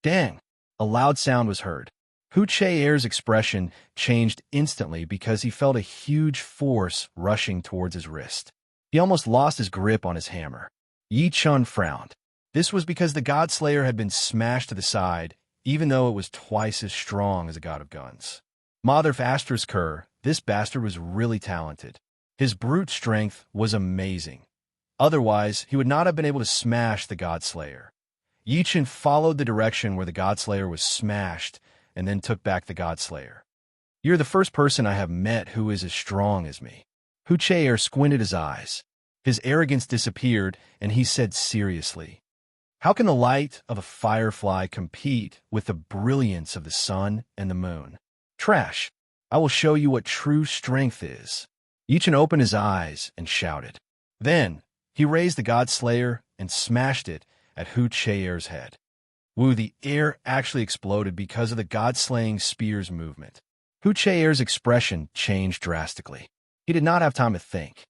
S1: Dang! A loud sound was heard. Hu Che Air's expression changed instantly because he felt a huge force rushing towards his wrist. He almost lost his grip on his hammer. Yi Chun frowned. This was because the Godslayer had been smashed to the side, even though it was twice as strong as a god of guns. Mother Asterisker, this bastard was really talented. His brute strength was amazing. Otherwise, he would not have been able to smash the Godslayer. Yi Chun followed the direction where the Godslayer was smashed and then took back the Godslayer. "You're the first person I have met who is as strong as me." Hu Che Air squinted his eyes. His arrogance disappeared, and he said seriously, "How can the light of a firefly compete with the brilliance of the sun and the moon? Trash! I will show you what true strength is." Yi Chun opened his eyes and shouted. Then, he raised the Godslayer and smashed it at Hu Che Air's head. Woo, the air actually exploded because of the God-slaying spear's movement. Hu Che Air's expression changed drastically. He did not have time to think.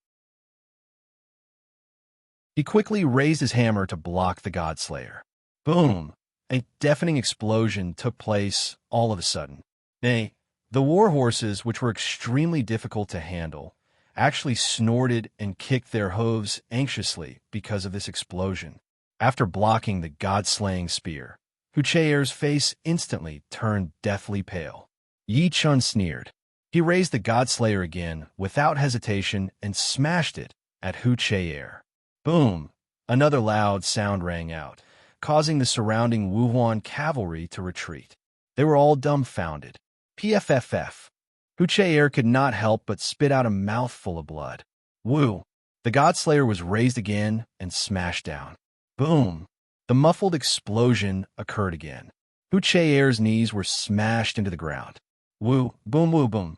S1: He quickly raised his hammer to block the Godslayer. Boom! A deafening explosion took place all of a sudden. Nay, the war horses, which were extremely difficult to handle, actually snorted and kicked their hooves anxiously because of this explosion. After blocking the God-slaying spear, Hu Che Air's face instantly turned deathly pale. Yi Chun sneered. He raised the Godslayer again without hesitation and smashed it at Hu Che Air. Boom! Another loud sound rang out, causing the surrounding Wuhuan cavalry to retreat. They were all dumbfounded. PFFF. Hu Che Air could not help but spit out a mouthful of blood. Woo! The Godslayer was raised again and smashed down. Boom! The muffled explosion occurred again. Hu Che Air's knees were smashed into the ground. Woo! Boom! Woo! Boom!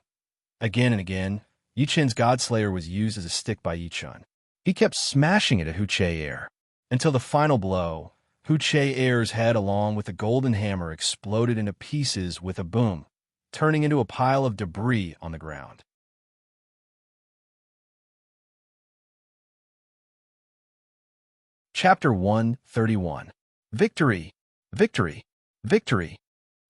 S1: Again and again, Yi Chun's Godslayer was used as a stick by Yi Chun. He kept smashing it at Hu Che Air, until the final blow, Hu Che Air's head along with the golden hammer exploded into pieces with a boom, turning into a pile of debris on the ground. Chapter 131. Victory! Victory! Victory!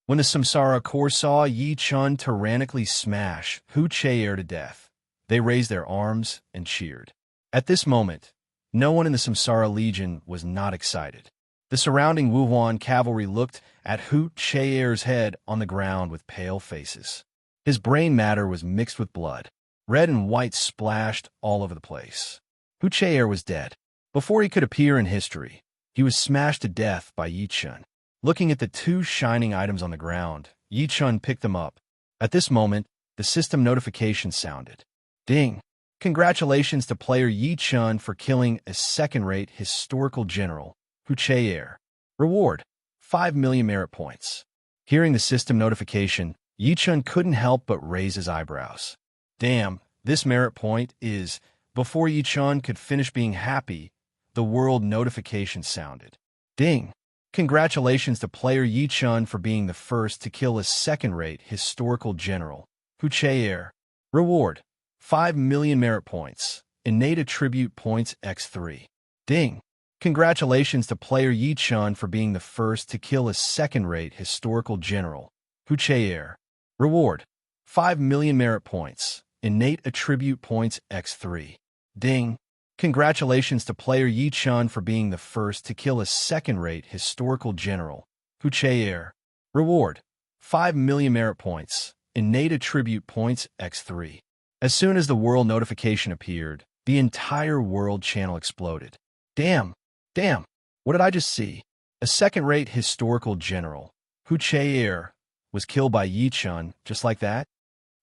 S1: When the Samsara Corps saw Yi Chun tyrannically smash Hu Che Air to death, they raised their arms and cheered. At this moment, no one in the Samsara Legion was not excited. The surrounding Wuhuan cavalry looked at Hu Che Air's head on the ground with pale faces. His brain matter was mixed with blood. Red and white splashed all over the place. Hu Che Air was dead. Before he could appear in history, he was smashed to death by Yi Chun. Looking at the two shining items on the ground, Yi Chun picked them up. At this moment, the system notification sounded. Ding! Congratulations to player Yi Chun for killing a second-rate historical general, Hu Che Air. Reward: 5 million merit points. Hearing the system notification, Yi Chun couldn't help but raise his eyebrows. Damn, this merit point is... Before Yi Chun could finish being happy, the world notification sounded. Ding! Congratulations to player Yi Chun for being the first to kill a second-rate historical general, Hu Che-er. Reward: 5 million merit points. Innate attribute points x3. Ding! Congratulations to player Yi Chun for being the first to kill a second-rate historical general, Hu Che-er. Reward: 5 million merit points. Innate attribute points x3. Ding! Congratulations to player Yi Chun for being the first to kill a second-rate historical general, Hu Che-er. Reward: 5 million merit points. Innate attribute points x3. As soon as the world notification appeared, the entire world channel exploded. Damn! Damn! What did I just see? A second-rate historical general, Hu Che-er, was killed by Yi Chun just like that?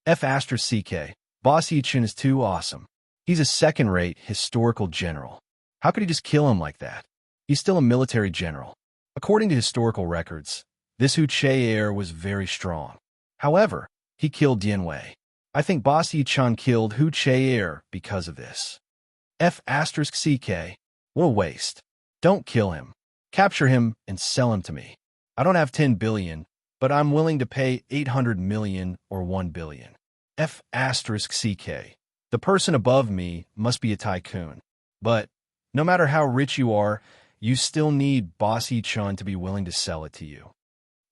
S1: F***CK. Boss Yi Chun is too awesome. He's a second-rate historical general. How could he just kill him like that? He's still a military general. According to historical records, this Hu Che-er was very strong. However, he killed Dian Wei. I think Boss Yi Chun killed Hu Che-er because of this. F***CK. What a waste. Don't kill him. Capture him and sell him to me. I don't have 10 billion, but I'm willing to pay 800 million or 1 billion. F***CK. The person above me must be a tycoon. But no matter how rich you are, you still need Boss Yi Chun to be willing to sell it to you.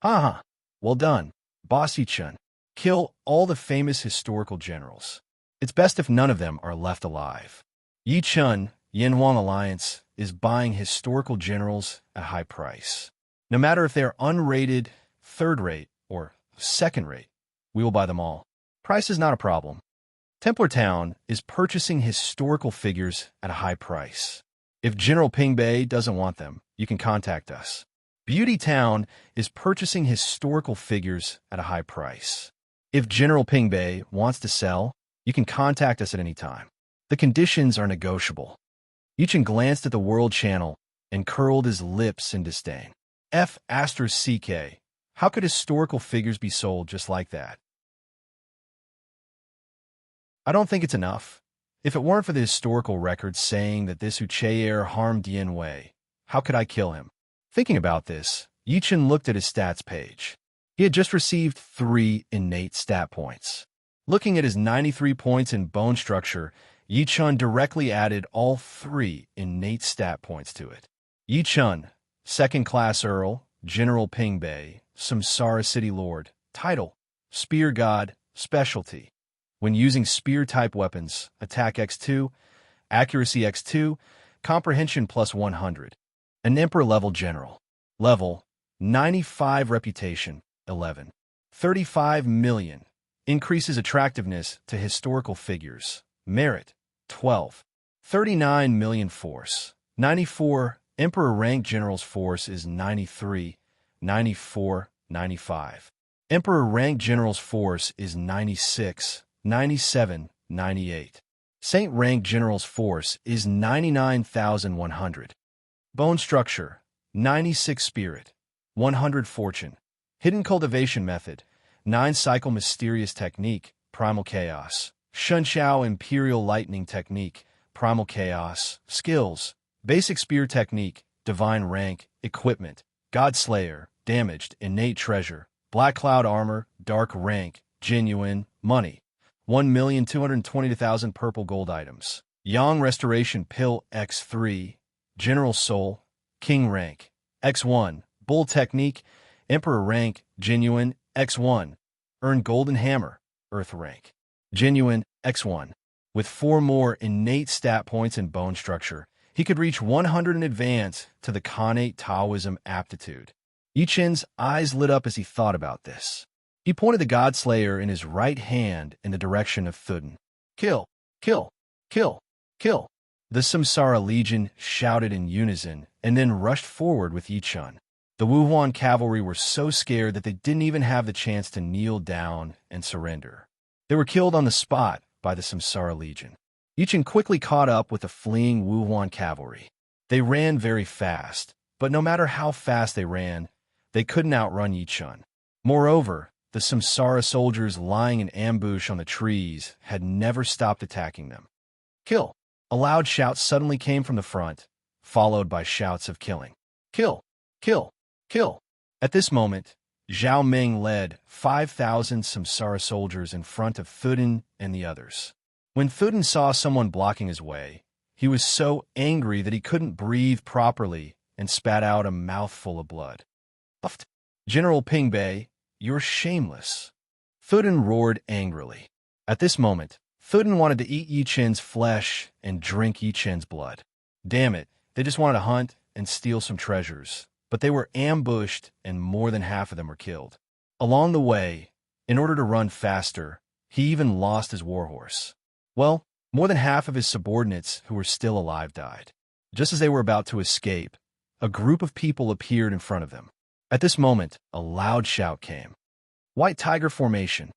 S1: Haha. Well done, Boss Yi Chun. Kill all the famous historical generals. It's best if none of them are left alive. Yi Chun, Yanhuang Alliance, is buying historical generals at a high price. No matter if they're unrated, third-rate, or second-rate, we will buy them all. Price is not a problem. Templar Town is purchasing historical figures at a high price. If General Ping Bei doesn't want them, you can contact us. Beauty Town is purchasing historical figures at a high price. If General Ping Bei wants to sell, you can contact us at any time. The conditions are negotiable. Yichen glanced at the world channel and curled his lips in disdain. F***CK. How could historical figures be sold just like that? I don't think it's enough. If it weren't for the historical records saying that this Hu Che-er harmed Dian Wei, how could I kill him? Thinking about this, Yichen looked at his stats page. He had just received 3 innate stat points. Looking at his 93 points in bone structure, Yi Chun directly added all 3 innate stat points to it. Yi Chun, second-class Earl, General Ping Bei, Samsara City Lord, title, Spear God, specialty. When using spear-type weapons, attack x2, accuracy x2, comprehension plus 100. An Emperor-level general. Level, 95 reputation, 11. 35 million. Increases attractiveness to historical figures. Merit, 12. 39 million force. 94. Emperor rank general's force is 93, 94, 95. Emperor rank general's force is 96, 97, 98. Saint rank general's force is 99,100. Bone structure, 96 spirit, 100 fortune. Hidden cultivation method, 9 cycle mysterious technique, primal chaos. Shunxiao imperial lightning technique, primal chaos. Skills, basic spear technique, divine rank, equipment, Godslayer, damaged, innate treasure, black cloud armor, dark rank, genuine, money. 1,222,000 purple gold items. Yang restoration pill x3, general soul, king rank, x1, bull technique, emperor rank, genuine, x1. Earn golden hammer, earth rank, genuine, x1. With 4 more innate stat points in bone structure, he could reach 100 in advance to the Khanate Taoism aptitude. Yichen's eyes lit up as he thought about this. He pointed the Godslayer in his right hand in the direction of Thudin. Kill! Kill! Kill! Kill! The Samsara Legion shouted in unison and then rushed forward with Yichun. The Wuhuan cavalry were so scared that they didn't even have the chance to kneel down and surrender. They were killed on the spot by the Samsara Legion. Yichun quickly caught up with the fleeing Wuhuan cavalry. They ran very fast, but no matter how fast they ran, they couldn't outrun Yichun. Moreover, the Samsara soldiers lying in ambush on the trees had never stopped attacking them. Kill! A loud shout suddenly came from the front, followed by shouts of killing. Kill! Kill! Kill! At this moment, Zhao Ming led 5,000 Samsara soldiers in front of Thudin and the others. When Thudin saw someone blocking his way, he was so angry that he couldn't breathe properly and spat out a mouthful of blood. Puffed. General Pingbei, you're shameless. Thudin roared angrily. At this moment, Thudin wanted to eat Yi Chen's flesh and drink Yi Chen's blood. Damn it, they just wanted to hunt and steal some treasures, but they were ambushed and more than half of them were killed. Along the way, in order to run faster, he even lost his warhorse. Well, more than half of his subordinates who were still alive died. Just as they were about to escape, a group of people appeared in front of them. At this moment, a loud shout came. White Tiger Formation.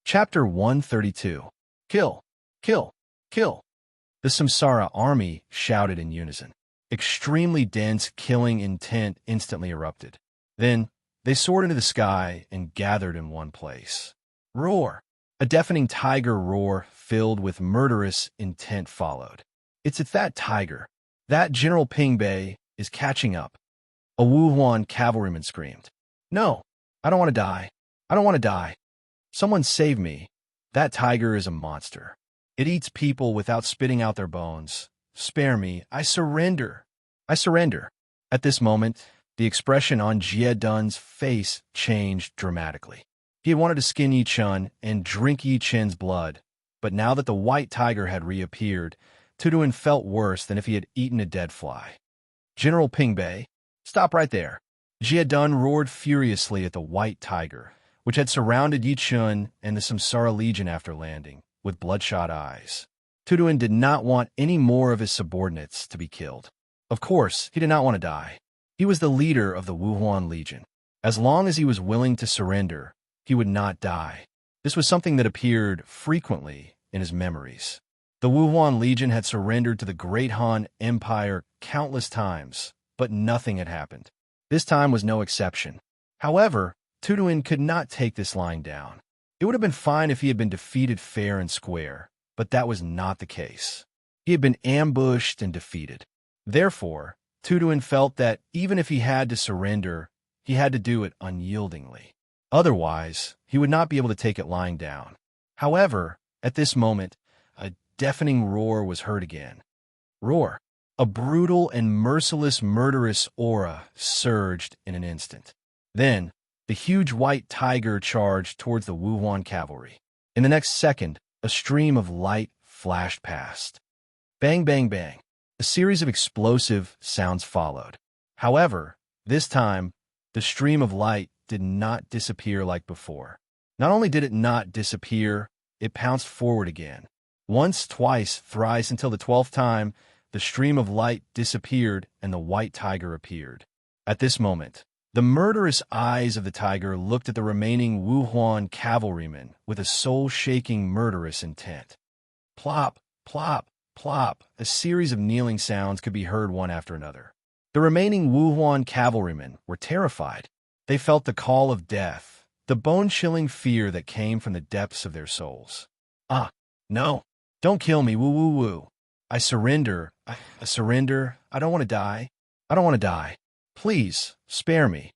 S1: Chapter 132. Kill! Kill! Kill! The Samsara army shouted in unison. Extremely dense killing intent instantly erupted. Then, they soared into the sky and gathered in one place. Roar! A deafening tiger roar filled with murderous intent followed. It's that tiger. That General Pingbei is catching up. A Wuhuan cavalryman screamed. No, I don't want to die. I don't want to die. Someone save me. That tiger is a monster. It eats people without spitting out their bones. Spare me. I surrender. I surrender. At this moment, the expression on Jie Dun's face changed dramatically. He had wanted to skin Yi Chen and drink Yi Chen's blood, but now that the white tiger had reappeared, Tuduin felt worse than if he had eaten a dead fly. General Pingbei, stop right there. Jie Dun roared furiously at the white tiger, which had surrounded Yi Chen and the Samsara Legion after landing, with bloodshot eyes. Tuduin did not want any more of his subordinates to be killed. Of course, he did not want to die. He was the leader of the Wuhuan Legion. As long as he was willing to surrender, he would not die. This was something that appeared frequently in his memories. The Wuhuan Legion had surrendered to the Great Han Empire countless times, but nothing had happened. This time was no exception. However, Tuduin could not take this lying down. It would have been fine if he had been defeated fair and square, but that was not the case. He had been ambushed and defeated. Therefore, Tuduin felt that even if he had to surrender, he had to do it unyieldingly. Otherwise, he would not be able to take it lying down. However, at this moment, a deafening roar was heard again. Roar! A brutal and merciless murderous aura surged in an instant. Then, the huge white tiger charged towards the Wuhuan cavalry. In the next second, a stream of light flashed past. Bang, bang, bang. A series of explosive sounds followed. However, this time, the stream of light did not disappear like before. Not only did it not disappear, it pounced forward again. Once, twice, thrice, until the 12th time, the stream of light disappeared and the white tiger appeared. At this moment, the murderous eyes of the tiger looked at the remaining Wuhuan cavalrymen with a soul-shaking murderous intent. Plop, plop, plop, a series of kneeling sounds could be heard one after another. The remaining Wuhuan cavalrymen were terrified. They felt the call of death, the bone-chilling fear that came from the depths of their souls. Ah, no, don't kill me, woo-woo-woo. I surrender, I surrender, I don't want to die. I don't want to die. Please, spare me.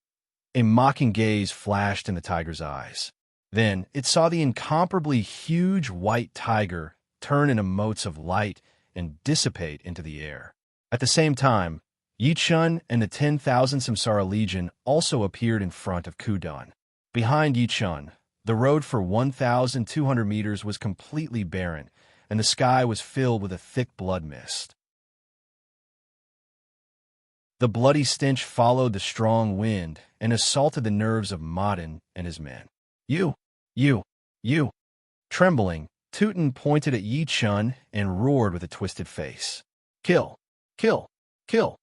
S1: A mocking gaze flashed in the tiger's eyes. Then it saw the incomparably huge white tiger turn into motes of light and dissipate into the air. At the same time, Yi Chen and the 10,000 Samsara Legion also appeared in front of Kudan. Behind Yi Chen, the road for 1,200 meters was completely barren, and the sky was filled with a thick blood mist. The bloody stench followed the strong wind and assaulted the nerves of Modin and his men. You! Trembling, Teuton pointed at Yi Chen and roared with a twisted face. Kill! Kill! Kill!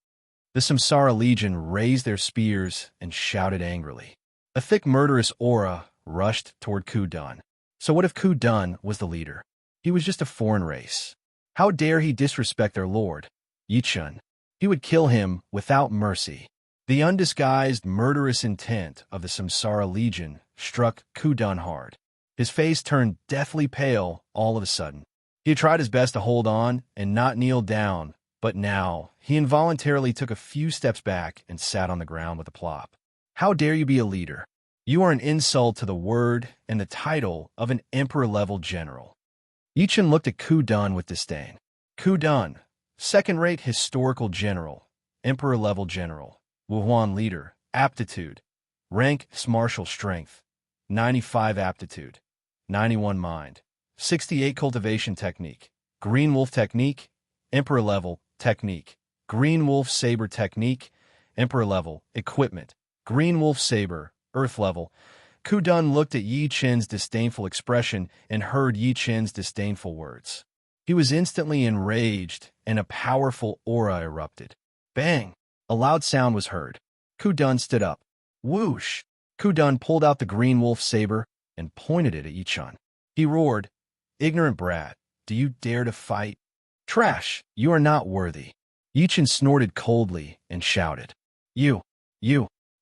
S1: The Samsara Legion raised their spears and shouted angrily. A thick murderous aura rushed toward Kudan. So what if Kudan was the leader? He was just a foreign race. How dare he disrespect their lord, Yi Chen? He would kill him without mercy. The undisguised murderous intent of the Samsara Legion struck Kudan hard. His face turned deathly pale all of a sudden. He had tried his best to hold on and not kneel down, but now he involuntarily took a few steps back and sat on the ground with a plop. How dare you be a leader? You are an insult to the word and the title of an emperor-level general. Yichen looked at Ku Dun with disdain. Ku Dun, second-rate historical general, emperor-level general, Wuhuan leader, aptitude, rank martial strength, 95 aptitude, 91 mind, 68 cultivation technique, green wolf technique, emperor level technique, green wolf saber technique, emperor level equipment, green wolf saber, earth level. Ku Dun looked at Yi Chen's disdainful expression and heard Yi Chen's disdainful words. He was instantly enraged, and a powerful aura erupted. Bang! A loud sound was heard. Ku Dun stood up. Whoosh! Ku Dun pulled out the green wolf saber and pointed it at Yi Chen. He roared, "Ignorant brat, do you dare to fight? Trash, you are not worthy." Yi Chen snorted coldly and shouted, You!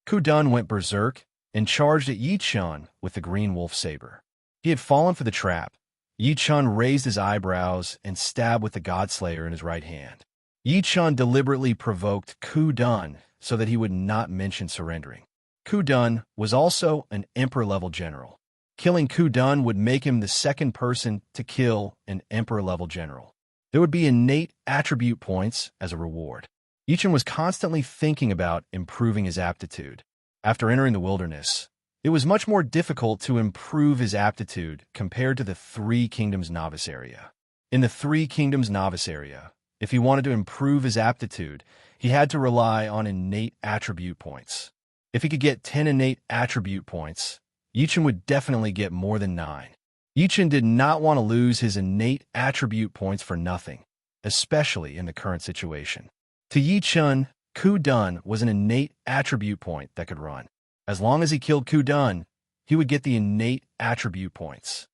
S1: Ku Dun went berserk and charged at Yi Chen with the green wolf saber. He had fallen for the trap. Yi Chen raised his eyebrows and stabbed with the Godslayer in his right hand. Yi Chen deliberately provoked Ku Dun so that he would not mention surrendering. Ku Dun was also an emperor-level general. Killing Ku Dun would make him the second person to kill an emperor-level general. There would be innate attribute points as a reward. Yi Chen was constantly thinking about improving his aptitude. After entering the wilderness, it was much more difficult to improve his aptitude compared to the Three Kingdoms novice area. In the Three Kingdoms novice area, if he wanted to improve his aptitude, he had to rely on innate attribute points. If he could get 10 innate attribute points, Yi Chen would definitely get more than 9. Yi Chen did not want to lose his innate attribute points for nothing, especially in the current situation. To Yi Chen, Ku Dun was an innate attribute point that could run. As long as he killed Ku Dun, he would get the innate attribute points.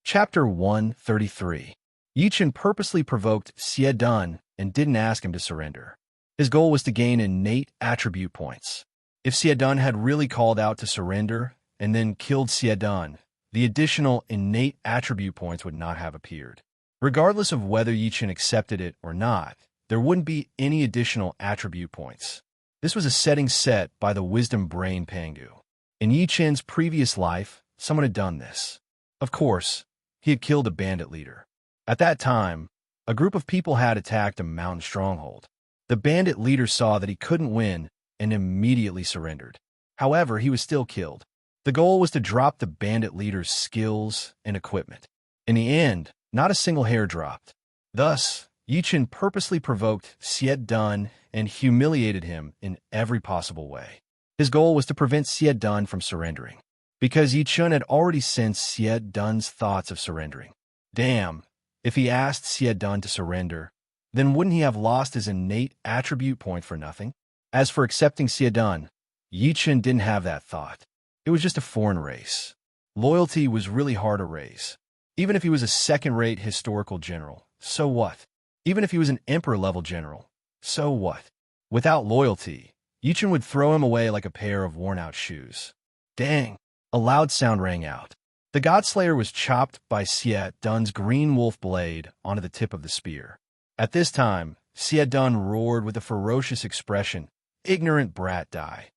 S1: Chapter 133. Yi Chen purposely provoked Xie Dun and didn't ask him to surrender. His goal was to gain innate attribute points. If Xie Dun had really called out to surrender and then killed Xie Dun, the additional innate attribute points would not have appeared. Regardless of whether Yi Chen accepted it or not, there wouldn't be any additional attribute points. This was a setting set by the wisdom brain Pangu. In Yi Chen's previous life, someone had done this. Of course, he had killed a bandit leader. At that time, a group of people had attacked a mountain stronghold. The bandit leader saw that he couldn't win and immediately surrendered. However, he was still killed. The goal was to drop the bandit leader's skills and equipment. In the end, not a single hair dropped. Thus, Yi Chen purposely provoked Xie Dun and humiliated him in every possible way. His goal was to prevent Xie Dun from surrendering, because Yi Chen had already sensed Xie Dun's thoughts of surrendering. Damn, if he asked Xie Dun to surrender, then wouldn't he have lost his innate attribute point for nothing? As for accepting Xie Dun, Yi Chen didn't have that thought. It was just a foreign race. Loyalty was really hard to raise. Even if he was a second-rate historical general, so what? Even if he was an emperor-level general, so what? Without loyalty, Yi Chen would throw him away like a pair of worn-out shoes. Dang! A loud sound rang out. The Godslayer was chopped by Xie Dun's green wolf blade onto the tip of the spear. At this time, Xie Dun roared with a ferocious expression, "Ignorant brat, die."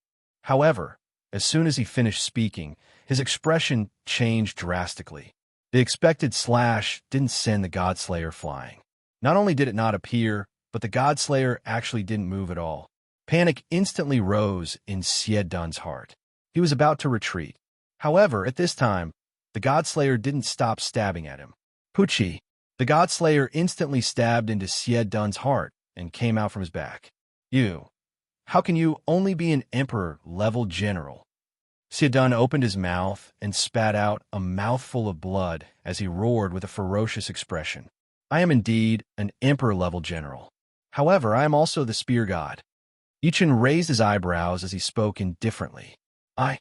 S1: However, as soon as he finished speaking, his expression changed drastically. The expected slash didn't send the Godslayer flying. Not only did it not appear, but the Godslayer actually didn't move at all. Panic instantly rose in Xie Dun's heart. He was about to retreat. However, at this time, the Godslayer didn't stop stabbing at him. Puchi! The Godslayer instantly stabbed into Xie Dun's heart and came out from his back. How can you only be an emperor-level general? Xie Dun opened his mouth and spat out a mouthful of blood as he roared with a ferocious expression. I am indeed an emperor-level general. However, I am also the spear god. Yi Chen raised his eyebrows as he spoke indifferently. I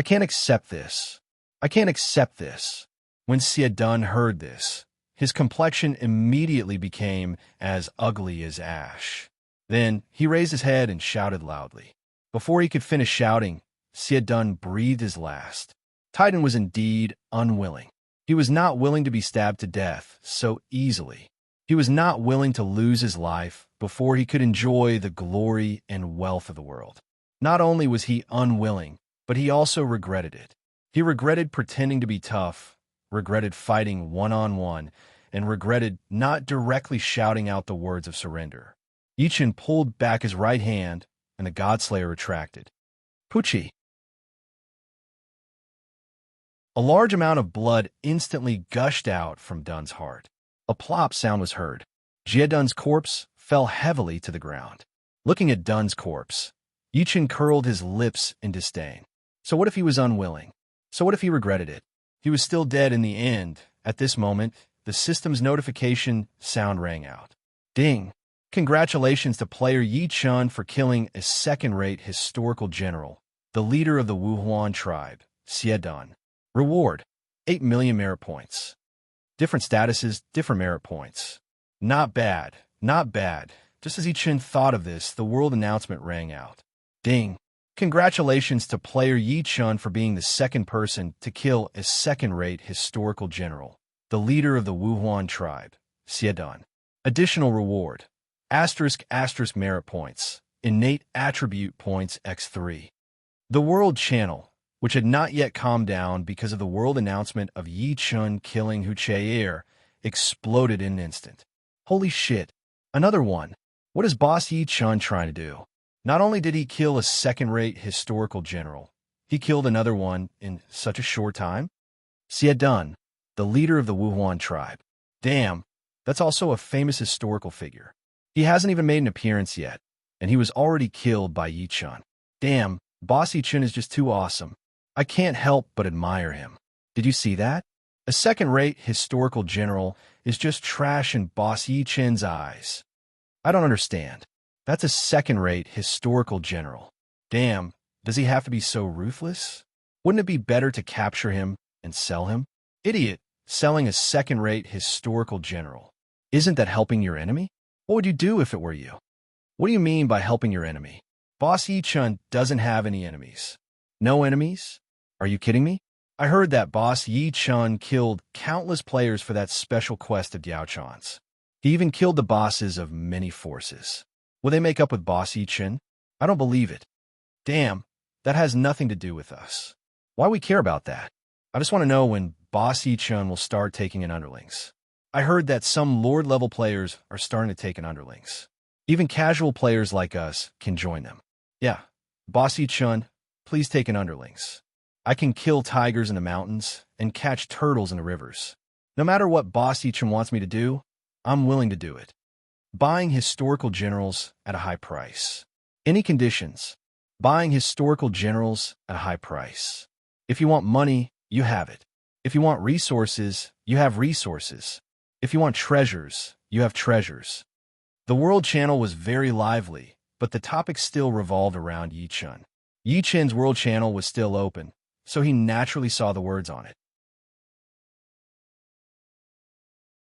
S1: can't accept this. I can't accept this. When Xie Dun heard this, his complexion immediately became as ugly as ash. Then he raised his head and shouted loudly. Before he could finish shouting, Xie breathed his last. Titan was indeed unwilling. He was not willing to be stabbed to death so easily. He was not willing to lose his life before he could enjoy the glory and wealth of the world. Not only was he unwilling, but he also regretted it. He regretted pretending to be tough, regretted fighting one-on-one, and regretted not directly shouting out the words of surrender. Yichen pulled back his right hand, and the Godslayer retracted. Pucci. A large amount of blood instantly gushed out from Dun's heart. A plop sound was heard. Jiedun's corpse fell heavily to the ground. Looking at Dun's corpse, Yichen curled his lips in disdain. So what if he was unwilling? So what if he regretted it? He was still dead in the end. At this moment, the system's notification sound rang out. Ding! Congratulations to player Yi Chun for killing a second-rate historical general, the leader of the Wuhuan tribe, Xie. Reward: 8 million merit points. Different statuses, different merit points. Not bad, not bad. Just as Yi Chun thought of this, the world announcement rang out. Ding! Congratulations to player Yi Chun for being the second person to kill a second-rate historical general, the leader of the Wuhuan tribe, Xie. Additional reward: *** merit points, innate attribute points x3. The World Channel, which had not yet calmed down because of the world announcement of Yi Chun killing Hu Che'er, exploded in an instant. Holy shit, another one. What is Boss Yi Chun trying to do? Not only did he kill a second-rate historical general, he killed another one in such a short time? Xie, the leader of the Wuhuan tribe. Damn, that's also a famous historical figure. He hasn't even made an appearance yet, and he was already killed by Yi Chun. Damn, Boss Yi Chun is just too awesome. I can't help but admire him. Did you see that? A second-rate historical general is just trash in Boss Yi Chun's eyes. I don't understand. That's a second-rate historical general. Damn, does he have to be so ruthless? Wouldn't it be better to capture him and sell him? Idiot, selling a second-rate historical general. Isn't that helping your enemy? What would you do if it were you? What do you mean by helping your enemy? Boss Yi Chun doesn't have any enemies. No enemies? Are you kidding me? I heard that Boss Yi Chun killed countless players for that special quest of Diao Chan's. He even killed the bosses of many forces. Will they make up with Boss Yi Chun? I don't believe it. Damn, that has nothing to do with us. Why we care about that? I just want to know when Boss Yi Chun will start taking in underlings. I heard that some Lord-level players are starting to take in underlings. Even casual players like us can join them. Yeah, Boss Yi Chun, please take in underlings. I can kill tigers in the mountains and catch turtles in the rivers. No matter what Boss Yi Chun wants me to do, I'm willing to do it. Buying historical generals at a high price. Any conditions. Buying historical generals at a high price. If you want money, you have it. If you want resources, you have resources. If you want treasures, you have treasures. The World Channel was very lively, but the topic still revolved around Yi Chun. Yi Chun's World Channel was still open, so he naturally saw the words on it.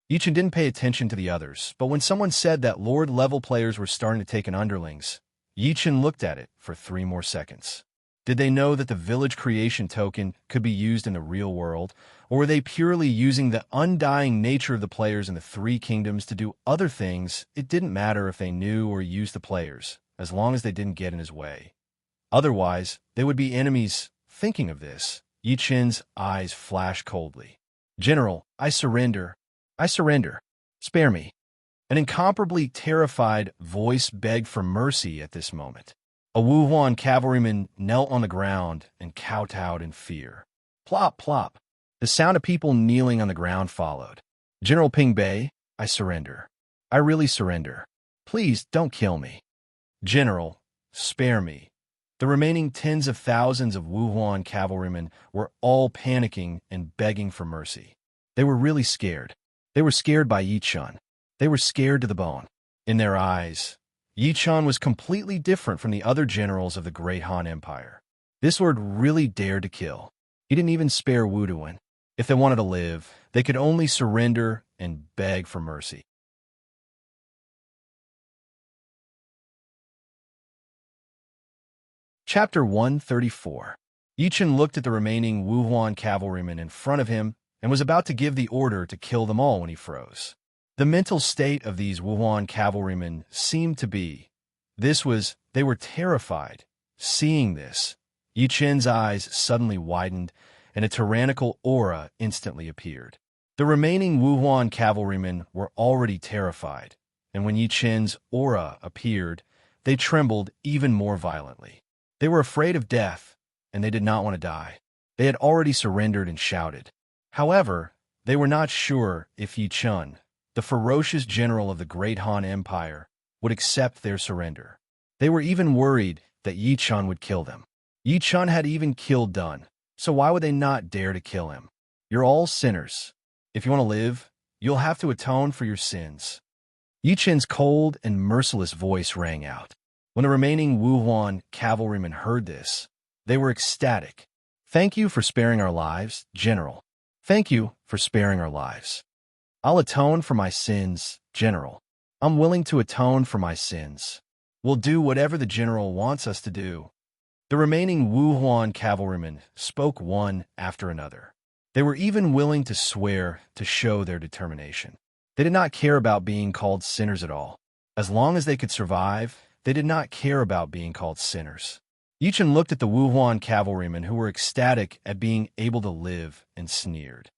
S1: Yi Chun didn't pay attention to the others, but when someone said that Lord-level players were starting to take in underlings, Yi Chun looked at it for 3 more seconds. Did they know that the village creation token could be used in the real world, or were they purely using the undying nature of the players in the 3 kingdoms to do other things? It didn't matter if they knew or used the players, as long as they didn't get in his way. Otherwise, they would be enemies. Thinking of this, Yi Chun's eyes flashed coldly. General, I surrender. I surrender. Spare me. An incomparably terrified voice begged for mercy at this moment. A Wuhuan cavalryman knelt on the ground and kowtowed in fear. Plop, plop. The sound of people kneeling on the ground followed. General Ping Bei, I surrender. I really surrender. Please don't kill me. General, spare me. The remaining tens of thousands of Wuhuan cavalrymen were all panicking and begging for mercy. They were really scared. They were scared by Yi Chun. They were scared to the bone. In their eyes, Yi Chun was completely different from the other generals of the Great Han Empire. This lord really dared to kill. He didn't even spare Wuduan. If they wanted to live, they could only surrender and beg for mercy. Chapter 134. Yichen looked at the remaining Wuhuan cavalrymen in front of him and was about to give the order to kill them all when he froze. The mental state of these Wuhuan cavalrymen seemed to be, they were terrified. Seeing this, Yichen's eyes suddenly widened and a tyrannical aura instantly appeared. The remaining Wuhuan cavalrymen were already terrified, and when Yichen's aura appeared, they trembled even more violently. They were afraid of death, and they did not want to die. They had already surrendered and shouted. However, they were not sure if Yichen, the ferocious general of the Great Han Empire, would accept their surrender. They were even worried that Yichen would kill them. Yichen had even killed Dun, so why would they not dare to kill him? You're all sinners. If you want to live, you'll have to atone for your sins. Yichen's cold and merciless voice rang out. When the remaining Wuhuan cavalrymen heard this, they were ecstatic. Thank you for sparing our lives, General. Thank you for sparing our lives. I'll atone for my sins, General. I'm willing to atone for my sins. We'll do whatever the General wants us to do. The remaining Wuhuan cavalrymen spoke one after another. They were even willing to swear to show their determination. They did not care about being called sinners at all. As long as they could survive, they did not care about being called sinners. Yichen looked at the Wuhuan cavalrymen who were ecstatic at being able to live and sneered.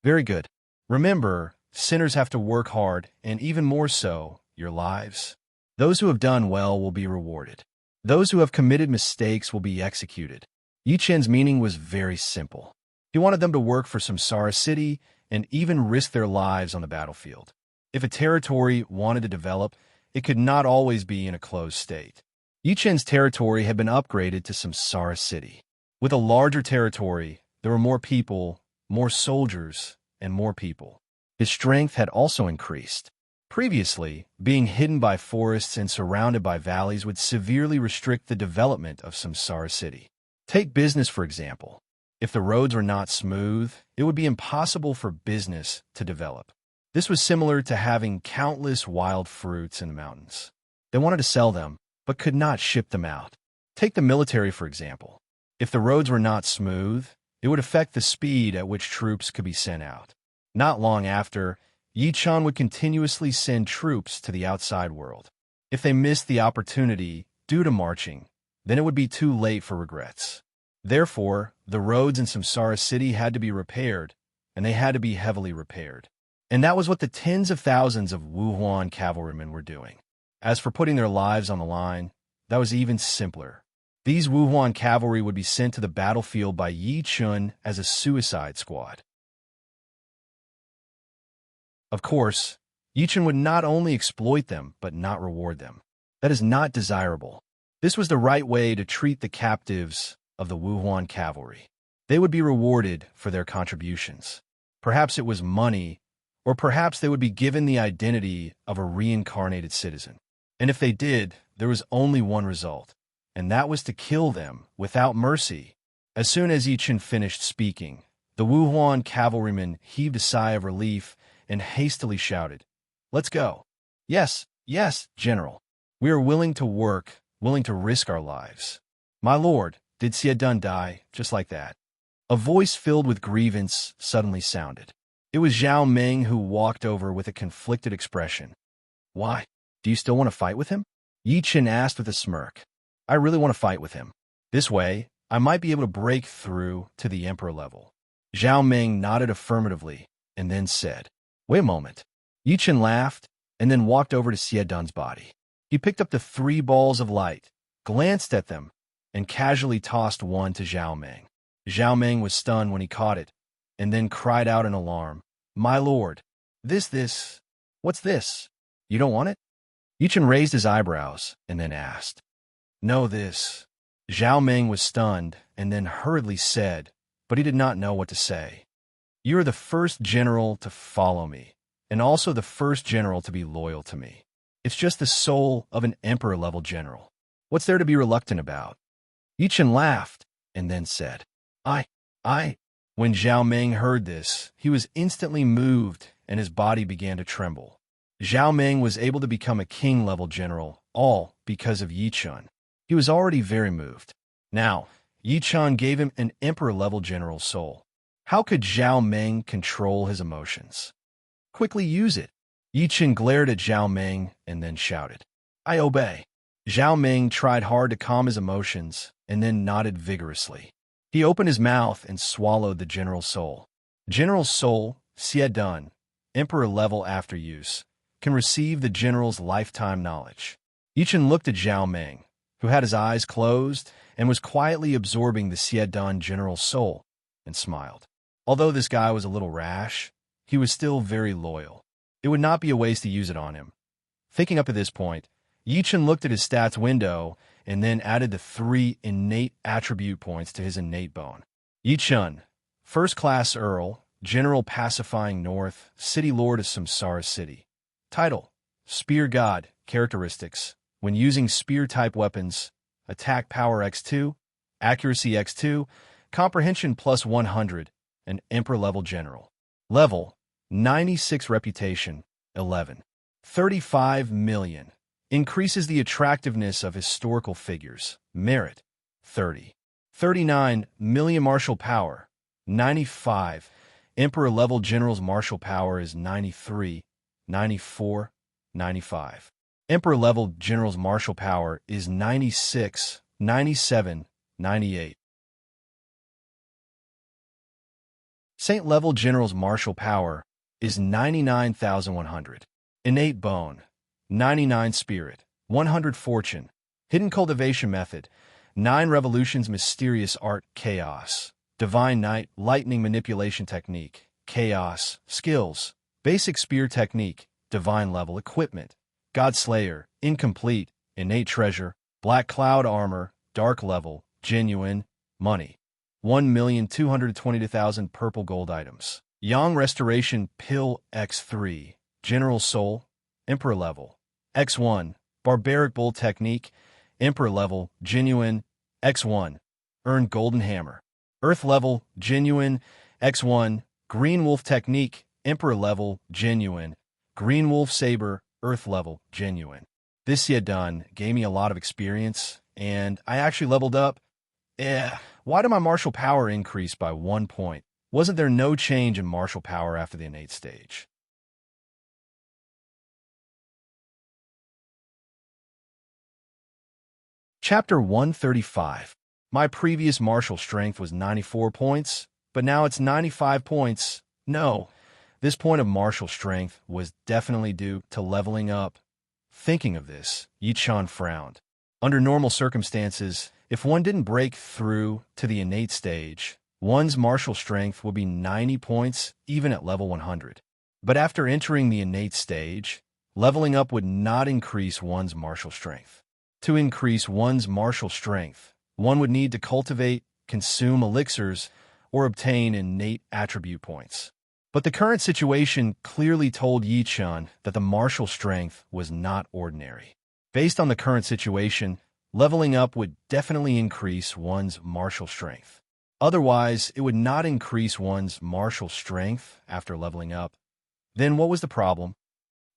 S1: Very good. Remember, sinners have to work hard, and even more so, your lives. Those who have done well will be rewarded. Those who have committed mistakes will be executed. Yichen's meaning was very simple. He wanted them to work for Samsara City and even risk their lives on the battlefield. If a territory wanted to develop, it could not always be in a closed state. Yichen's territory had been upgraded to Samsara City. With a larger territory, there were more people, more soldiers, and more people. His strength had also increased. Previously, being hidden by forests and surrounded by valleys would severely restrict the development of Samsara City. Take business, for example. If the roads were not smooth, it would be impossible for business to develop. This was similar to having countless wild fruits in the mountains. They wanted to sell them, but could not ship them out. Take the military, for example. If the roads were not smooth, it would affect the speed at which troops could be sent out. Not long after, Yichen would continuously send troops to the outside world. If they missed the opportunity due to marching, then it would be too late for regrets. Therefore, the roads in Samsara City had to be repaired, and they had to be heavily repaired. And that was what the tens of thousands of Wuhuan cavalrymen were doing. As for putting their lives on the line, that was even simpler. These Wuhuan cavalry would be sent to the battlefield by Yichen as a suicide squad. Of course, Yichen would not only exploit them, but not reward them. That is not desirable. This was the right way to treat the captives of the Wuhuan cavalry. They would be rewarded for their contributions. Perhaps it was money, or perhaps they would be given the identity of a reincarnated citizen. And if they did, there was only one result, and that was to kill them without mercy. As soon as Yichen finished speaking, the Wuhuan cavalryman heaved a sigh of relief and hastily shouted, "Let's go." Yes, General. We are willing to work, willing to risk our lives. My lord, did Siadun die just like that? A voice filled with grievance suddenly sounded. It was Zhao Meng who walked over with a conflicted expression. Why? Do you still want to fight with him? Yichen asked with a smirk. I really want to fight with him. This way, I might be able to break through to the emperor level. Zhao Meng nodded affirmatively and then said, Wait a moment. Yichen laughed and then walked over to Siadun's body. He picked up the 3 balls of light, glanced at them, and casually tossed one to Zhao Meng. Zhao Meng was stunned when he caught it, and then cried out in alarm, My lord, what's this? You don't want it? Yichen raised his eyebrows and then asked, No, this. Zhao Meng was stunned and then hurriedly said, but he did not know what to say. You are the first general to follow me, and also the first general to be loyal to me. It's just the soul of an emperor-level general. What's there to be reluctant about? Yichen laughed and then said, I. When Zhao Meng heard this, he was instantly moved and his body began to tremble. Zhao Meng was able to become a king-level general, all because of Yichen. He was already very moved. Now, Yi Chun gave him an emperor-level general soul. How could Zhao Meng control his emotions? Quickly use it. Yi Chun glared at Zhao Meng and then shouted, "I obey." Zhao Meng tried hard to calm his emotions and then nodded vigorously. He opened his mouth and swallowed the general soul. General soul, Xie Dun, emperor level after use, can receive the general's lifetime knowledge. Yi Chun looked at Zhao Meng, who had his eyes closed and was quietly absorbing the Xie Dun general soul, and smiled. Although this guy was a little rash, he was still very loyal. It would not be a waste to use it on him. Thinking up to this point, Yi Chun looked at his stats window and then added the 3 innate attribute points to his innate bone. Yi Chun, First Class Earl, General Pacifying North, City Lord of Samsara City. Title: Spear God. Characteristics: when using spear-type weapons, attack power x2, accuracy x2, comprehension plus 100, and Emperor-level general. Level: 96 reputation, 11. 35 million. Increases the attractiveness of historical figures. Merit, 30. 39 million martial power, 95. Emperor-level general's martial power is 93, 94, 95. Emperor-level general's martial power is 96, 97, 98. Saint-level general's martial power is 99,100. Innate bone, 99 spirit, 100 fortune. Hidden cultivation method, 9 revolutions mysterious art chaos. Divine Knight lightning manipulation technique, chaos. Skills, basic spear technique, divine level equipment. God Slayer, incomplete, innate treasure, black cloud armor, dark level, genuine, money. 1,222,000 purple gold items. Yang restoration pill x3, general soul, emperor level. X1, barbaric bull technique, emperor level, genuine, X1, earn golden hammer. Earth level, genuine, X1, green wolf technique, emperor level, genuine, green wolf saber, earth level, genuine. This Xie Dun gave me a lot of experience, and I actually leveled up. Why did my martial power increase by 1 point? Wasn't there no change in martial power after the innate stage? Chapter 135. My previous martial strength was 94 points, but now it's 95 points. No, this point of martial strength was definitely due to leveling up. Thinking of this, Yi Chun frowned. Under normal circumstances, if one didn't break through to the innate stage, one's martial strength would be 90 points even at level 100. But after entering the innate stage, leveling up would not increase one's martial strength. To increase one's martial strength, one would need to cultivate, consume elixirs, or obtain innate attribute points. But the current situation clearly told Yi Chun that the martial strength was not ordinary. Based on the current situation, leveling up would definitely increase one's martial strength. Otherwise, it would not increase one's martial strength after leveling up. Then what was the problem?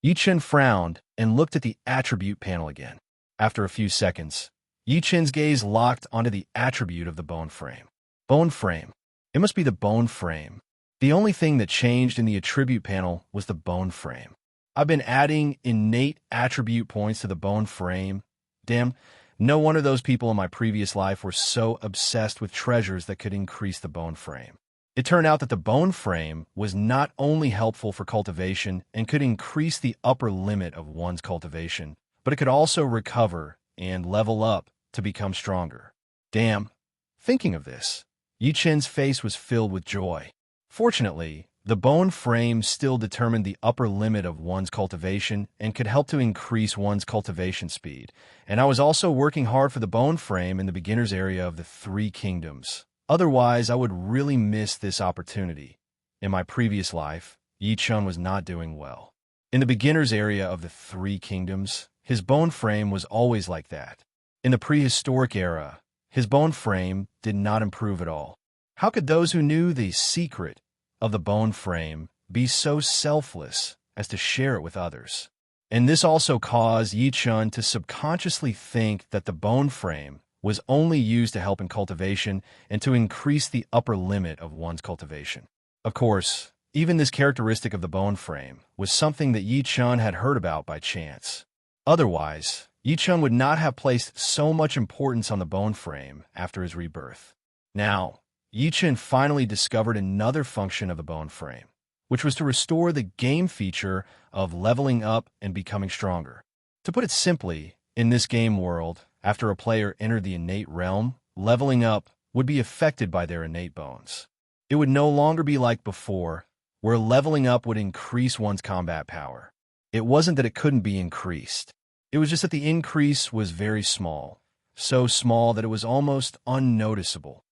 S1: Yi Chun frowned and looked at the attribute panel again. After a few seconds, Yi Chun's gaze locked onto the attribute of the bone frame. Bone frame. It must be the bone frame. The only thing that changed in the attribute panel was the bone frame. I've been adding innate attribute points to the bone frame. Damn, no wonder those people in my previous life were so obsessed with treasures that could increase the bone frame. It turned out that the bone frame was not only helpful for cultivation and could increase the upper limit of one's cultivation, but it could also recover and level up to become stronger. Damn. Thinking of this, Yi Chun's face was filled with joy. Fortunately, the bone frame still determined the upper limit of one's cultivation and could help to increase one's cultivation speed. And I was also working hard for the bone frame in the beginner's area of the 3 kingdoms. Otherwise, I would really miss this opportunity. In my previous life, Yi Chun was not doing well. In the beginner's area of the 3 kingdoms, his bone frame was always like that. In the prehistoric era, his bone frame did not improve at all. How could those who knew the secret of the bone frame be so selfless as to share it with others? And this also caused Yi Chun to subconsciously think that the bone frame was only used to help in cultivation and to increase the upper limit of one's cultivation. Of course, even this characteristic of the bone frame was something that Yi Chun had heard about by chance. Otherwise, Yi Chun would not have placed so much importance on the bone frame after his rebirth. Now, Yi Chun finally discovered another function of the bone frame, which was to restore the game feature of leveling up and becoming stronger. To put it simply, in this game world, after a player entered the innate realm, leveling up would be affected by their innate bones. It would no longer be like before, where leveling up would increase one's combat power. It wasn't that it couldn't be increased. It was just that the increase was very small, so small that it was almost unnoticeable.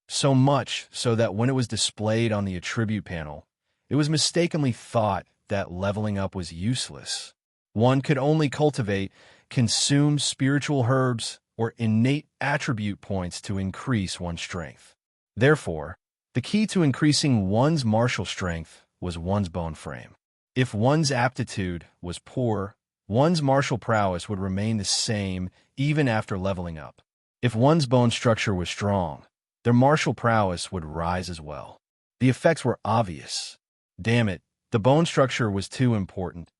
S1: So much so that when it was displayed on the attribute panel, it was mistakenly thought that leveling up was useless. One could only cultivate, consume spiritual herbs, or innate attribute points to increase one's strength. Therefore, the key to increasing one's martial strength was one's bone frame. If one's aptitude was poor, one's martial prowess would remain the same even after leveling up. If one's bone structure was strong, their martial prowess would rise as well. The effects were obvious. Damn it, the bone structure was too important.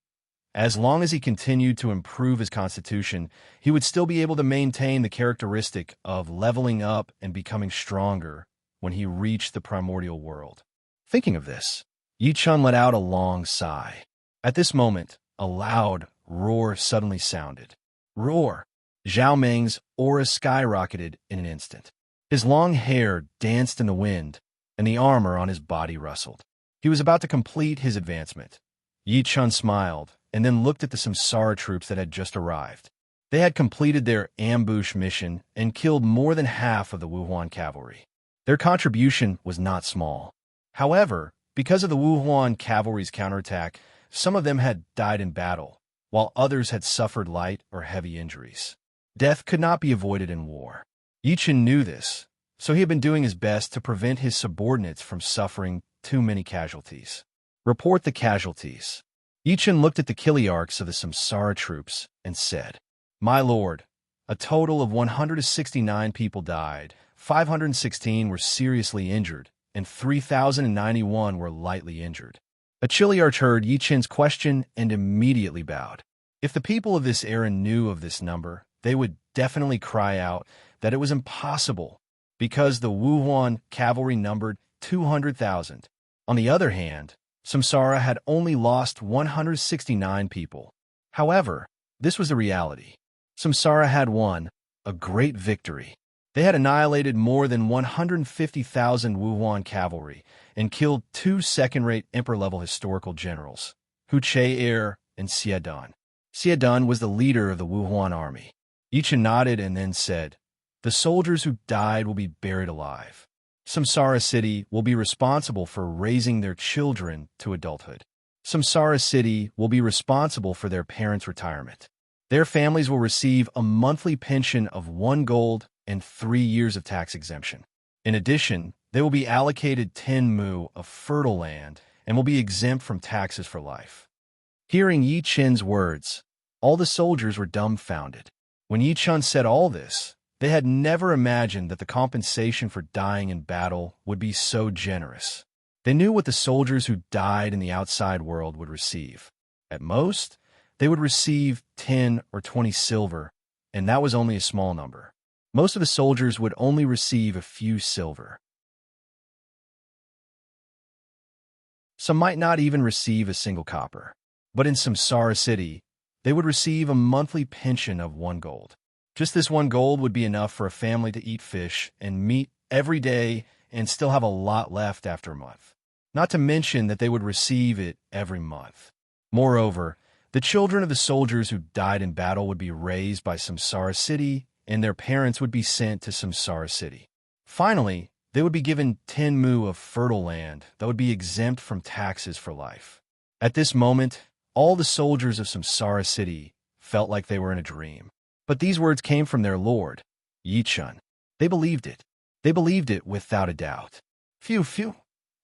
S1: As long as he continued to improve his constitution, he would still be able to maintain the characteristic of leveling up and becoming stronger when he reached the primordial world. Thinking of this, Yi Chun let out a long sigh. At this moment, a loud roar suddenly sounded. Roar! Zhao Meng's aura skyrocketed in an instant. His long hair danced in the wind, and the armor on his body rustled. He was about to complete his advancement. Yi Chun smiled, and then looked at the Samsara troops that had just arrived. They had completed their ambush mission and killed more than half of the Wuhuan cavalry. Their contribution was not small. However, because of the Wuhuan cavalry's counterattack, some of them had died in battle, while others had suffered light or heavy injuries. Death could not be avoided in war. Yi Chun knew this, so he had been doing his best to prevent his subordinates from suffering too many casualties. Report the casualties. Yi Chun looked at the Kiliarchs of the Samsara troops and said, My lord, a total of 169 people died, 516 were seriously injured, and 3,091 were lightly injured. A Kiliarch heard Yi Chun's question and immediately bowed. If the people of this era knew of this number, they would definitely cry out that it was impossible, because the Wuhuan cavalry numbered 200,000. On the other hand, Samsara had only lost 169 people. However, this was the reality. Samsara had won a great victory. They had annihilated more than 150,000 Wuhuan cavalry and killed 2 second-rate emperor-level historical generals, Hu Che-er and Xie Dan. Xie Dan was the leader of the Wuhuan army. Yi Chun nodded and then said, The soldiers who died will be buried alive. Samsara City will be responsible for raising their children to adulthood. Samsara City will be responsible for their parents' retirement. Their families will receive a monthly pension of 1 gold and 3 years of tax exemption. In addition, they will be allocated 10 mu of fertile land and will be exempt from taxes for life. Hearing Yi Chun's words, all the soldiers were dumbfounded. When Yi Chun said all this, they had never imagined that the compensation for dying in battle would be so generous. They knew what the soldiers who died in the outside world would receive. At most, they would receive 10 or 20 silver, and that was only a small number. Most of the soldiers would only receive a few silver. Some might not even receive a single copper. But in Samsara City, they would receive a monthly pension of 1 gold. Just this 1 gold would be enough for a family to eat fish and meat every day and still have a lot left after a month. Not to mention that they would receive it every month. Moreover, the children of the soldiers who died in battle would be raised by Samsara City, and their parents would be sent to Samsara City. Finally, they would be given 10 mu of fertile land that would be exempt from taxes for life. At this moment, all the soldiers of Samsara City felt like they were in a dream. But these words came from their lord, Yi Chun. They believed it. They believed it without a doubt. Phew, phew.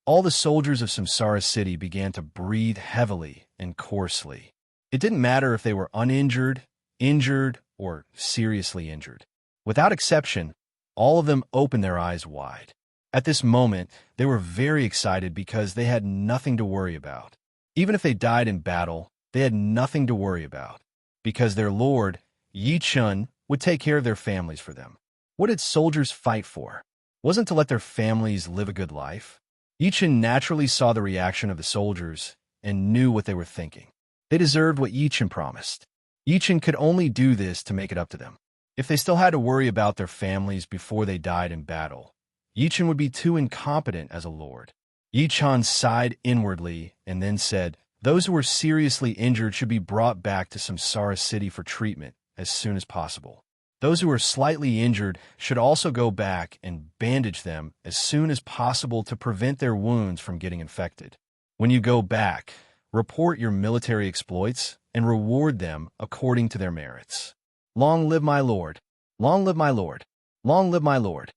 S1: All the soldiers of Samsara City began to breathe heavily and coarsely. It didn't matter if they were uninjured, injured, or seriously injured. Without exception, all of them opened their eyes wide. At this moment, they were very excited because they had nothing to worry about. Even if they died in battle, they had nothing to worry about, because their lord, Yi Chun, would take care of their families for them. What did soldiers fight for? Wasn't to let their families live a good life? Yi Chun naturally saw the reaction of the soldiers and knew what they were thinking. They deserved what Yi Chun promised. Yi Chun could only do this to make it up to them. If they still had to worry about their families before they died in battle, Yi Chun would be too incompetent as a lord. Yi Chun sighed inwardly and then said, "Those who were seriously injured should be brought back to Samsara City for treatment as soon as possible. Those who are slightly injured should also go back and bandage them as soon as possible to prevent their wounds from getting infected. When you go back, report your military exploits and reward them according to their merits. Long live my lord! Long live my lord! Long live my lord!"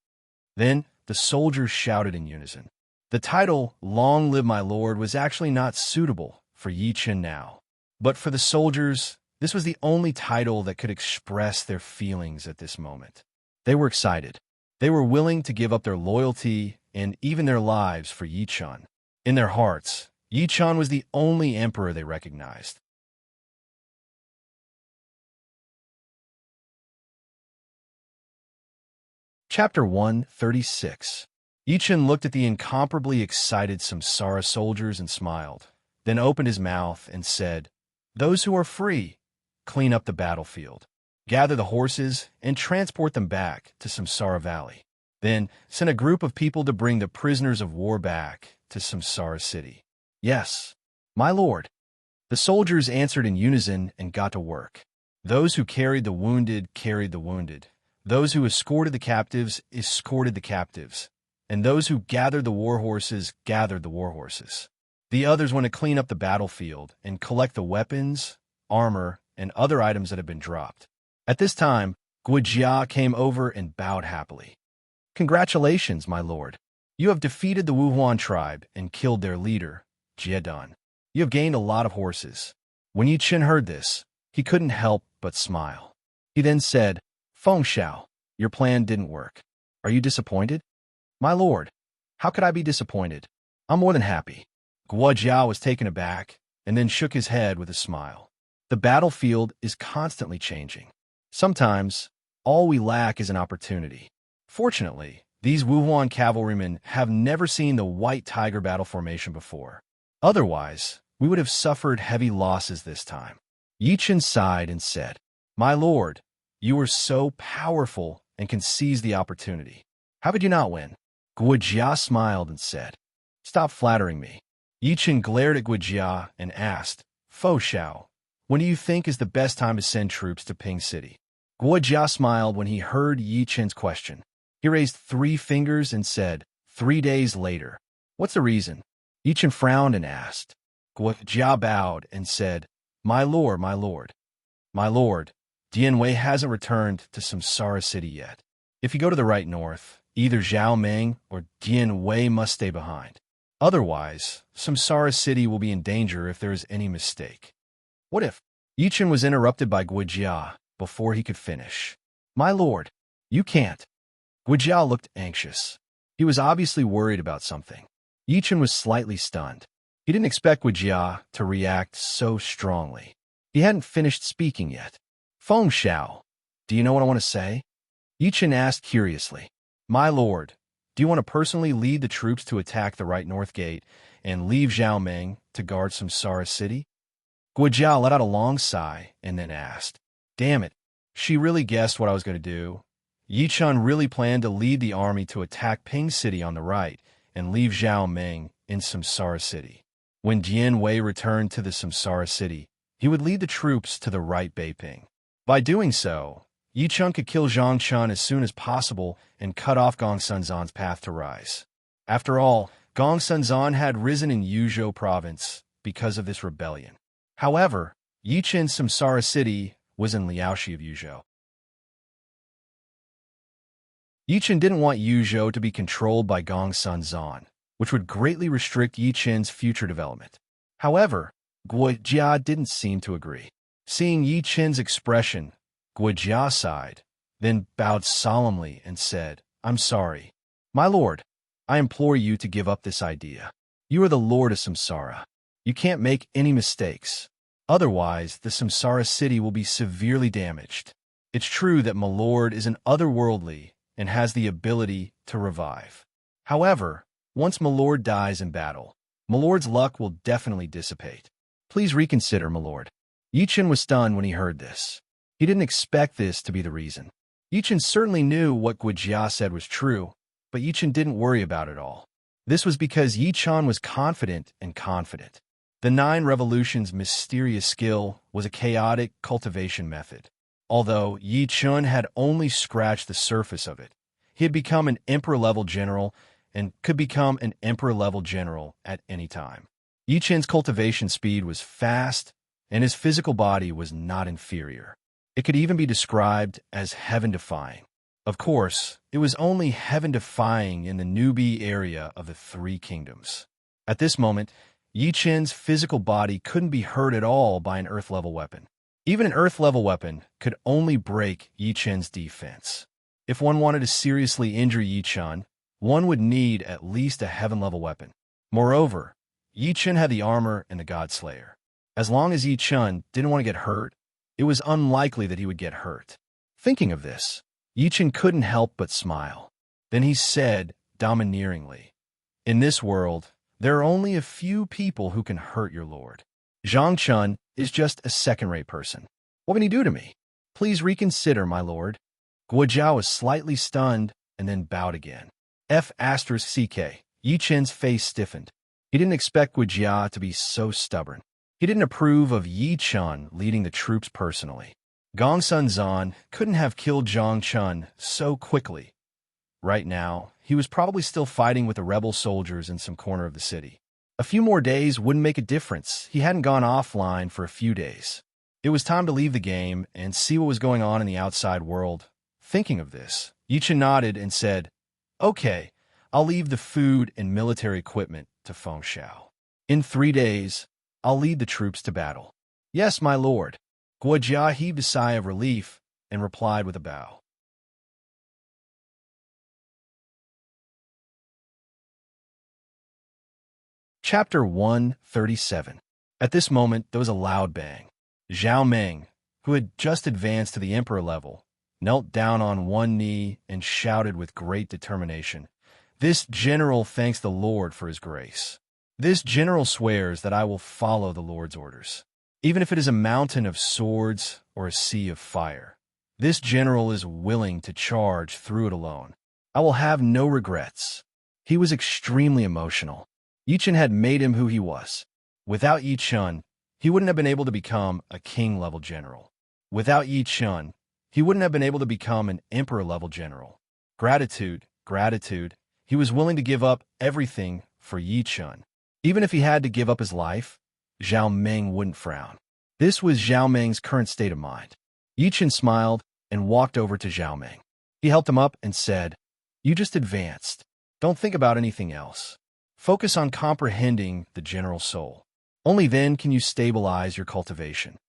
S1: Then the soldiers shouted in unison. The title, "Long Live My Lord," was actually not suitable for Yi Chun now. But for the soldiers, this was the only title that could express their feelings at this moment. They were excited. They were willing to give up their loyalty and even their lives for Yi Chun. In their hearts, Yi Chun was the only emperor they recognized. Chapter 136. Yi Chun looked at the incomparably excited Samsara soldiers and smiled, then opened his mouth and said, "Those who are free, clean up the battlefield, gather the horses, and transport them back to Samsara Valley. Then send a group of people to bring the prisoners of war back to Samsara City." "Yes, my lord." The soldiers answered in unison and got to work. Those who carried the wounded carried the wounded. Those who escorted the captives escorted the captives. And those who gathered the war horses gathered the war horses. The others went to clean up the battlefield and collect the weapons, armor, and other items that had been dropped. At this time, Guojia came over and bowed happily. "Congratulations, my lord. You have defeated the Wuhuan tribe and killed their leader, Jiedan. You have gained a lot of horses." When Yi Chun heard this, he couldn't help but smile. He then said, "Feng Shao, your plan didn't work. Are you disappointed?" "My lord, how could I be disappointed? I'm more than happy." Guo Jiao was taken aback and then shook his head with a smile. The battlefield is constantly changing. Sometimes, all we lack is an opportunity. Fortunately, these Wuhuan cavalrymen have never seen the White Tiger battle formation before. Otherwise, we would have suffered heavy losses this time. Yi Chun sighed and said, "My lord, you are so powerful and can seize the opportunity. How could you not win?" Guojia smiled and said, "Stop flattering me." Yi Chun glared at Guojia and asked, "Fo Shao, when do you think is the best time to send troops to Ping City?" Guojia smiled when he heard Yi Chun's question. He raised 3 fingers and said, 3 days later." "What's the reason?" Yi Chun frowned and asked. Guojia bowed and said, My lord, my lord, my lord, Dian Wei hasn't returned to Samsara City yet. If you go to the right north, either Zhao Meng or Dian Wei must stay behind. Otherwise, Samsara City will be in danger if there is any mistake." "What if?" Yi Chun was interrupted by Guojia before he could finish. "My lord, you can't." Guojia looked anxious. He was obviously worried about something. Yi Chun was slightly stunned. He didn't expect Guojia to react so strongly. He hadn't finished speaking yet. "Feng Shao, do you know what I want to say?" Yi Chun asked curiously. "My lord, do you want to personally lead the troops to attack the right north gate and leave Zhao Meng to guard Samsara City?" Guojia let out a long sigh and then asked, "Damn it, she really guessed what I was going to do." Yi Chun really planned to lead the army to attack Ping City on the right and leave Zhao Meng in Samsara City. When Dian Wei returned to the Samsara City, he would lead the troops to the right Beiping. By doing so, Yi Chun could kill Zhang Chun as soon as possible and cut off Gong Sunzan's path to rise. After all, Gong Sunzan had risen in Yuzhou province because of this rebellion. However, Yi Chun's Samsara City was in Liaoshi of Yuzhou. Yi Chun didn't want Yuzhou to be controlled by Gong Sunzan, which would greatly restrict Yi Chun's future development. However, Guojia didn't seem to agree. Seeing Yi Chun's expression, Guojia sighed, then bowed solemnly and said, "I'm sorry. My lord, I implore you to give up this idea. You are the lord of Samsara. You can't make any mistakes. Otherwise, the Samsara city will be severely damaged. It's true that my lord is an otherworldly and has the ability to revive. However, once my lord dies in battle, my lord's luck will definitely dissipate. Please reconsider, my lord." Yichen was stunned when he heard this. He didn't expect this to be the reason. Yichen certainly knew what Guojia said was true, but Yichen didn't worry about it all. This was because Yichen was confident and confident. The 9 Revolutions' mysterious skill was a chaotic cultivation method. Although Yichen had only scratched the surface of it, he had become an emperor-level general and could become an emperor-level general at any time. Yichen's cultivation speed was fast, and his physical body was not inferior. It could even be described as heaven-defying. Of course, it was only heaven-defying in the newbie area of the 3 kingdoms. At this moment, Yichen's physical body couldn't be hurt at all by an earth-level weapon. Even an earth-level weapon could only break Yichen's defense. If one wanted to seriously injure Yichen, one would need at least a heaven-level weapon. Moreover, Yichen had the armor and the God-Slayer. As long as Yichen didn't want to get hurt, it was unlikely that he would get hurt. Thinking of this, Yichen couldn't help but smile. Then he said, domineeringly, "In this world, there are only a few people who can hurt your lord. Zhang Chun is just a second-rate person. What can he do to me? Please reconsider, my lord." Guojia was slightly stunned and then bowed again. F***CK. Yichen's face stiffened. He didn't expect Guojia to be so stubborn. He didn't approve of Yichen leading the troops personally. Gongsun Zan couldn't have killed Zhang Chun so quickly. Right now, he was probably still fighting with the rebel soldiers in some corner of the city. A few more days wouldn't make a difference. He hadn't gone offline for a few days. It was time to leave the game and see what was going on in the outside world. Thinking of this, Yichen nodded and said, "Okay, I'll leave the food and military equipment to Feng Xiao. In 3 days, I'll lead the troops to battle." "Yes, my lord." Guojia heaved a sigh of relief and replied with a bow. Chapter 137. At this moment, there was a loud bang. Zhao Meng, who had just advanced to the emperor level, knelt down on one knee and shouted with great determination, "This general thanks the Lord for his grace. This general swears that I will follow the Lord's orders, even if it is a mountain of swords or a sea of fire. This general is willing to charge through it alone. I will have no regrets." He was extremely emotional. Yichen had made him who he was. Without Yichen, he wouldn't have been able to become a king-level general. Without Yichen, he wouldn't have been able to become an emperor-level general. Gratitude, gratitude. He was willing to give up everything for Yichen. Even if he had to give up his life, Zhao Meng wouldn't frown. This was Zhao Meng's current state of mind. Yichen smiled and walked over to Zhao Meng. He helped him up and said, "You just advanced. Don't think about anything else. Focus on comprehending the general soul. Only then can you stabilize your cultivation."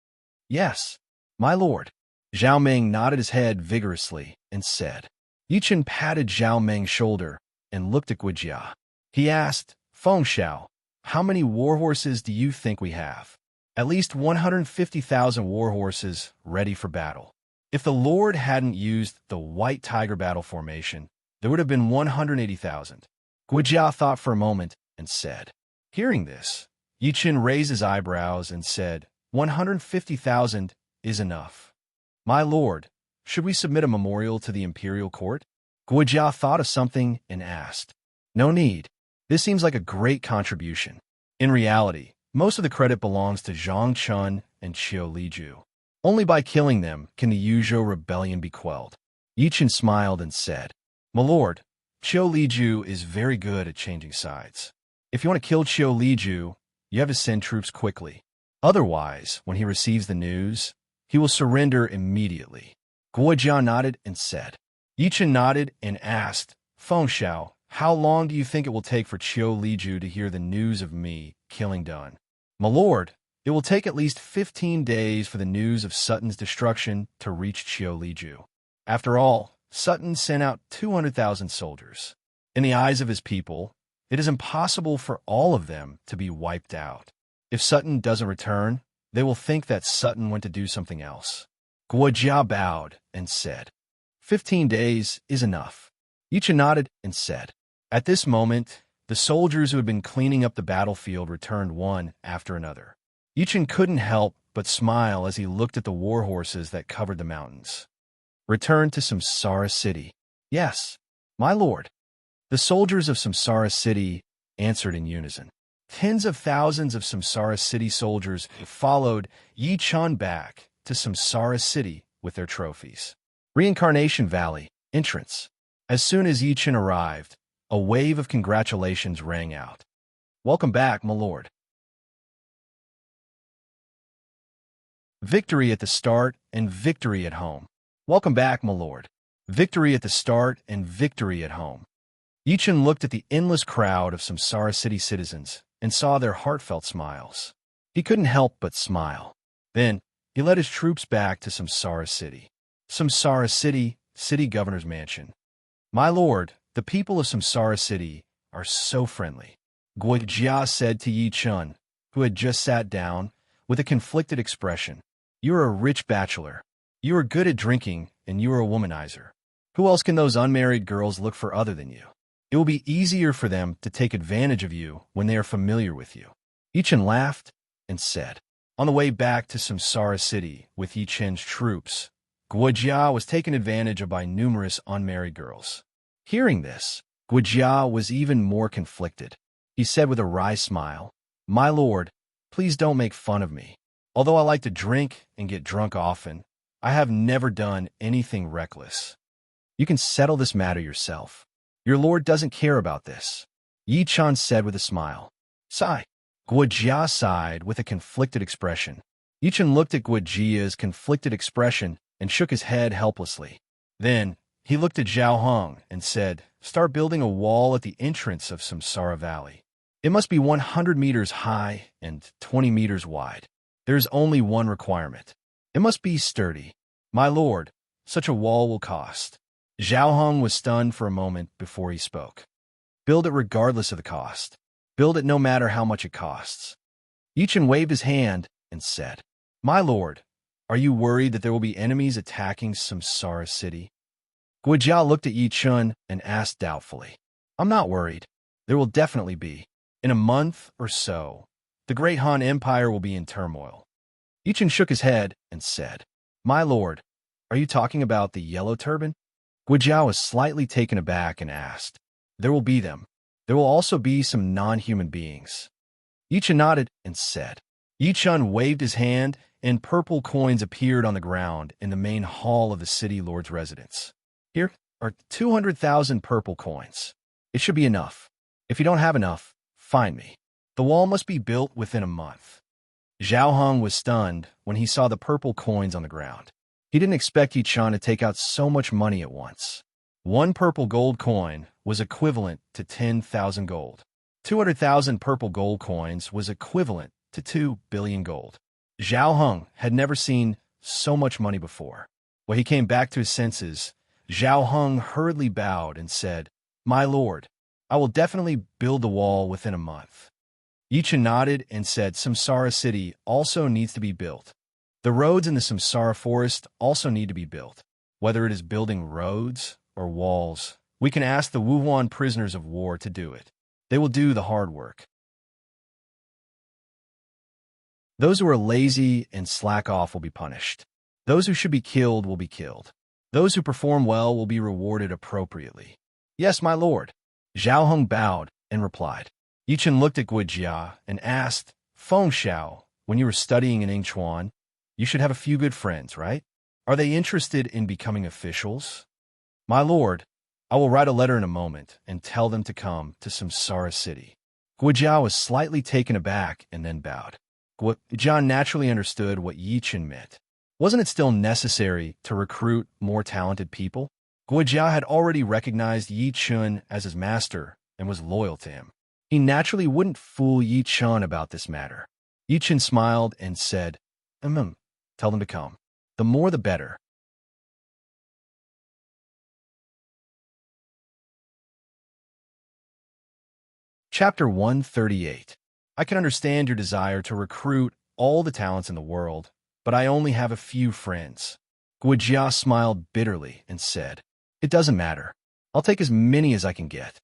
S1: "Yes, my lord." Zhao Meng nodded his head vigorously and said. Yichen patted Zhao Meng's shoulder and looked at Guojia. He asked, "Feng Xiao, how many warhorses do you think we have?" "At least 150,000 warhorses ready for battle. If the Lord hadn't used the White Tiger battle formation, there would have been 180,000. Guojia thought for a moment and said. Hearing this, Yichen raised his eyebrows and said, 150,000 is enough. My lord, should we submit a memorial to the imperial court? Guojia thought of something and asked. No need. This seems like a great contribution. In reality, most of the credit belongs to Zhang Chun and Qiu Liju. Only by killing them can the Yuzhou rebellion be quelled. Yichen smiled and said, My lord, Qiu Liju is very good at changing sides. If you want to kill Qiu Liju, you have to send troops quickly. Otherwise, when he receives the news, he will surrender immediately. Guojia nodded and said. Yichen nodded and asked, Feng Xiao, how long do you think it will take for Qiu Liju to hear the news of me killing Dun? My lord, It will take at least 15 days for the news of Sutton's destruction to reach Chioliju. After all, Sutton sent out 200,000 soldiers. In the eyes of his people, it is impossible for all of them to be wiped out. If Sutton doesn't return, they will think that Sutton went to do something else. Guojia bowed and said, 15 days is enough. Yichen nodded and said. At this moment, the soldiers who had been cleaning up the battlefield returned one after another. Yichen couldn't help but smile as he looked at the war horses that covered the mountains. Return to Samsara City. Yes, my lord. The soldiers of Samsara City answered in unison. Tens of thousands of Samsara City soldiers followed Yichen back to Samsara City with their trophies. Reincarnation Valley, entrance. As soon as Yichen arrived, a wave of congratulations rang out. Welcome back, my lord. Victory at the start and victory at home. Welcome back, my lord. Victory at the start and victory at home. Yichen looked at the endless crowd of Samsara City citizens and saw their heartfelt smiles. He couldn't help but smile. Then, he led his troops back to Samsara City. Samsara City, city governor's mansion. My lord, the people of Samsara City are so friendly, Guojia said to Yichen, who had just sat down, with a conflicted expression. You are a rich bachelor. You are good at drinking, and you are a womanizer. Who else can those unmarried girls look for other than you? It will be easier for them to take advantage of you when they are familiar with you. Yichen laughed and said. On the way back to Samsara City with Yichen's troops, Guojia was taken advantage of by numerous unmarried girls. Hearing this, Guojia was even more conflicted. He said with a wry smile, My lord, please don't make fun of me. Although I like to drink and get drunk often, I have never done anything reckless. You can settle this matter yourself. Your lord doesn't care about this, Yichen said with a smile. Sigh. Guojia sighed with a conflicted expression. Yichen looked at Guojia's conflicted expression and shook his head helplessly. Then, he looked at Zhao Hong and said, Start building a wall at the entrance of Samsara Valley. It must be 100 meters high and 20 meters wide. There is only one requirement. It must be sturdy. My lord, such a wall will cost. Zhao Hong was stunned for a moment before he spoke. Build it regardless of the cost. Build it no matter how much it costs. Yichen waved his hand and said, My lord, are you worried that there will be enemies attacking Samsara City? Guojia looked at Yichen and asked doubtfully. I'm not worried. There will definitely be. In a month or so, the great Han Empire will be in turmoil. Yichen shook his head and said, My lord, are you talking about the yellow turban? Guojia was slightly taken aback and asked, There will be them. There will also be some non-human beings. Yichen nodded and said. Yichen waved his hand and purple coins appeared on the ground in the main hall of the city lord's residence. Here are 200,000 purple coins. It should be enough. If you don't have enough, find me. The wall must be built within a month. Zhao Hong was stunned when he saw the purple coins on the ground. He didn't expect Yichen to take out so much money at once. One purple gold coin was equivalent to 10,000 gold. 200,000 purple gold coins was equivalent to 2 billion gold. Zhao Hong had never seen so much money before. When he came back to his senses, Zhao Hong hurriedly bowed and said, My lord, I will definitely build the wall within a month. Yichen nodded and said Samsara City also needs to be built. The roads in the Samsara forest also need to be built. Whether it is building roads or walls, we can ask the Wuhuan prisoners of war to do it. They will do the hard work. Those who are lazy and slack off will be punished. Those who should be killed will be killed. Those who perform well will be rewarded appropriately. Yes, my lord. Zhao Hong bowed and replied. Yichen looked at Guojia and asked, Feng Xiao, when you were studying in Yingchuan, you should have a few good friends, right? Are they interested in becoming officials? My lord, I will write a letter in a moment and tell them to come to Samsara City. Guojia was slightly taken aback and then bowed. Guojia naturally understood what Yichen meant. Wasn't it still necessary to recruit more talented people? Guojia had already recognized Yichen as his master and was loyal to him. He naturally wouldn't fool Yichen about this matter. Yi Chen smiled and said, tell them to come. The more the better. Chapter 138. I can understand your desire to recruit all the talents in the world, but I only have a few friends. Guijia smiled bitterly and said, It doesn't matter. I'll take as many as I can get.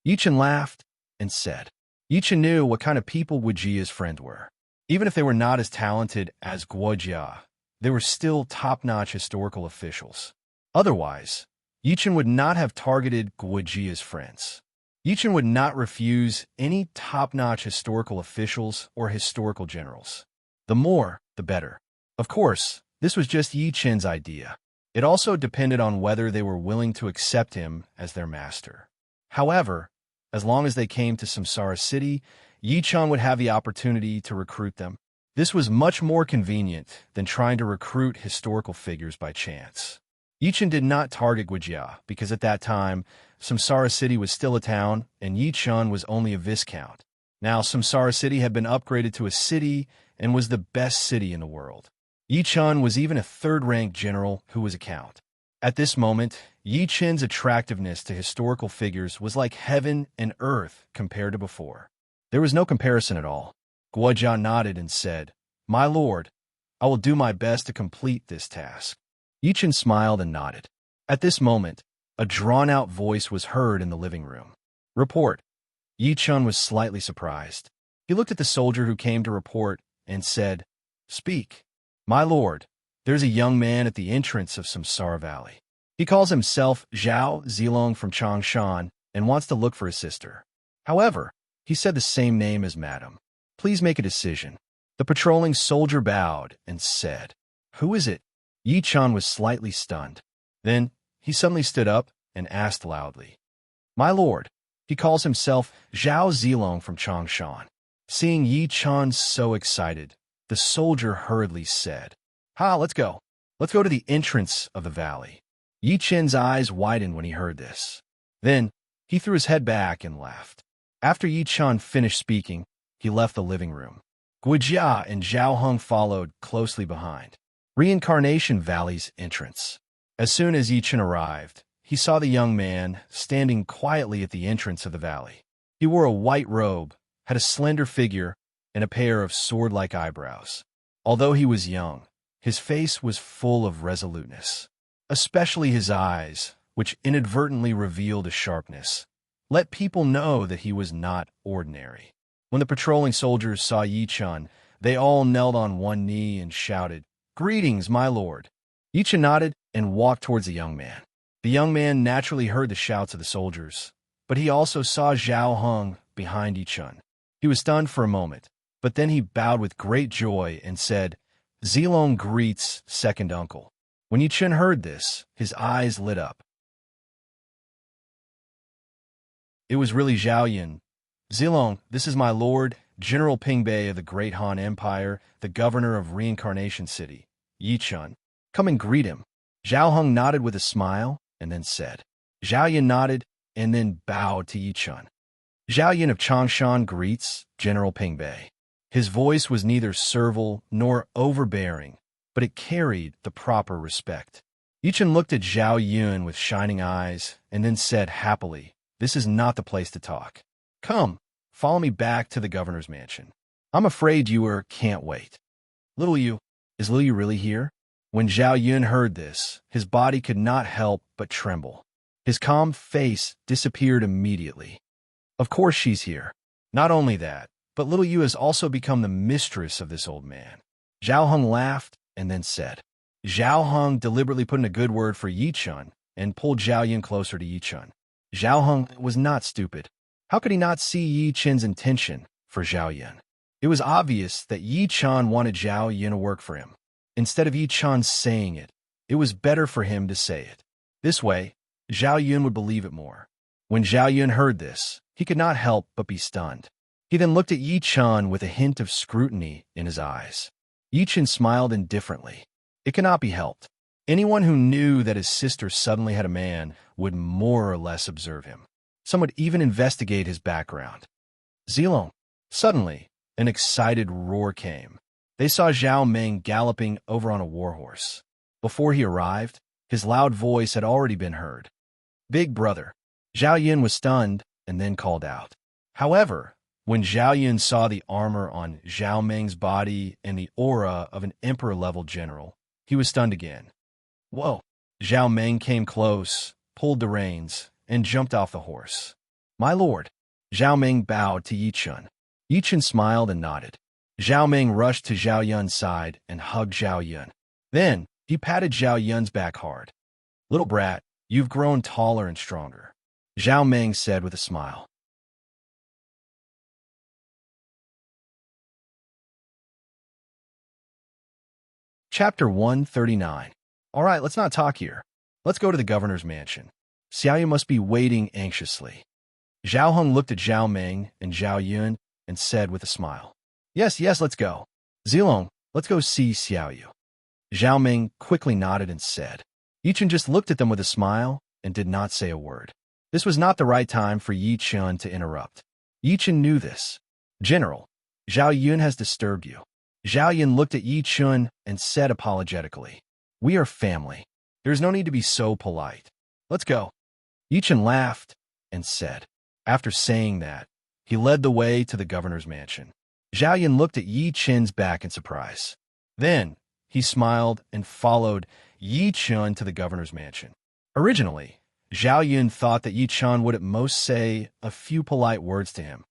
S1: Yi Chen laughed and said, Yi Chen knew what kind of people Guijia's friends were. Even if they were not as talented as Guijia, they were still top-notch historical officials. Otherwise, Yi Chen would not have targeted Guijia's friends. Yi Chen would not refuse any top-notch historical officials or historical generals. The more, the better. Of course, this was just Yi Chen's idea. It also depended on whether they were willing to accept him as their master. However, as long as they came to Samsara City, Yi Chen would have the opportunity to recruit them. This was much more convenient than trying to recruit historical figures by chance. Yi Chen did not target Guijia because at that time, Samsara City was still a town and Yi Chen was only a viscount. Now Samsara City had been upgraded to a city and was the best city in the world. Yi Chen was even a third-rank general who was a count. At this moment, Yi Chen's attractiveness to historical figures was like heaven and earth compared to before. There was no comparison at all. Guijia nodded and said, My lord, I will do my best to complete this task. Yi Chen smiled and nodded. At this moment, a drawn-out voice was heard in the living room. Report. Yi Chen was slightly surprised. He looked at the soldier who came to report and said, Speak. My lord, there's a young man at the entrance of Samsara Valley. He calls himself Zhao Zilong from Changshan and wants to look for his sister. However, he said the same name as Madam. Please make a decision. The patrolling soldier bowed and said, Who is it? Yi Chen was slightly stunned. Then, he suddenly stood up and asked loudly, My lord, he calls himself Zhao Zilong from Changshan. Seeing Yi Chen so excited, the soldier hurriedly said, let's go. Let's go to the entrance of the valley. Yi Chen's eyes widened when he heard this. Then, he threw his head back and laughed. After Yi Chen finished speaking, he left the living room. Guijia and Zhao Heng followed closely behind. Reincarnation Valley's entrance. As soon as Yi Chen arrived, he saw the young man standing quietly at the entrance of the valley. He wore a white robe, had a slender figure, and a pair of sword-like eyebrows. Although he was young, his face was full of resoluteness. Especially his eyes, which inadvertently revealed a sharpness, let people know that he was not ordinary. When the patrolling soldiers saw Yi Chen, they all knelt on one knee and shouted, Greetings, my lord. Yi Chen nodded and walked towards the young man. The young man naturally heard the shouts of the soldiers, but he also saw Zhao Heng behind Yi Chen. He was stunned for a moment, but then he bowed with great joy and said, Zilong greets second uncle. When Yi Chen heard this, his eyes lit up. It was really Zhao Yun. Zilong, this is my lord, General Pingbei of the Great Han Empire, the governor of Reincarnation City, Yi Chen. Come and greet him. Zhao Heng nodded with a smile and then said. Zhao Yun nodded and then bowed to Yi Chen. Zhao Yun of Changshan greets General Pingbei. His voice was neither servile nor overbearing, but it carried the proper respect. Yi Chen looked at Zhao Yun with shining eyes and then said happily, This is not the place to talk. Come, follow me back to the governor's mansion. I'm afraid you can't wait. Little Yu, is Little Yu really here? When Zhao Yun heard this, his body could not help but tremble. His calm face disappeared immediately. Of course she's here. Not only that, but Little Yu has also become the mistress of this old man. Zhao Heng laughed and then said. Zhao Heng deliberately put in a good word for Yi Chen and pulled Zhao Yun closer to Yi Chen. Zhao Heng was not stupid. How could he not see Yi Chen's intention for Zhao Yun? It was obvious that Yi Chen wanted Zhao Yun to work for him. Instead of Yi Chen saying it, it was better for him to say it. This way, Zhao Yun would believe it more. When Zhao Yun heard this, he could not help but be stunned. He then looked at Yi Chen with a hint of scrutiny in his eyes. Yi Chen smiled indifferently. It cannot be helped. Anyone who knew that his sister suddenly had a man would more or less observe him. Some would even investigate his background. Zilong. Suddenly, An excited roar came. They saw Zhao Meng galloping over on a warhorse. Before he arrived, his loud voice had already been heard. "Big brother." Zhao Yun was stunned and then called out. However, when Zhao Yun saw the armor on Zhao Meng's body and the aura of an emperor-level general, he was stunned again. "Whoa!" Zhao Meng came close, pulled the reins, and jumped off the horse. "My lord." Zhao Meng bowed to Yi Chun. Yi Chun smiled and nodded. Zhao Meng rushed to Zhao Yun's side and hugged Zhao Yun. Then, he patted Zhao Yun's back hard. "Little brat, you've grown taller and stronger," Zhao Meng said with a smile. Chapter 139. All right, let's not talk here. Let's go to the governor's mansion. Xiaoyu must be waiting anxiously. Zhao Heng looked at Zhao Meng and Zhao Yun and said with a smile, Yes, let's go. Zilong, let's go see Xiaoyu." Zhao Meng quickly nodded and said. Yi Chun just looked at them with a smile and did not say a word. This was not the right time for Yi Chun to interrupt. Yi Chun knew this. "General, Zhao Yun has disturbed you." Zhao Yun looked at Yi Chun and said apologetically, "We are family. There's no need to be so polite. Let's go." Yi Chun laughed and said. After saying that, he led the way to the governor's mansion. Zhao Yun looked at Yi Chun's back in surprise. Then, he smiled and followed Yi Chun to the governor's mansion. Originally, Zhao Yun thought that Yi Chun would at most say a few polite words to him,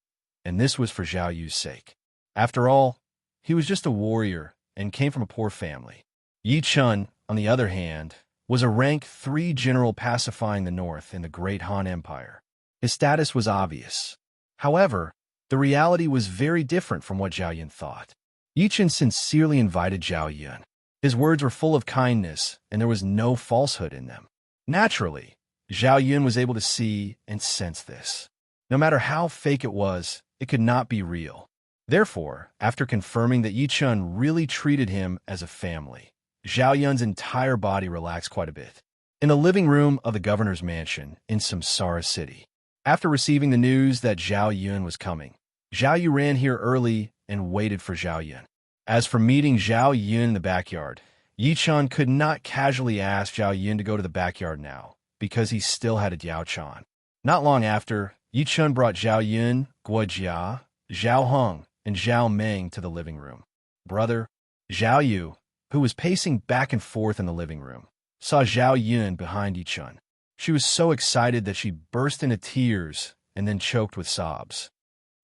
S1: and this was for Zhao Yu's sake. After all, he was just a warrior and came from a poor family. Yi Chun, on the other hand, was a rank 3 general pacifying the north in the Great Han Empire. His status was obvious. However, the reality was very different from what Zhao Yun thought. Yi Chun sincerely invited Zhao Yun. His words were full of kindness, and there was no falsehood in them. Naturally, Zhao Yun was able to see and sense this. No matter how fake it was, it could not be real. Therefore, after confirming that Yi Chun really treated him as a family, Zhao Yun's entire body relaxed quite a bit. In the living room of the governor's mansion in Samsara City, after receiving the news that Zhao Yun was coming, Zhao Yu ran here early and waited for Zhao Yun. As for meeting Zhao Yun in the backyard, Yi Chun could not casually ask Zhao Yun to go to the backyard now, because he still had a Diao Chan. Not long after, Yi Chun brought Zhao Yun, Guo Jia, Zhao Heng, and Zhao Meng to the living room. Brother, Zhao Yu, who was pacing back and forth in the living room, saw Zhao Yun behind Yi Chun. She was so excited that she burst into tears and then choked with sobs.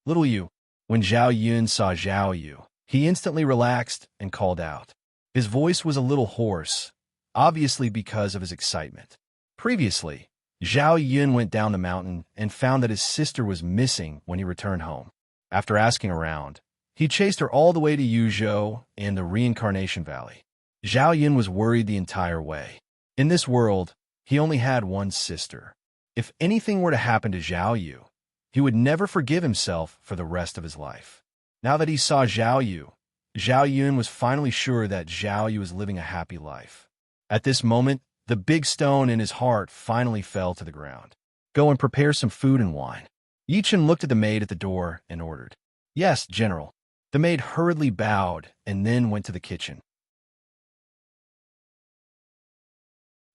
S1: Little Yu. When Zhao Yun saw Zhao Yu, he instantly relaxed and called out. His voice was a little hoarse, obviously because of his excitement. Previously, Zhao Yun went down the mountain and found that his sister was missing when he returned home. After asking around, he chased her all the way to Yuzhou and the Reincarnation Valley. Zhao Yun was worried the entire way. In this world, he only had one sister. If anything were to happen to Zhao Yu, he would never forgive himself for the rest of his life. Now that he saw Zhao Yu, Zhao Yun was finally sure that Zhao Yu was living a happy life. At this moment, the big stone in his heart finally fell to the ground. Go and prepare some food and wine. Yi Chun looked at the maid at the door and ordered. Yes, General. The maid hurriedly bowed and then went to the kitchen.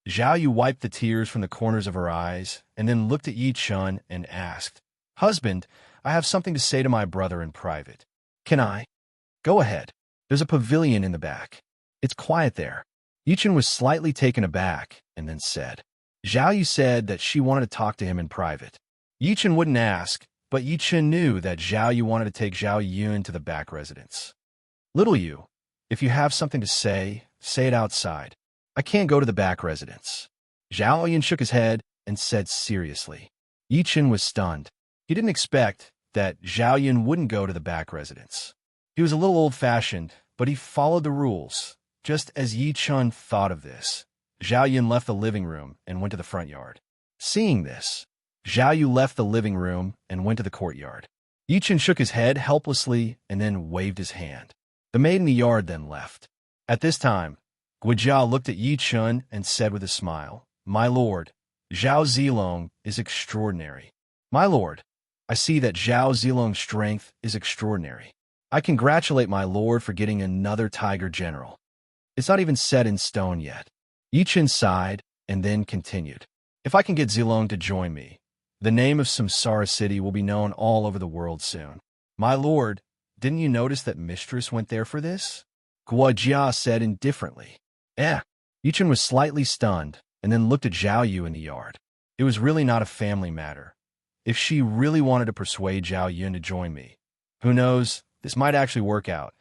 S1: Zhao Yu wiped the tears from the corners of her eyes and then looked at Yi Chun and asked, Husband, I have something to say to my brother in private. Can I? Go ahead. There's a pavilion in the back. It's quiet there. Yi Chun was slightly taken aback and then said. Zhao Yu said that she wanted to talk to him in private. Yi Chun wouldn't ask, but Yi Chun knew that Zhao Yu wanted to take Zhao Yun to the back residence. Little Yu, if you have something to say it outside. I can't go to the back residence. Zhao Yun shook his head and said seriously. Yi Chun was stunned. He didn't expect that Zhao Yun wouldn't go to the back residence. He was a little old-fashioned, but he followed the rules. Just as Yi Chun thought of this, Zhao Yun left the living room and went to the front yard. Seeing this, Zhao Yu left the living room and went to the courtyard. Yi Chun shook his head helplessly and then waved his hand. The maid in the yard then left. At this time, Guo Jia looked at Yi Chun and said with a smile, My lord, Zhao Zilong is extraordinary. My lord, I see that Zhao Zilong's strength is extraordinary. I congratulate my lord for getting another tiger general. It's not even set in stone yet. Yi Chen sighed and then continued. If I can get Zilong to join me, the name of Samsara City will be known all over the world soon. My lord, didn't you notice that Mistress went there for this? Guojia said indifferently. Yi Chen was slightly stunned and then looked at Zhao Yu in the yard. It was really not a family matter. If she really wanted to persuade Zhao Yun to join me, who knows, this might actually work out.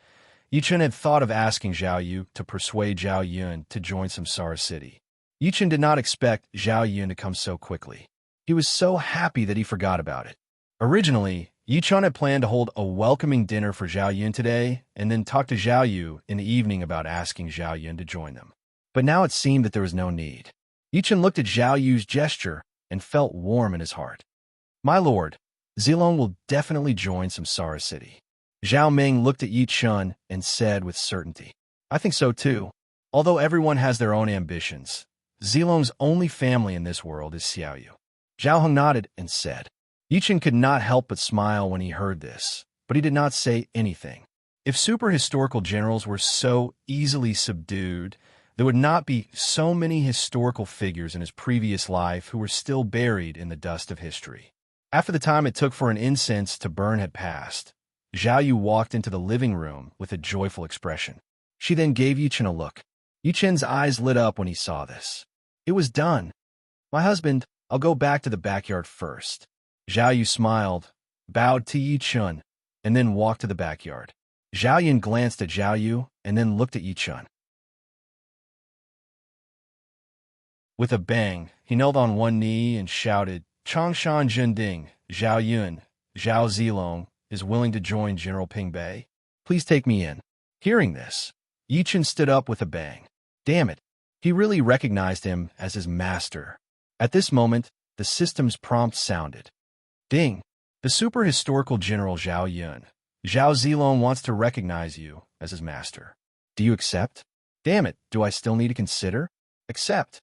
S1: Yi Chen had thought of asking Zhao Yu to persuade Zhao Yun to join Samsara City. Yi Chen did not expect Zhao Yun to come so quickly. He was so happy that he forgot about it. Originally, Yi Chen had planned to hold a welcoming dinner for Zhao Yun today and then talk to Zhao Yu in the evening about asking Zhao Yun to join them. But now it seemed that there was no need. Yi Chen looked at Zhao Yu's gesture and felt warm in his heart. My lord, Zilong will definitely join Samsara City. Zhao Ming looked at Yi Chen and said with certainty, I think so too. Although everyone has their own ambitions, Zilong's only family in this world is Xiaoyu. Zhao Heng nodded and said. Yi Chen could not help but smile when he heard this, but he did not say anything. If super-historical generals were so easily subdued, there would not be so many historical figures in his previous life who were still buried in the dust of history. After the time it took for an incense to burn had passed, Zhao Yu walked into the living room with a joyful expression. She then gave Yi Chen a look. Yi Chen's eyes lit up when he saw this. It was done. My husband, I'll go back to the backyard first. Zhao Yu smiled, bowed to Yi Chen, and then walked to the backyard. Zhao Yun glanced at Zhao Yu and then looked at Yi Chen. With a bang, he knelt on one knee and shouted, Changshan Zhending, Zhao Yun, Zhao Zilong, is willing to join General Ping Bei. Please take me in. Hearing this, Yi Chen stood up with a bang. Damn it, he really recognized him as his master. At this moment, the system's prompt sounded. Ding! The super-historical General Zhao Yun, Zhao Zilong wants to recognize you as his master. Do you accept? Damn it, do I still need to consider? Accept.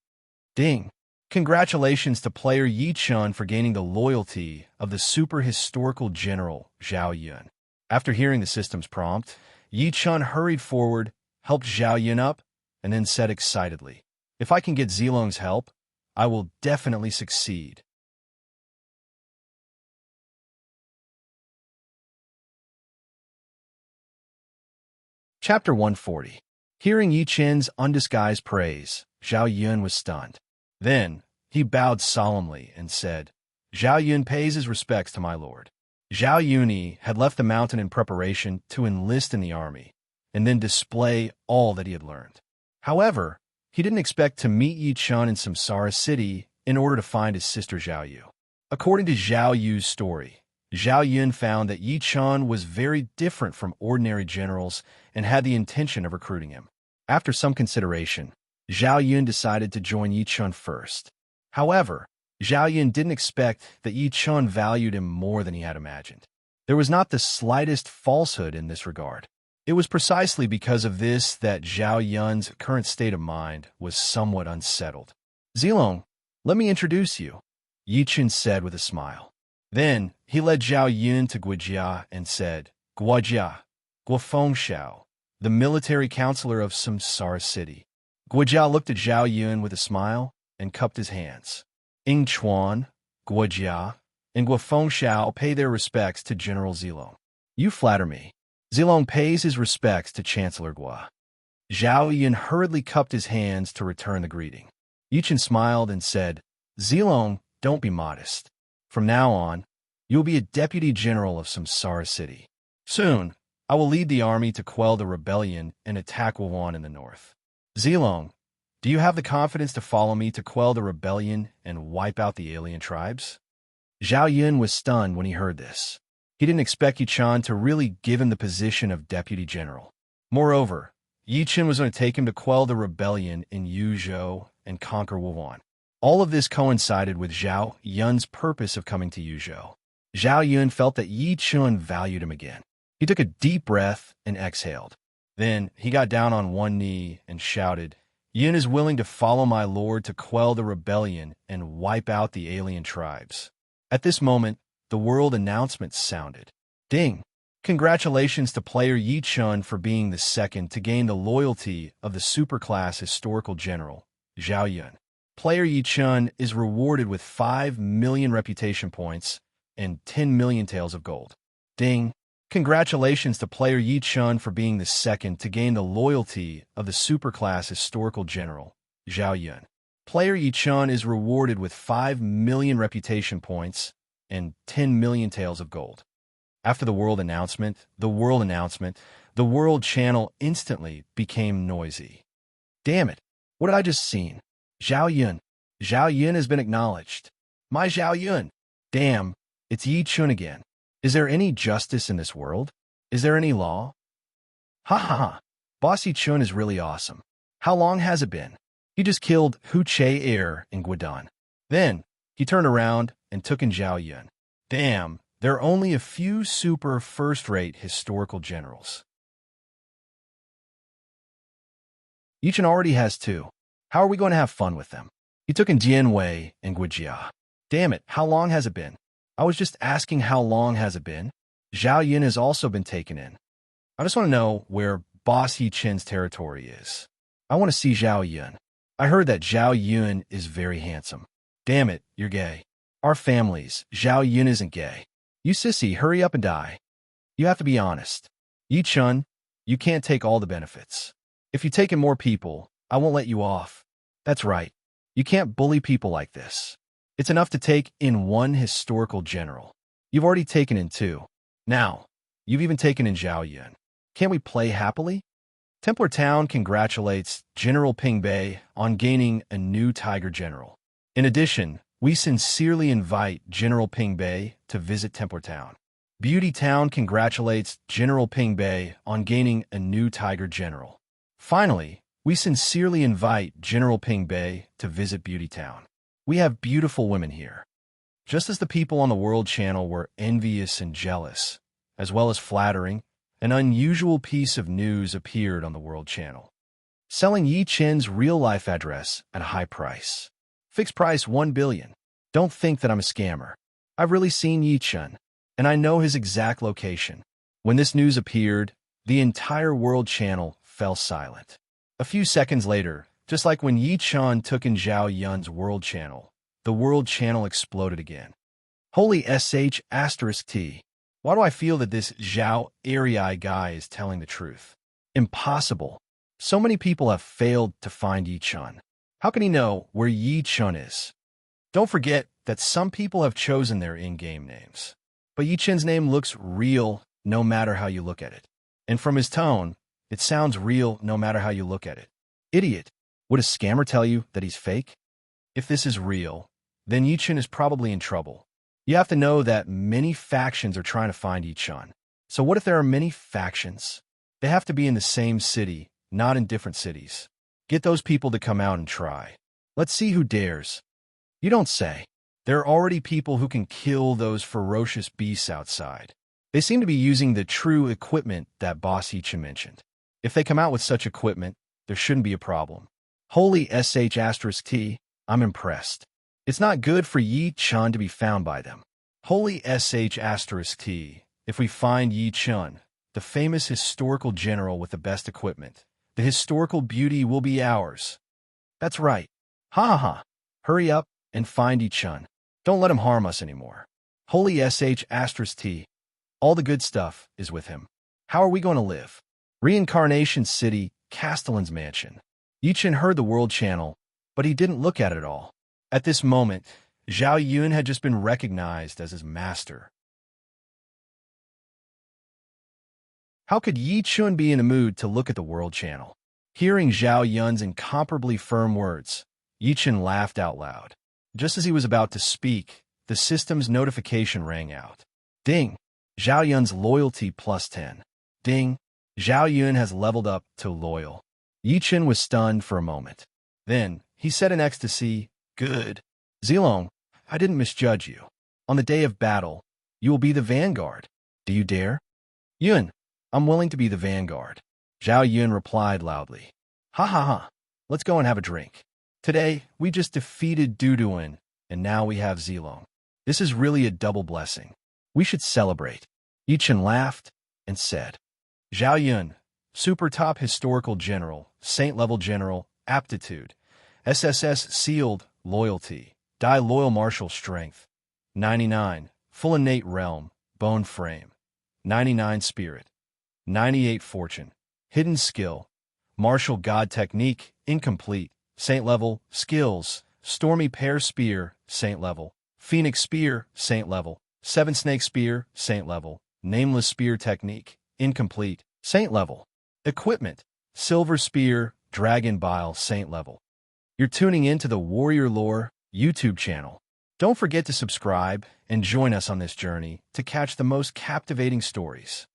S1: Ding! Congratulations to player Yi Chen for gaining the loyalty of the super-historical General Zhao Yun. After hearing the system's prompt, Yi Chen hurried forward, helped Zhao Yun up, and then said excitedly, If I can get Zilong's help, I will definitely succeed. Chapter 140. Hearing Yi Chen's undisguised praise, Zhao Yun was stunned. Then, he bowed solemnly and said, Zhao Yun pays his respects to my lord. Zhao Yuni had left the mountain in preparation to enlist in the army, and then display all that he had learned. However, he didn't expect to meet Yi Chen in Samsara City in order to find his sister Zhao Yu. According to Zhao Yu's story, Zhao Yun found that Yi Chen was very different from ordinary generals and had the intention of recruiting him. After some consideration, Zhao Yun decided to join Yi Chen first. However, Zhao Yun didn't expect that Yi Chen valued him more than he had imagined. There was not the slightest falsehood in this regard. It was precisely because of this that Zhao Yun's current state of mind was somewhat unsettled. Zilong, let me introduce you, Yi Chen said with a smile. Then, he led Zhao Yun to Guojia and said, Guojia, Guofeng Xiao, the military counselor of Samsara City. Guojia looked at Zhao Yun with a smile and cupped his hands. Ing Chuan, Guojia, and Guofeng Xiao pay their respects to General Zilong. You flatter me. Zilong pays his respects to Chancellor Gua. Zhao Yun hurriedly cupped his hands to return the greeting. Yi Chen smiled and said, Zilong, don't be modest. From now on, you will be a deputy general of Samsara City. Soon, I will lead the army to quell the rebellion and attack Wuhan in the north. Zilong, do you have the confidence to follow me to quell the rebellion and wipe out the alien tribes? Zhao Yun was stunned when he heard this. He didn't expect Yi Chen to really give him the position of deputy general. Moreover, Yi Chen was going to take him to quell the rebellion in Yuzhou and conquer Wuhan. All of this coincided with Zhao Yun's purpose of coming to Yuzhou. Zhao Yun felt that Yi Chen valued him again. He took a deep breath and exhaled. Then he got down on one knee and shouted, Yun is willing to follow my lord to quell the rebellion and wipe out the alien tribes. At this moment, the world announcement sounded. Ding! Congratulations to player Yi Chun for being the second to gain the loyalty of the superclass historical general, Zhao Yun. Player Yi Chun is rewarded with 5 million reputation points and 10 million taels of gold. Ding! Congratulations to player Yi Chun for being the second to gain the loyalty of the superclass historical general, Zhao Yun. Player Yi Chun is rewarded with 5 million reputation points and 10 million taels of gold. After the world announcement, the world channel instantly became noisy. Damn it! What had I just seen? Zhao Yun. Zhao Yun has been acknowledged. My Zhao Yun. Damn, it's Yi Chun again. Is there any justice in this world? Is there any law? Ha ha ha. Boss Yi Chun is really awesome. How long has it been? He just killed Hu Che in Guidon. Then, he turned around and took in Zhao Yun. Damn, there are only a few super first-rate historical generals. Yi Chun already has 2. How are we going to have fun with them? He took in Jian Wei and Guijia. Damn it, how long has it been? I was just asking how long has it been? Zhao Yun has also been taken in. I just want to know where Boss Yi Chun's territory is. I want to see Zhao Yun. I heard that Zhao Yun is very handsome. Damn it, you're gay. Our families, Zhao Yun isn't gay. You sissy, hurry up and die. You have to be honest. Yi Chun, you can't take all the benefits. If you take in more people, I won't let you off. That's right. You can't bully people like this. It's enough to take in 1 historical general. You've already taken in 2. Now, you've even taken in Zhao Yun. Can't we play happily? Templar Town congratulates General Ping Bei on gaining a new Tiger General. In addition, we sincerely invite General Ping Bei to visit Templar Town. Beauty Town congratulates General Ping Bei on gaining a new Tiger General. Finally, we sincerely invite General Ping Bei to visit Beauty Town. We have beautiful women here. Just as the people on the World Channel were envious and jealous, as well as flattering, an unusual piece of news appeared on the World Channel. Selling Yi Chun's real-life address at a high price. Fixed price 1 billion. Don't think that I'm a scammer. I've really seen Yi Chun, and I know his exact location. When this news appeared, the entire World Channel fell silent. A few seconds later, just like when Yi Chun took in Zhao Yun's World Channel, the World Channel exploded again. Holy **T. Why do I feel that this Zhao Area guy is telling the truth? Impossible. So many people have failed to find Yi Chun. How can he know where Yi Chun is? Don't forget that some people have chosen their in-game names. But Yi Chun's name looks real no matter how you look at it. And from his tone, it sounds real no matter how you look at it. Idiot. Would a scammer tell you that he's fake? If this is real, then Yi Chun is probably in trouble. You have to know that many factions are trying to find Yi Chun. So what if there are many factions? They have to be in the same city, not in different cities. Get those people to come out and try. Let's see who dares. You don't say. There are already people who can kill those ferocious beasts outside. They seem to be using the true equipment that Boss Yi Chun mentioned. If they come out with such equipment, there shouldn't be a problem. Holy **T, I'm impressed. It's not good for Yi Chun to be found by them. Holy **T, if we find Yi Chun, the famous historical general with the best equipment, the historical beauty will be ours. That's right. Ha ha ha. Hurry up and find Yi Chun. Don't let him harm us anymore. Holy **T, all the good stuff is with him. How are we going to live? Reincarnation City, Castellan's Mansion. Yi Chun heard the World Channel, but he didn't look at it all. At this moment, Zhao Yun had just been recognized as his master. How could Yi Chun be in the mood to look at the World Channel? Hearing Zhao Yun's incomparably firm words, Yi Chun laughed out loud. Just as he was about to speak, the system's notification rang out. Ding! Zhao Yun's loyalty plus 10. Ding! Zhao Yun has leveled up to loyal. Yi Chun was stunned for a moment. Then, he said in ecstasy, Good. Zilong, I didn't misjudge you. On the day of battle, you will be the vanguard. Do you dare? Yun, I'm willing to be the vanguard. Zhao Yun replied loudly. Ha ha ha. Let's go and have a drink. Today, we just defeated Duduan, and now we have Zilong. This is really a double blessing. We should celebrate. Yi Chun laughed, and said, Zhao Yun, Super Top Historical General, Saint Level General, Aptitude, SSS Sealed, Loyalty, Die Loyal Martial Strength, 99, Full Innate Realm, Bone Frame, 99 Spirit, 98 Fortune, Hidden Skill, Martial God Technique, Incomplete, Saint Level, Skills, Stormy Pear Spear, Saint Level, Phoenix Spear, Saint Level, Seven Snake Spear, Saint Level, Nameless Spear Technique, Incomplete, Saint Level, Equipment, Silver Spear, Dragon Bile, Saint Level. You're tuning in to the Warrior Lore YouTube channel. Don't forget to subscribe and join us on this journey to catch the most captivating stories.